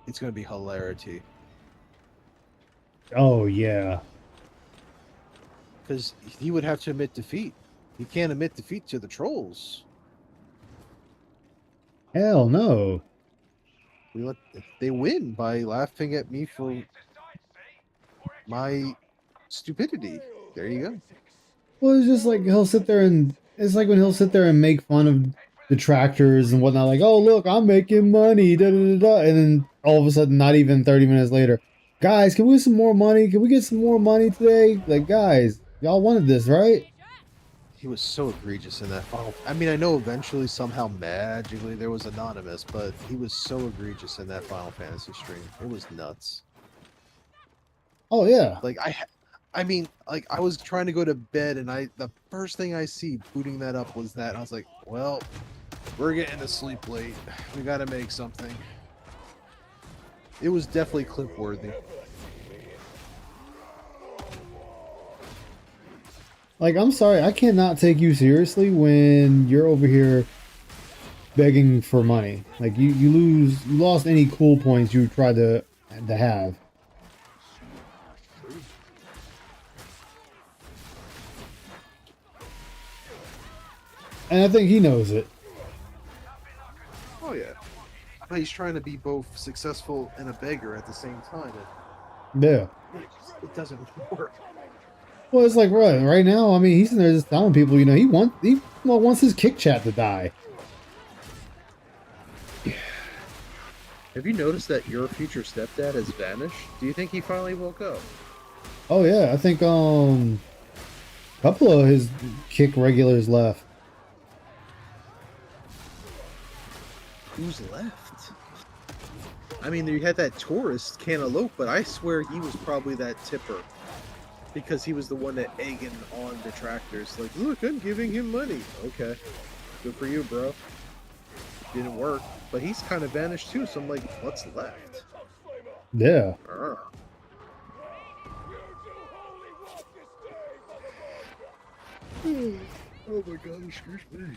it's going to be hilarity. Oh yeah. Because he would have to admit defeat. He can't admit defeat to the trolls. Hell no. We let they win by laughing at me for my stupidity. There you go. Well, it's just like he'll sit there and it's like when he'll sit there and make fun of detractors and whatnot, like, oh look, I'm making money, da da da da, and then all of a sudden, not even 30 minutes later, guys, can we get some more money? Can we get some more money today? Like, guys, y'all wanted this, right? He was so egregious in that final. I mean, I know eventually, somehow, magically, there was anonymous, but he was so egregious in that Final Fantasy stream. It was nuts. Oh yeah. Like I mean, like I was trying to go to bed, and the first thing I see booting that up was that. And I was like, well, we're getting to sleep late. We got to make something. It was definitely clip worthy. Like, I'm sorry, I cannot take you seriously when you're over here begging for money. Like, you lost any cool points you tried to have. And I think he knows it. Oh yeah, but he's trying to be both successful and a beggar at the same time. Yeah. And it doesn't work. Well, it's like right now. I mean, he's in there just telling people, he wants his kick chat to die. Have you noticed that your future stepdad has vanished? Do you think he finally woke up? Oh yeah, I think a couple of his kick regulars left. Who's left? I mean, you had that tourist Cantaloupe, but I swear he was probably that tipper. Because he was the one that egging on detractors. Like, look, I'm giving him money. Okay. Good for you, bro. Didn't work. But he's kind of vanished too, so I'm like, what's left? Yeah. Oh my god, excuse me.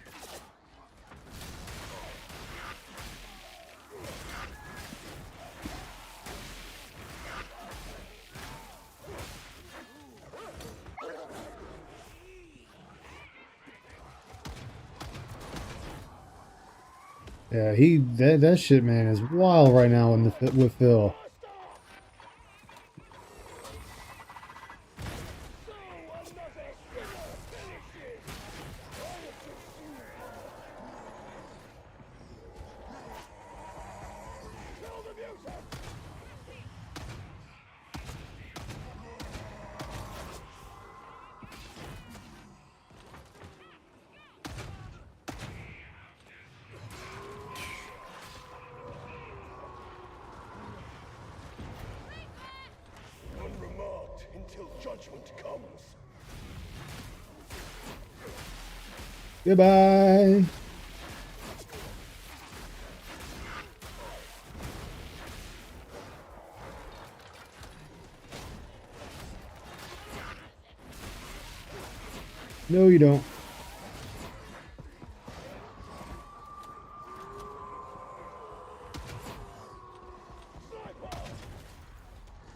Yeah, that shit, man, is wild right now with Phil. Unremarked until judgment comes. Goodbye. No, you don't.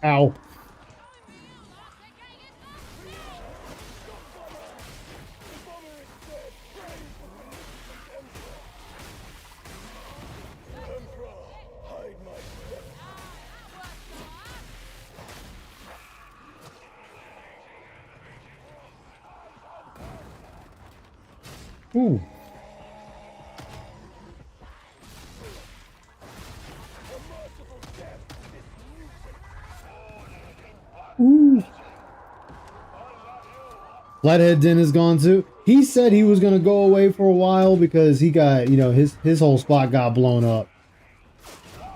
Ow. Ooh. Ooh. Flathead Den is gone too. He said he was gonna go away for a while because he got, his whole spot got blown up.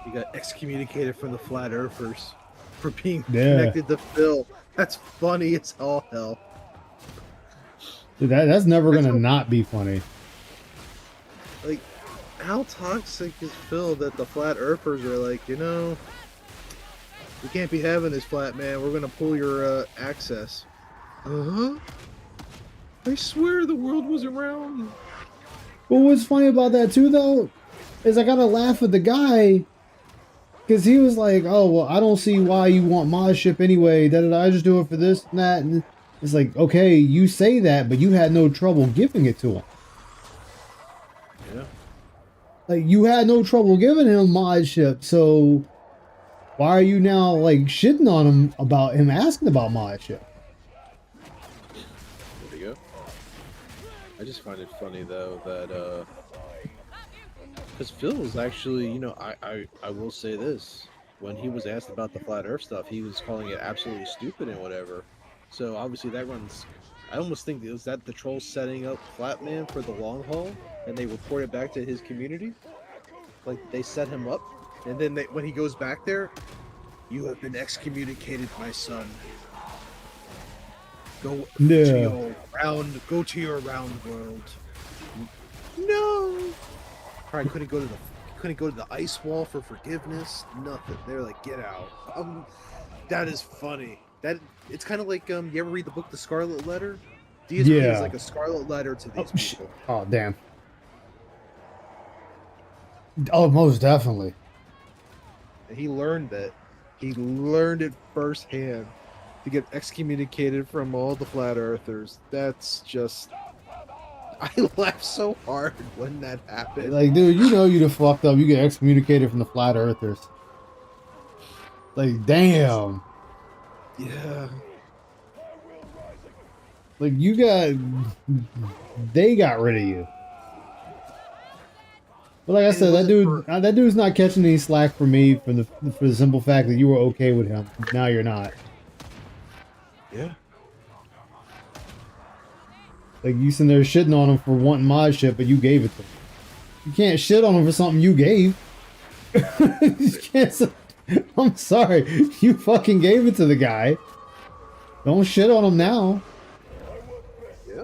He got excommunicated from the Flat Earthers for being Yeah. connected to Phil. That's funny as all hell. Dude, that's never gonna not be funny. Like, how toxic is Phil that the Flat Earthers are like, we can't be having this, Flat Man. We're gonna pull your access. Uh-huh. I swear the world was around. But what's funny about that too, though, is I gotta laugh at the guy because he was like, "Oh well, I don't see why you want my ship anyway. That I just do it for this and that." And it's like, okay, you say that, but you had no trouble giving it to him. Yeah. Like you had no trouble giving him mod ship, so why are you now like shitting on him about him asking about mod ship? There we go. I just find it funny though that because Phil was actually, I will say this. When he was asked about the flat earth stuff, he was calling it absolutely stupid and whatever. So obviously that runs, I almost think, is that the troll setting up Flatman for the long haul and they report it back to his community? Like they set him up and then when he goes back there, you have been excommunicated, my son. Go to your round world. No. Probably couldn't go to the ice wall for forgiveness. Nothing. They're like, get out. That is funny. That it's kind of like you ever read the book The Scarlet Letter? DSP is like a scarlet letter to these people. Oh damn. Oh, most definitely. And he learned that. He learned it firsthand to get excommunicated from all the flat earthers. That's just. I laughed so hard when that happened. Like, dude, you the fucked up. You get excommunicated from the flat earthers. Like, damn. Yeah. Like, they got rid of you. But like I said, that dude's not catching any slack for me for the simple fact that you were okay with him. Now you're not. Yeah. Like you sitting there shitting on him for wanting mod shit, but you gave it to him. You can't shit on him for something you gave. You can't. I'm sorry, you fucking gave it to the guy. Don't shit on him now. Yeah.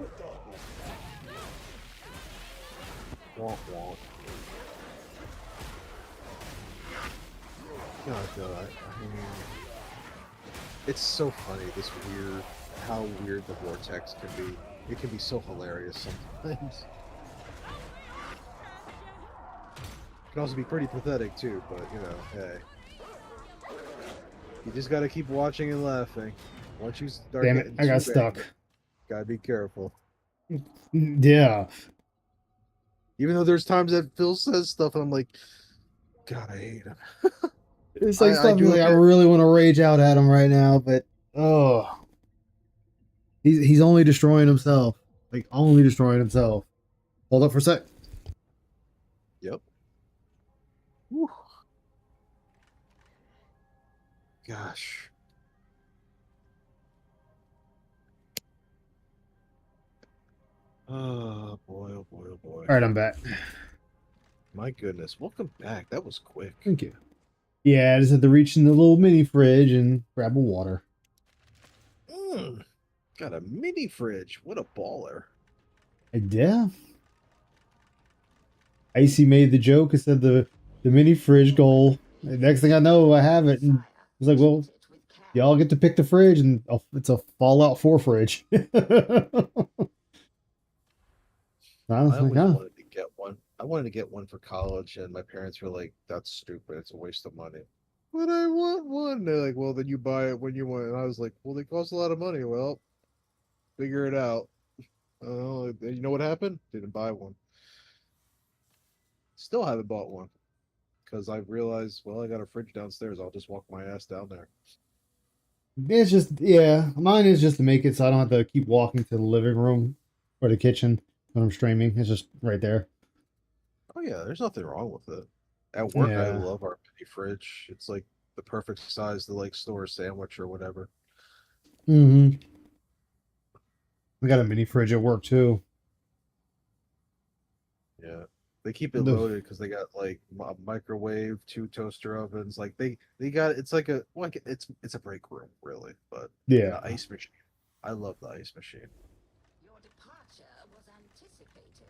Wonk wonk. God, I mean, it's so funny. How weird the vortex can be. It can be so hilarious sometimes. It can also be pretty pathetic too, but hey. You just gotta keep watching and laughing. Once you start Damn it, getting I got too stuck. angry, gotta be careful. Yeah. Even though there's times that Phil says stuff and I'm like, God, I hate him. It's like I stuff do like a I bit- really want to rage out at him right now, but he's only destroying himself. Like only destroying himself. Hold up for a sec. Yep. Whew. Gosh. Oh boy, oh boy, oh boy. All right, I'm back. My goodness. Welcome back. That was quick. Thank you. Yeah, I just had to reach in the little mini fridge and grab a water. Got a mini fridge. What a baller. Yeah. Icy made the joke and said the mini fridge goal. The next thing I know, I have it. And I was like, well, y'all get to pick the fridge, and it's a Fallout 4 fridge. I I always kind of wanted to get one. I wanted to get one for college, and my parents were like, "That's stupid. It's a waste of money." But I want one. They're like, "Well, then you buy it when you want." And I was like, "Well, they cost a lot of money." Well, figure it out. You know what happened? Didn't buy one. Still haven't bought one because I realized, well, I got a fridge downstairs. I'll just walk my ass down there. it's just yeah. Mine is just to make it so I don't have to keep walking to the living room or the kitchen when I'm streaming. It's just right there. Oh yeah, there's nothing wrong with it. At work, I Yeah. love our mini fridge. It's like the perfect size to like store a sandwich or whatever. Mm-hmm. We got a mini fridge at work too. Yeah. They keep it The loaded because they got like a microwave, two toaster ovens. Like they got it's like a like it's a break room really, but and yeah. the ice machine. I love the ice machine. Your departure was anticipated.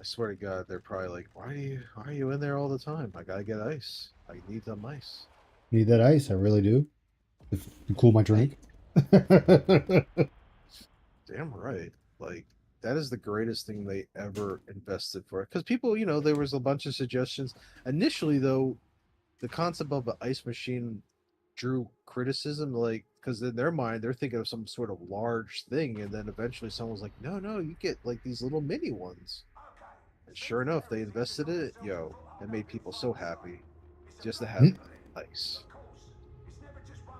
I swear to God, they're probably like, why are you in there all the time? I gotta get ice. I need some ice. Need that ice, I really do. To cool my Hey, drink. damn right. Like that is the greatest thing they ever invested for. Because people, there was a bunch of suggestions. Initially, though, the concept of an ice machine drew criticism, like because in their mind they're thinking of some sort of large thing, and then eventually someone was like, "No, no, you get like these little mini ones." And sure enough, they invested in it. Yo, it made people so happy just to have ice.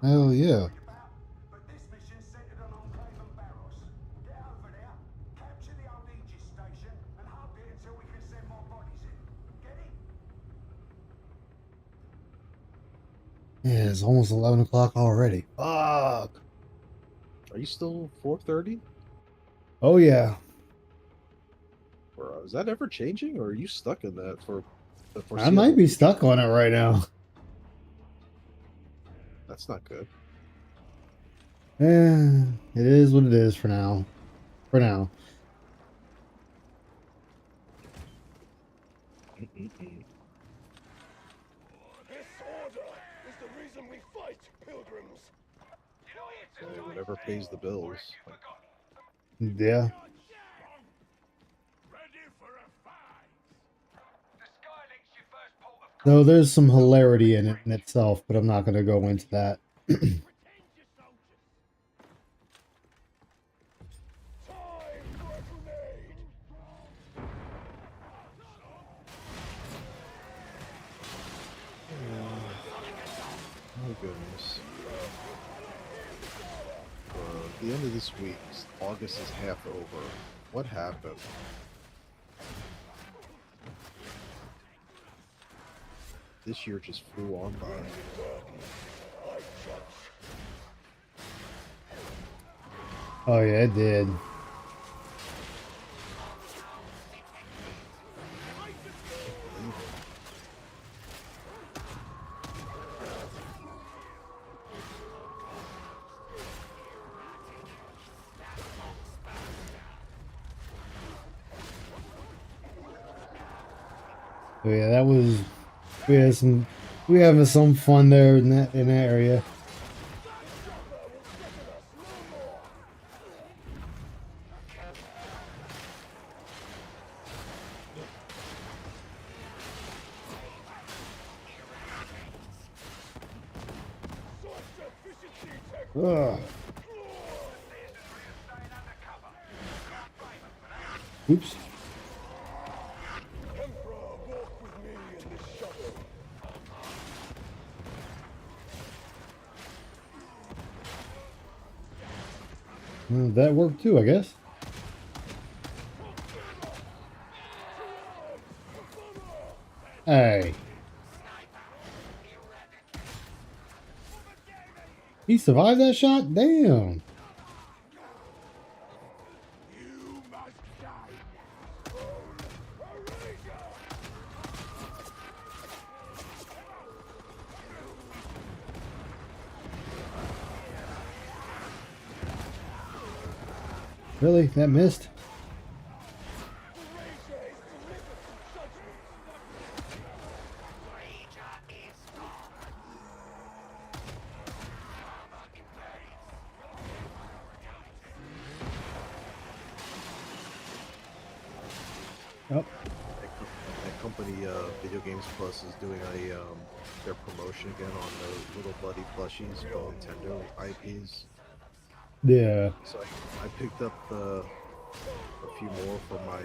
Hell yeah. Yeah, it's almost 11 o'clock already. Fuck. Are you still 4:30? Oh yeah. Or is that ever changing, or are you stuck in that for the I might foreseeable be future? stuck on it right now. That's not good. Eh, it is what it is for now. For now. Mm-mm-mm. This order is the reason we fight, pilgrims. Hey, whatever pays the bills. Yeah. Ready for a fight. The Skylink's your first port of Though call. there's some hilarity in it in itself, but I'm not going to go into that. Pretend you're soldiers. Time for a grenade. Oh goodness. The end of this week, August is half over. What happened? This year just flew on by. Oh yeah, it did. Oh yeah, that was we had some we having some fun there in that area. Ugh. Oops. Emperor, walk with me in this shuttle. That worked too, I guess. Hey. He survived that shot? Damn. You must die. Really? That missed? Oh, That company, Video Games Plus, is doing their promotion again on the little buddy plushies from Nintendo IPs. yeah. So I picked up a few more for my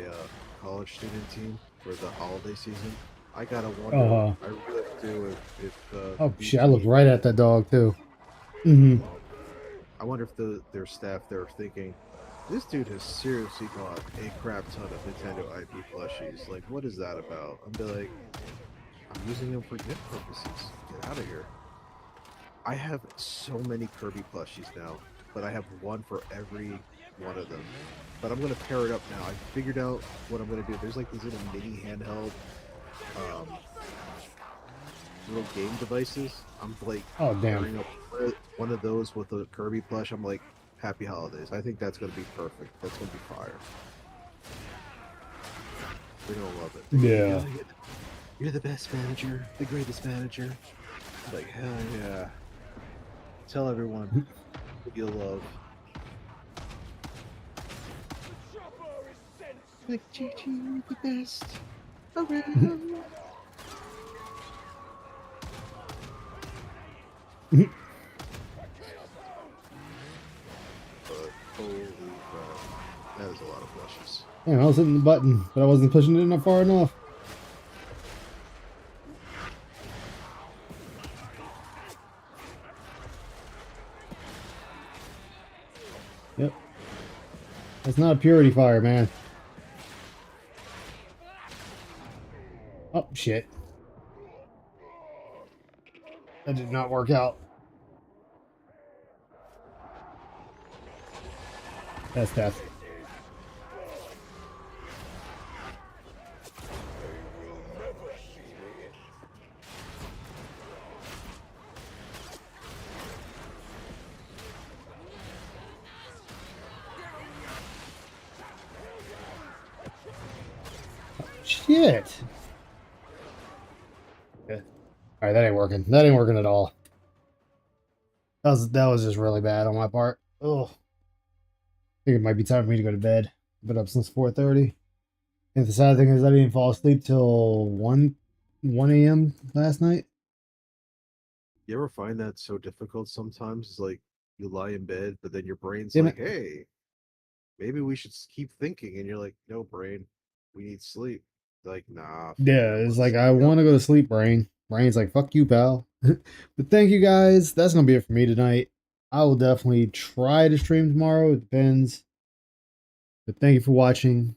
college student team for the holiday season. I gotta wonder. Uh-huh. I really do if Oh, these shit. I looked teams. right at that dog, too. Mm-hmm. I wonder if their staff they're thinking, this dude has seriously bought a crap ton of Nintendo IP plushies. Like, what is that about? I'd be like, I'm using them for gift purposes. Get out of here. I have so many Kirby plushies now, but I have one for every one of them. But I'm gonna pair it up now. I figured out what I'm gonna do. There's like these little mini handheld um, little game devices. I'm like Oh, damn. pairing up one of those with a Kirby plush. I'm like, happy holidays. I think that's gonna be perfect. That's gonna be fire. They're gonna love it. Yeah. You're the best manager, the greatest manager. Like, hell yeah. Tell everyone what you love. Like, GG, you're the best around. But holy crap, that is a lot of flushes. Damn, I was hitting the button, but I wasn't pushing it enough far enough. Yep. That's not a purity fire, man. Oh, shit. That did not work out. That's death. Shit. Yeah. All right, that ain't working. That ain't working at all. That was just really bad on my part. Oh, I think it might be time for me to go to bed. I've been up since 4:30. And the sad thing is, I didn't fall asleep till 1 a.m. last night. You ever find that so difficult sometimes? It's like you lie in bed, but then your brain's Yeah, like, hey, maybe we should keep thinking. And you're like, no, brain, we need sleep. Like, nah, fuck Yeah, it. it's Let's like I stay up. want to go to sleep, brain. Brain's like, fuck you, pal. But thank you guys. That's gonna be it for me tonight. I will definitely try to stream tomorrow. It depends. But thank you for watching.